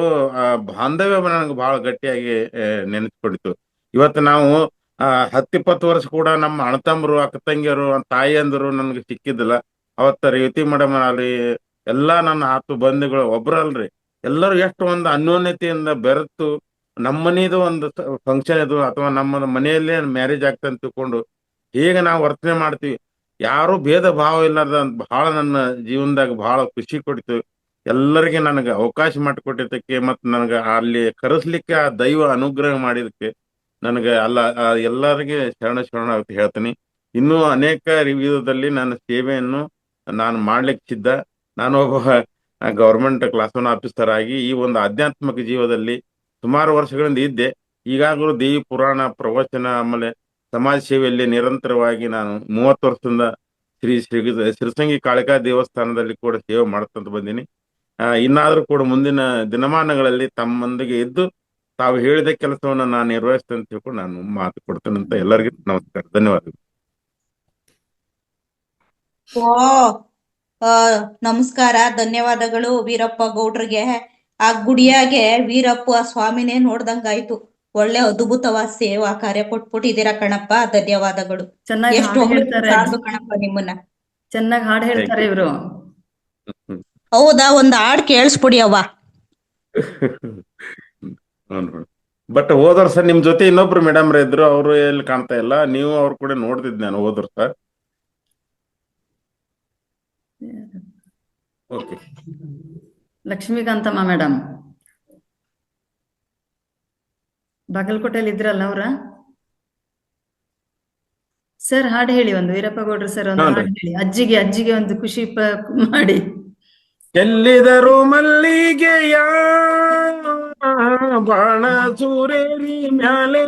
ಬಾಂಧವ್ಯ ನನಗೆ ಬಹಳ ಗಟ್ಟಿಯಾಗಿ ನೆನೆಸ್ಕೊಂಡಿತು. ಇವತ್ತು ನಾವು 10-20 ವರ್ಷ ಕೂಡ ನಮ್ಮ ಅಣ್ಣತಮ್ಮರು, ಅಕ್ಕ ತಂಗಿಯರು, ತಾಯಿಯಂದರು ನನಗೆ ಸಿಕ್ಕಿದ್ದಿಲ್ಲ. ಅವತ್ತ ರೇವತಿ ಮೇಡಮ್ ಅಲ್ಲಿ ಎಲ್ಲಾ ನನ್ನ ಆತು ಬಂಧುಗಳು ಒಬ್ರಲ್ರಿ, ಎಲ್ಲರೂ ಎಷ್ಟು ಒಂದು ಅನ್ಯೋನ್ಯತೆಯಿಂದ ಬೆರೆತು ನಮ್ಮನೇದು ಒಂದು ಫಂಕ್ಷನ್ ಇದು ಅಥವಾ ನಮ್ಮ ಮನೆಯಲ್ಲೇ ಮ್ಯಾರೇಜ್ ಆಗ್ತಾ ಅಂತ ತಿಳ್ಕೊಂಡು ಹೇಗೆ ನಾವು ವರ್ತನೆ ಮಾಡ್ತೀವಿ, ಯಾರು ಭೇದ ಭಾವ ಇಲ್ಲದ ಬಹಳ ನನ್ನ ಜೀವನದಾಗ ಬಹಳ ಖುಷಿ ಕೊಡ್ತು. ಎಲ್ಲರಿಗೆ ನನಗೆ ಅವಕಾಶ ಮಾಡಿಕೊಟ್ಟಿದ್ದಕ್ಕೆ ಮತ್ತು ನನಗೆ ಅಲ್ಲಿ ಕರೆಸ್ಲಿಕ್ಕೆ ಆ ದೈವ ಅನುಗ್ರಹ ಮಾಡಿದಕ್ಕೆ ನನಗೆ ಎಲ್ಲರಿಗೆ ಶರಣ ಅಂತ ಹೇಳ್ತೀನಿ. ಇನ್ನೂ ಅನೇಕ ವಿಧದಲ್ಲಿ ನನ್ನ ಸೇವೆಯನ್ನು ನಾನು ಮಾಡ್ಲಿಕ್ಕೆ ಸಿದ್ಧ. ನಾನು ಒಬ್ಬ ಗವರ್ಮೆಂಟ್ ಕ್ಲಾಸ್ 1 ಆಫೀಸರ್ ಆಗಿ ಈ ಒಂದು ಆಧ್ಯಾತ್ಮಿಕ ಜೀವದಲ್ಲಿ ಸುಮಾರು ವರ್ಷಗಳಿಂದ ಇದ್ದೆ. ಈಗಾಗಲೂ ದೇವಿ ಪುರಾಣ ಪ್ರವಚನ ಆಮೇಲೆ ಸಮಾಜ ಸೇವೆಯಲ್ಲಿ ನಿರಂತರವಾಗಿ ನಾನು 30 ವರ್ಷದಿಂದ ಶ್ರೀಸಂಗಿ ಕಾಳಿಕಾ ದೇವಸ್ಥಾನದಲ್ಲಿ ಕೂಡ ಸೇವೆ ಮಾಡ್ತಂತ ಬಂದೀನಿ. ಇನ್ನಾದ್ರೂ ಕೂಡ ಮುಂದಿನ ದಿನಮಾನಗಳಲ್ಲಿ ತಮ್ಮೊಂದಿಗೆ ಇದ್ದು ತಾವು ಹೇಳಿದ ಕೆಲಸವನ್ನು ನಾನು ನಿರ್ವಹಿಸ್ತೇನೆ ಅಂತ ತಿಳ್ಕೊಂಡು ನಾನು ಮಾತು ಕೊಡ್ತೇನೆ ಅಂತ ಎಲ್ಲರಿಗೂ ನಮಸ್ಕಾರ, ಧನ್ಯವಾದಗಳು. ನಮಸ್ಕಾರ, ಧನ್ಯವಾದಗಳು ವೀರಪ್ಪ ಗೌಡ್ರಿಗೆ. ಆ ಗುಡಿಯಾಗೆ ವೀರಪ್ಪ ಸ್ವಾಮಿನೇ ನೋಡ್ದಂಗಾಯ್ತು. ಒಳ್ಳೆ ಅದ್ಭುತವಾದ ಸೇವಾ ಕಾರ್ಯ ಕೊಟ್ಬಿಟ್ಟಿದ್ದೀರಾ ಕಣಪ್ಪ, ಧನ್ಯವಾದಗಳು. ಚೆನ್ನಾಗಿ ಎಷ್ಟು ಹಾಡು ಹೇಳ್ತಾರೆ ಸಾರ್ದು ಕಣಪ್ಪ ನಿಮ್ಮನ್ನ. ಚೆನ್ನಾಗಿ ಹಾಡು ಹೇಳ್ತಾರೆ ಇವರು. ಹೌದಾ, ಒಂದ್ ಹಾಡ್ ಕೇಳಿಸ್ಬಿಡಿ ಅವ್ವ. ಬಟ್ ಹೋದ ವರ್ಷ ನಿಮ್ ಜೊತೆ ಇನ್ನೊಬ್ರು ಮೇಡಮ್ ಇದ್ರು, ಅವರು ಎಲ್ಲಿ ಕಾಣ್ತಾ ಇಲ್ಲ. ನೀವು ಅವ್ರ ಕೂಡ ನೋಡ್ತಿದ್ ನಾನು ಹೋದ ವರ್ಷ. ಓಕೆ, ಲಕ್ಷ್ಮೀಕಾಂತಮ್ಮ ಮೇಡಮ್ ಬಾಗಲಕೋಟೆಯಲ್ಲಿ ಇದ್ರಲ್ಲ ಅವ್ರ? ಸರ್ ಹಾಡು ಹೇಳಿ ಒಂದು, ವೀರಪ್ಪ ಗೌಡ್ರು ಸರ್ ಒಂದು ಹಾಡು ಹೇಳಿ. ಅಜ್ಜಿಗೆ ಒಂದು ಖುಷಿ ಮಾಡಿ. ಎಲ್ಲಿದರು ಮಲ್ಲಿಗೆಯ ಬಾಣ ಸೂರೇರಿ ಮ್ಯಾಲೆ,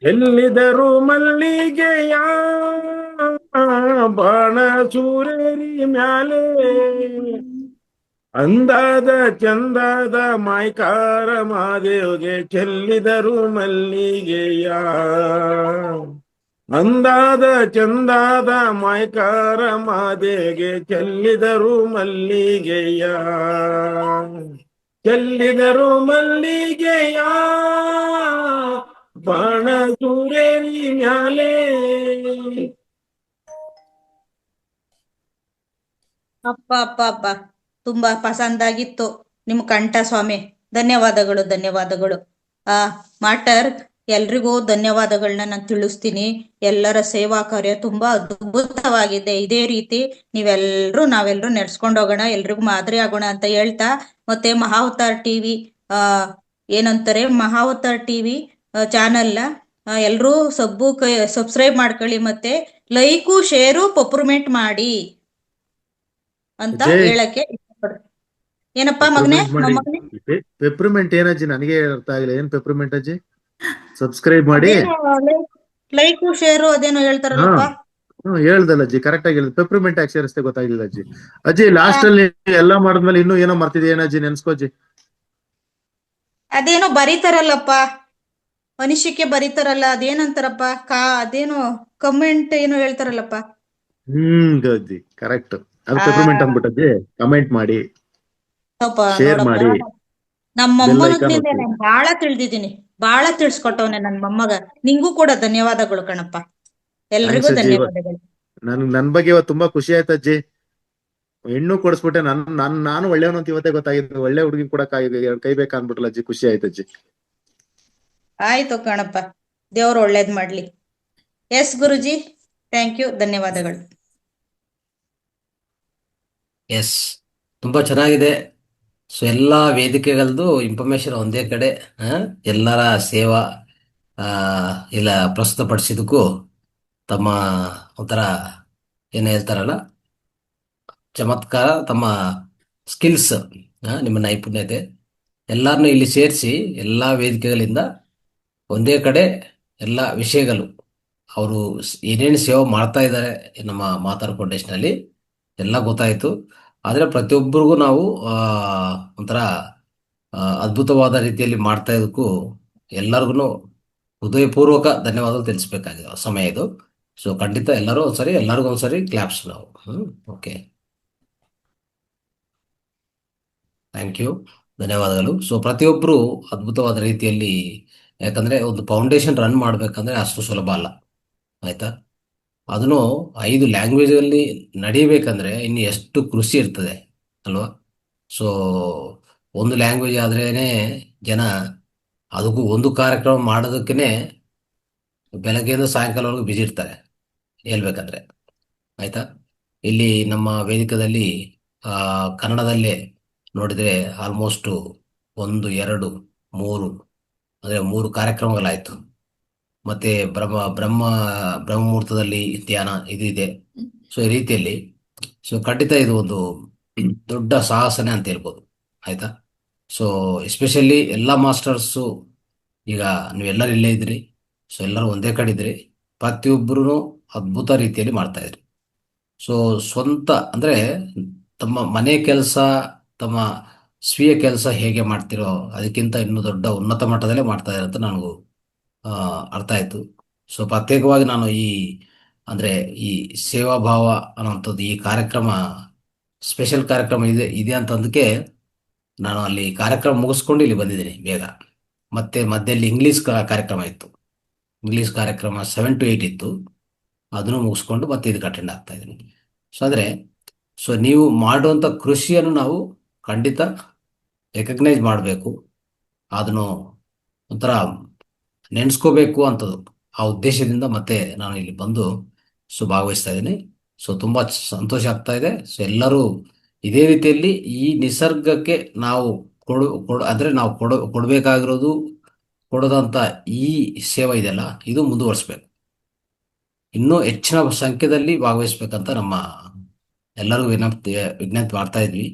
ಎಲ್ಲಿದರು ಮಲ್ಲಿಗೆಯ ಬಾಣ ಸೂರೇರಿ ಮ್ಯಾಲೆ, ಅಂದಾದ ಚಂದಾದ ಮಾಯ್ಕಾರ ಮಾದೇವ್ಗೆ ಚೆಲ್ಲಿದರು ಮಲ್ಲಿಗೆಯ, ಅಂದಾದ ಚಂದಾದ ಮಾಯ್ಕಾರ ಮಾದೇಗೆ ಚೆಲ್ಲಿದರು ಮಲ್ಲಿಗೆಯ, ಚೆಲ್ಲಿದರು ಮಲ್ಲಿಗೆಯ ಬಾಣ ಸೂರೇರಿ ಮ್ಯಾಲೆ. ಅಪ್ಪ ತುಂಬಾ ಪಸಂದಾಗಿತ್ತು ನಿಮ್ ಕಂಠ ಸ್ವಾಮಿ. ಧನ್ಯವಾದಗಳು. ಮಾಟರ್ ಎಲ್ರಿಗೂ ಧನ್ಯವಾದಗಳನ್ನ ನಾನು ತಿಳಿಸ್ತೀನಿ. ಎಲ್ಲರ ಸೇವಾ ಕಾರ್ಯ ತುಂಬಾ ಅದ್ಭುತವಾಗಿದೆ. ಇದೇ ರೀತಿ ನಾವೆಲ್ಲರೂ ನಡ್ಸ್ಕೊಂಡು ಹೋಗೋಣ, ಎಲ್ರಿಗೂ ಮಾದರಿ ಆಗೋಣ ಅಂತ ಹೇಳ್ತಾ, ಮತ್ತೆ ಮಹಾವತಾರ್ ಟಿವಿ ಏನಂತಾರೆ, ಮಹಾವತಾರ್ ಟಿವಿ ಚಾನೆಲ್ ಎಲ್ರೂ ಸಬ್ಸ್ಕ್ರೈಬ್ ಮಾಡ್ಕೊಳ್ಳಿ, ಮತ್ತೆ ಲೈಕು ಶೇರು ಪೊಪ್ರಮೆಂಟ್ ಮಾಡಿ ಅಂತ ಹೇಳಕ್ಕೆ ಇಷ್ಟಪಡ್ತೀನಿ. ಏನಪ್ಪಾ ಮಗನೇ? ಪೆಪ್ರಿಮೆಂಟ್ ಏನಜ್ಜಿ? ನನಗೆ ಅರ್ಥ ಆಗಿಲ್ಲ. ಏನ್ ಪೆಪ್ರಿಮೆಂಟ್ ಅಜ್ಜಿ? ಸಬ್ಸ್ಕ್ರೈಬ್ ಮಾಡಿ, ಲೈಕು ಶೇರು ಅದೇನೋ ಹೇಳ್ತಾರಲ್ಲಪ್ಪ. ಹೇಳ್ದಲ್ಲ ಅಜ್ಜಿ, ಕರೆಕ್ಟ್ ಆಗಿ ಹೇಳಿದ್. ಪೆಪ್ರಿಮೆಂಟ್ ಯಾಕೆ ಸೇರಿಸ್ತೆ ಗೊತ್ತಾಗಿಲ್ಲ ಅಜ್ಜಿ. ಅಜ್ಜಿ ಲಾಸ್ಟ್ ಅಲ್ಲಿ ಎಲ್ಲಾ ಮಾಡಿದ್ಮೇಲೆ ಇನ್ನೂ ಏನೋ ಮರ್ತಿದೆ, ಏನಜ್ಜಿ ನೆನ್ಸ್ಕೋಜ್ಜಿ? ಅದೇನೋ ಬರೀತಾರಲ್ಲಪ್ಪ, ಅನಿಸಿಕೆ ಬರೀತಾರಲ್ಲ, ಅದೇನಂತಾರಪ್ಪ, ಅದೇನೋ ಕಮೆಂಟ್ ಏನೋ ಹೇಳ್ತಾರಲ್ಲಪ್ಪ. ಅಜ್ಜಿ ಕರೆಕ್ಟ್, ಅದು ಪೆಪ್ರಿಮೆಂಟ್ ಅಂದ್ಬಿಟ್ಟಜ್ಜಿ. ಕಮೆಂಟ್ ಮಾಡಿ, ಶೇರ್ ಮಾಡಿ. ನಮ್ಮ ಮೊಮ್ಮನಿಂದ ನಾನು ಬಾಳ ತಿಳಿದಿದ್ದೀನಿ, ಬಾಳ ತಿಳ್ಸ್ಕೊಟ್ಟವನೆ ನನ್ ಮೊಮ್ಮಗ. ನಿಂಗೂ ಕೂಡ ಧನ್ಯವಾದಗಳು ಕಣಪ್ಪ, ಎಲ್ರಿಗೂ ಧನ್ಯವಾದಗಳು. ನನ್ ಬಗ್ಗೆ ಇವತ್ತು ತುಂಬಾ ಖುಷಿ ಆಯ್ತು ಅಜ್ಜಿ. ಹೆಣ್ಣು ಕೊಡಿಸ್ಬಿಟ್ಟೆ. ನಾನು ಒಳ್ಳೆಯವನು ಅಂತ ಇವತ್ತೇ ಗೊತ್ತಾಗಿದ್ದು. ಒಳ್ಳೆ ಹುಡುಗಿ ಕೂಡ ಕೈ ಬೇಕಾ ಅನ್ಬಿಟ್ರಲ್ಲ ಅಜ್ಜಿ, ಖುಷಿ ಆಯ್ತು ಅಜ್ಜಿ. ಆಯ್ತು ಕಣಪ್ಪ, ದೇವ್ರು ಒಳ್ಳೇದ್ ಮಾಡ್ಲಿ. ಎಸ್ ಗುರುಜಿ, ಥ್ಯಾಂಕ್ ಯು, ಧನ್ಯವಾದಗಳು. ಎಸ್, ತುಂಬಾ ಚೆನ್ನಾಗಿದೆ. ಸೊ ಎಲ್ಲ ವೇದಿಕೆಗಳದ್ದು ಇನ್ಫಾರ್ಮೇಶನ್ ಒಂದೇ ಕಡೆ, ಎಲ್ಲರ ಸೇವಾ ಇಲ್ಲ ಪ್ರಸ್ತುತಪಡಿಸಿದಕ್ಕೂ ತಮ್ಮ ಒಂಥರ ಏನು ಹೇಳ್ತಾರಲ್ಲ, ಚಮತ್ಕಾರ, ತಮ್ಮ ಸ್ಕಿಲ್ಸ್, ನಿಮ್ಮ ನೈಪುಣ್ಯತೆ ಎಲ್ಲರನ್ನೂ ಇಲ್ಲಿ ಸೇರಿಸಿ ಎಲ್ಲ ವೇದಿಕೆಗಳಿಂದ ಒಂದೇ ಕಡೆ ಎಲ್ಲ ವಿಷಯಗಳು ಅವರು ಏನೇನು ಸೇವೆ ಮಾಡ್ತಾ ಇದ್ದಾರೆ ನಮ್ಮ ಮಾತಾರ್ ಫೌಂಡೇಶನಲ್ಲಿ ಎಲ್ಲ ಗೊತ್ತಾಯಿತು. ಆದರೆ ಪ್ರತಿಯೊಬ್ಬರಿಗೂ ನಾವು ಒಂಥರ ಅದ್ಭುತವಾದ ರೀತಿಯಲ್ಲಿ ಮಾಡ್ತಾ ಇದ್ದಕ್ಕೂ ಎಲ್ಲರಿಗೂ ಹೃದಯಪೂರ್ವಕ ಧನ್ಯವಾದಗಳು ತಿಳಿಸ್ಬೇಕಾಗಿದೆ ಸಮಯ ಇದು. ಸೊ ಖಂಡಿತ ಎಲ್ಲರೂ ಒಂದ್ಸರಿ, ಎಲ್ಲರಿಗೂ ಒಂದ್ಸರಿ ಕ್ಲಾಪ್ಸ್ ನಾವು. ಓಕೆ, ಥ್ಯಾಂಕ್ ಯು, ಧನ್ಯವಾದಗಳು. ಸೊ ಪ್ರತಿಯೊಬ್ಬರು ಅದ್ಭುತವಾದ ರೀತಿಯಲ್ಲಿ, ಯಾಕಂದ್ರೆ ಒಂದು ಫೌಂಡೇಶನ್ ರನ್ ಮಾಡ್ಬೇಕಂದ್ರೆ ಅಷ್ಟು ಸುಲಭ ಅಲ್ಲ, ಆಯ್ತಾ. ಅದನ್ನು 5 ಲ್ಯಾಂಗ್ವೇಜ್ ಅಲ್ಲಿ ನಡೀಬೇಕಂದ್ರೆ ಇನ್ನು ಎಷ್ಟು ಕೃಷಿ ಇರ್ತದೆ ಅಲ್ವಾ. ಸೊ ಒಂದು ಲ್ಯಾಂಗ್ವೇಜ್ ಆದ್ರೇನೆ ಜನ ಅದಕ್ಕೂ ಒಂದು ಕಾರ್ಯಕ್ರಮ ಮಾಡೋದಕ್ಕೇನೆ ಬೆಳಗ್ಗೆಯಿಂದ ಸಾಯಂಕಾಲವರೆಗೂ ಬಿಜಿ ಇರ್ತಾರೆ ಹೇಳ್ಬೇಕಂದ್ರೆ, ಆಯ್ತಾ. ಇಲ್ಲಿ ನಮ್ಮ ವೇದಿಕದಲ್ಲಿ ಕನ್ನಡದಲ್ಲೇ ನೋಡಿದ್ರೆ ಆಲ್ಮೋಸ್ಟ್ 1, 2, 3 ಅಂದರೆ 3 ಕಾರ್ಯಕ್ರಮಗಳಾಯ್ತು. ಮತ್ತೆ ಬ್ರಹ್ಮಮುಹೂರ್ತದಲ್ಲಿ ಧ್ಯಾನ ಇದು ಇದೆ. ಸೊ ಈ ರೀತಿಯಲ್ಲಿ ಸೊ ಖಂಡಿತ ಇದು ಒಂದು ದೊಡ್ಡ ಸಾಹಸನೆ ಅಂತ ಹೇಳ್ಬೋದು, ಆಯ್ತಾ. ಸೊ ಎಸ್ಪೆಷಲಿ ಎಲ್ಲ ಮಾಸ್ಟರ್ಸು ಈಗ ನೀವೆಲ್ಲರೂ ಇಲ್ಲೇ ಇದ್ರಿ. ಸೊ ಎಲ್ಲರೂ ಒಂದೇ ಕಡೆ ಇದ್ರಿ, ಪ್ರತಿಯೊಬ್ಬರೂ ಅದ್ಭುತ ರೀತಿಯಲ್ಲಿ ಮಾಡ್ತಾ ಇದ್ರಿ. ಸೊ ಸ್ವಂತ ಅಂದ್ರೆ ತಮ್ಮ ಮನೆ ಕೆಲಸ, ತಮ್ಮ ಸ್ವೀಯ ಕೆಲಸ ಹೇಗೆ ಮಾಡ್ತಿರೋ ಅದಕ್ಕಿಂತ ಇನ್ನೂ ದೊಡ್ಡ ಉನ್ನತ ಮಟ್ಟದಲ್ಲೇ ಮಾಡ್ತಾ ಇದ್ದಾರೆ ಅಂತ ನನಗೂ ಅರ್ಥ ಆಯ್ತು. ಸೊ ಪ್ರತ್ಯೇಕವಾಗಿ ನಾನು ಈ ಸೇವಾ ಭಾವ ಅನ್ನೋಂಥದ್ದು ಈ ಕಾರ್ಯಕ್ರಮ ಸ್ಪೆಷಲ್ ಕಾರ್ಯಕ್ರಮ ಇದೆ ಅಂತಂದಕ್ಕೆ ನಾನು ಅಲ್ಲಿ ಕಾರ್ಯಕ್ರಮ ಮುಗಿಸ್ಕೊಂಡು ಇಲ್ಲಿ ಬಂದಿದ್ದೀನಿ ಬೇಗ. ಮತ್ತೆ ಮಧ್ಯದಲ್ಲಿ ಇಂಗ್ಲೀಷ್ ಕಾರ್ಯಕ್ರಮ ಇತ್ತು, ಇಂಗ್ಲೀಷ್ ಕಾರ್ಯಕ್ರಮ 7 to 8 ಇತ್ತು, ಅದನ್ನು ಮುಗಿಸ್ಕೊಂಡು ಮತ್ತೆ ಇದಕ್ಕೆ ಅಟೆಂಡ್ ಆಗ್ತಾ ಇದ್ದೀನಿ. ಸೊ ನೀವು ಮಾಡುವಂಥ ಕೃಷಿಯನ್ನು ನಾವು ಖಂಡಿತ ರೆಕಗ್ನೈಸ್ ಮಾಡಬೇಕು, ಅದನ್ನು ಒಂಥರ ನೆನೆಸ್ಕೋಬೇಕು ಅಂತದ್ದು ಆ ಉದ್ದೇಶದಿಂದ ಮತ್ತೆ ನಾನು ಇಲ್ಲಿ ಬಂದು ಭಾಗವಹಿಸ್ತಾ ಇದ್ದೀನಿ. ಸೊ ತುಂಬ ಸಂತೋಷ ಆಗ್ತಾ ಇದೆ. ಸೊ ಎಲ್ಲರೂ ಇದೇ ರೀತಿಯಲ್ಲಿ ಈ ನಿಸರ್ಗಕ್ಕೆ ನಾವು ನಾವು ಕೊಡಬೇಕಾಗಿರೋದು ಕೊಡೋದಂತ ಈ ಸೇವೆ ಇದೆಯಲ್ಲ, ಇದು ಮುಂದುವರಿಸ್ಬೇಕು, ಇನ್ನೂ ಹೆಚ್ಚಿನ ಸಂಖ್ಯೆಯಲ್ಲಿ ಭಾಗವಹಿಸ್ಬೇಕಂತ ನಮ್ಮ ಎಲ್ಲರಿಗೂ ವಿಜ್ಞಪ್ತಿ ಮಾಡ್ತಾ ಇದ್ವಿ.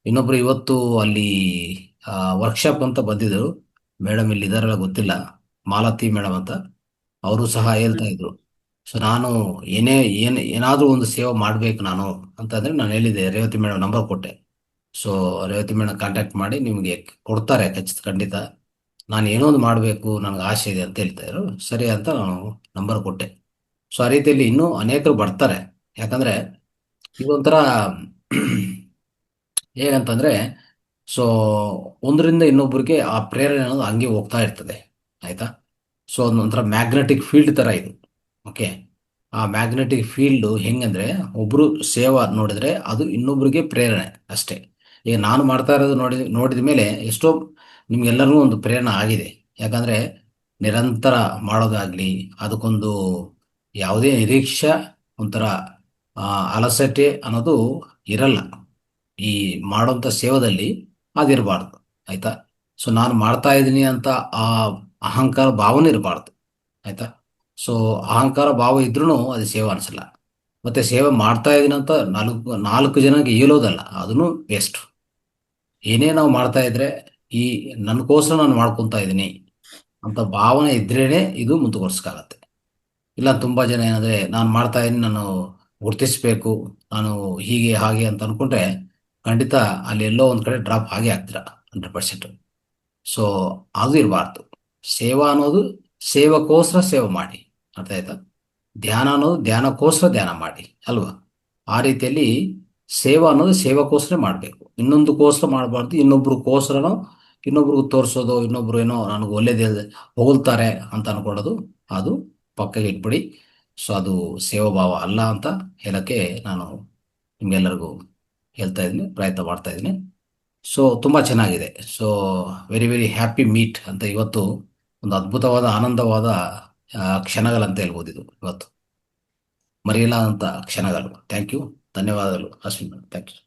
ಇನ್ನೊಬ್ರು ಇವತ್ತು ಅಲ್ಲಿ ವರ್ಕ್ಶಾಪ್ ಅಂತ ಬಂದಿದ್ರು ಮೇಡಮ್, ಇಲ್ಲಿ ಇದಾರಲ್ಲ ಗೊತ್ತಿಲ್ಲ, ಮಾಲತಿ ಮೇಡಮ್ ಅಂತ, ಅವರು ಸಹ ಹೇಳ್ತಾ ಇದ್ರು. ಸೊ ನಾನು ಏನಾದರೂ ಒಂದು ಸೇವೆ ಮಾಡ್ಬೇಕು ನಾನು ಅಂತಂದ್ರೆ ನಾನು ಹೇಳಿದೆ, ರೇವತಿ ಮೇಡಮ್ ನಂಬರ್ ಕೊಟ್ಟೆ. ಸೊ ರೇವತಿ ಮೇಡಮ್ ಕಾಂಟ್ಯಾಕ್ಟ್ ಮಾಡಿ ನಿಮಗೆ ಕೊಡ್ತಾರೆ ಖಂಡಿತ. ನಾನು ಏನೋ ಒಂದು ಮಾಡಬೇಕು, ನನಗೆ ಆಸೆ ಇದೆ ಅಂತ ಹೇಳ್ತಾ ಇದ್ರು. ಸರಿ ಅಂತ ನಾನು ನಂಬರ್ ಕೊಟ್ಟೆ. ಸೊ ಆ ರೀತಿಯಲ್ಲಿ ಇನ್ನೂ ಅನೇಕರು ಬರ್ತಾರೆ. ಯಾಕಂದ್ರೆ ಇದೊಂಥರ ಹೇಗಂತಂದ್ರೆ, ಸೊ ಒಂದರಿಂದ ಇನ್ನೊಬ್ಬರಿಗೆ ಆ ಪ್ರೇರಣೆ ಅನ್ನೋದು ಹಂಗೆ ಹೋಗ್ತಾ ಇರ್ತದೆ, ಆಯ್ತಾ. ಸೊ ಅದೊಂಥರ ಮ್ಯಾಗ್ನೆಟಿಕ್ ಫೀಲ್ಡ್ ತರ ಇದು. ಓಕೆ, ಆ ಮ್ಯಾಗ್ನೆಟಿಕ್ ಫೀಲ್ಡ್ ಹೆಂಗಂದ್ರೆ ಒಬ್ರು ಸೇವಾ ನೋಡಿದ್ರೆ ಅದು ಇನ್ನೊಬ್ರಿಗೆ ಪ್ರೇರಣೆ ಅಷ್ಟೇ. ಈಗ ನಾನು ಮಾಡ್ತಾ ಇರೋದು ನೋಡಿದ ಮೇಲೆ ಎಷ್ಟೋ ನಿಮ್ಗೆಲ್ಲರಿಗೂ ಒಂದು ಪ್ರೇರಣೆ ಆಗಿದೆ. ಯಾಕಂದ್ರೆ ನಿರಂತರ ಮಾಡೋದಾಗ್ಲಿ, ಅದಕ್ಕೊಂದು ಯಾವುದೇ ನಿರೀಕ್ಷೆ, ಒಂಥರ ಅಲಸಟೆ ಅನ್ನೋದು ಇರಲ್ಲ ಈ ಮಾಡೋಂಥ ಸೇವದಲ್ಲಿ, ಅದಿರಬಾರ್ದು, ಆಯ್ತಾ. ಸೊ ನಾನು ಮಾಡ್ತಾ ಇದ್ದೀನಿ ಅಂತ ಆ ಅಹಂಕಾರ ಭಾವನೆ ಇರಬಾರ್ದು, ಆಯ್ತಾ. ಸೊ ಅಹಂಕಾರ ಭಾವ ಇದ್ರೂ ಅದು ಸೇವೆ ಅನ್ಸಲ್ಲ. ಮತ್ತೆ ಸೇವೆ ಮಾಡ್ತಾ ಇದೀನಿ ಅಂತ 4 ಜನಕ್ಕೆ ಹೇಳೋದಲ್ಲ, ಅದನ್ನು ವೇಸ್ಟ್. ಏನೇ ನಾವು ಮಾಡ್ತಾ ಇದ್ರೆ ನನ್ಗೋಸ್ಕರ ನಾನು ಮಾಡ್ಕೊತಾ ಇದ್ದೀನಿ ಅಂತ ಭಾವನೆ ಇದ್ರೇನೆ ಇದು ಮುಂದುವರ್ಸ್ಕಾಗತ್ತೆ. ಇಲ್ಲ ತುಂಬಾ ಜನ ಏನಂದ್ರೆ ನಾನು ಮಾಡ್ತಾ ಇದ್ದೀನಿ, ನಾನು ಗುರ್ತಿಸ್ಬೇಕು, ನಾನು ಹೀಗೆ ಹಾಗೆ ಅಂತ ಅನ್ಕೊಂಡ್ರೆ ಖಂಡಿತ ಅಲ್ಲಿ ಎಲ್ಲೋ ಒಂದ್ ಕಡೆ ಡ್ರಾಪ್ ಆಗಿ ಆಗ್ತೀರಾ 100%. ಸೊ ಅದು ಇರಬಾರ್ದು. ಸೇವಾ ಅನ್ನೋದು ಸೇವಕ್ಕೋಸ್ಕರ ಸೇವೆ ಮಾಡಿ, ಅರ್ಥ ಆಯ್ತಾ. ಧ್ಯಾನ ಅನ್ನೋದು ಧ್ಯಾನಕ್ಕೋಸ್ಕರ ಧ್ಯಾನ ಮಾಡಿ, ಅಲ್ವಾ. ಆ ರೀತಿಯಲ್ಲಿ ಸೇವಾ ಅನ್ನೋದು ಸೇವಕ್ಕೋಸ್ಕರ ಮಾಡಬೇಕು, ಇನ್ನೊಂದಕ್ಕೋಸ್ಕರ ಮಾಡಬಾರ್ದು. ಇನ್ನೊಬ್ರಿಗೂ ತೋರಿಸೋದು, ಇನ್ನೊಬ್ರು ಏನೋ ನನಗೆ ಒಳ್ಳೇದೇ ಹೊಗಳ್ತಾರೆ ಅಂತ ಅನ್ಕೊಳ್ಳೋದು, ಅದು ಪಕ್ಕಗೆ ಇಟ್ಬಿಡಿ. ಸೊ ಅದು ಸೇವಾಭಾವ ಅಲ್ಲ ಅಂತ ಹೇಳಕ್ಕೆ ನಾನು ನಿಮ್ಗೆಲ್ಲರಿಗೂ ಹೇಳ್ತಾ ಇದ್ದೀನಿ, ಪ್ರಯತ್ನ ಮಾಡ್ತಾ ಇದ್ದೀನಿ. ಸೊ ತುಂಬಾ ಚೆನ್ನಾಗಿದೆ. So very very happy meet ಅಂತ ಇವತ್ತು ಒಂದು ಅದ್ಭುತವಾದ ಆನಂದವಾದ ಕ್ಷಣಗಳಂತ ಹೇಳ್ಬೋದು. ಇದು ಇವತ್ತು ಮರೆಯಲಾದಂಥ ಕ್ಷಣಗಳು. ಥ್ಯಾಂಕ್ ಯು, ಧನ್ಯವಾದಗಳು ಅಶ್ವಿನ್, ಥ್ಯಾಂಕ್ ಯು.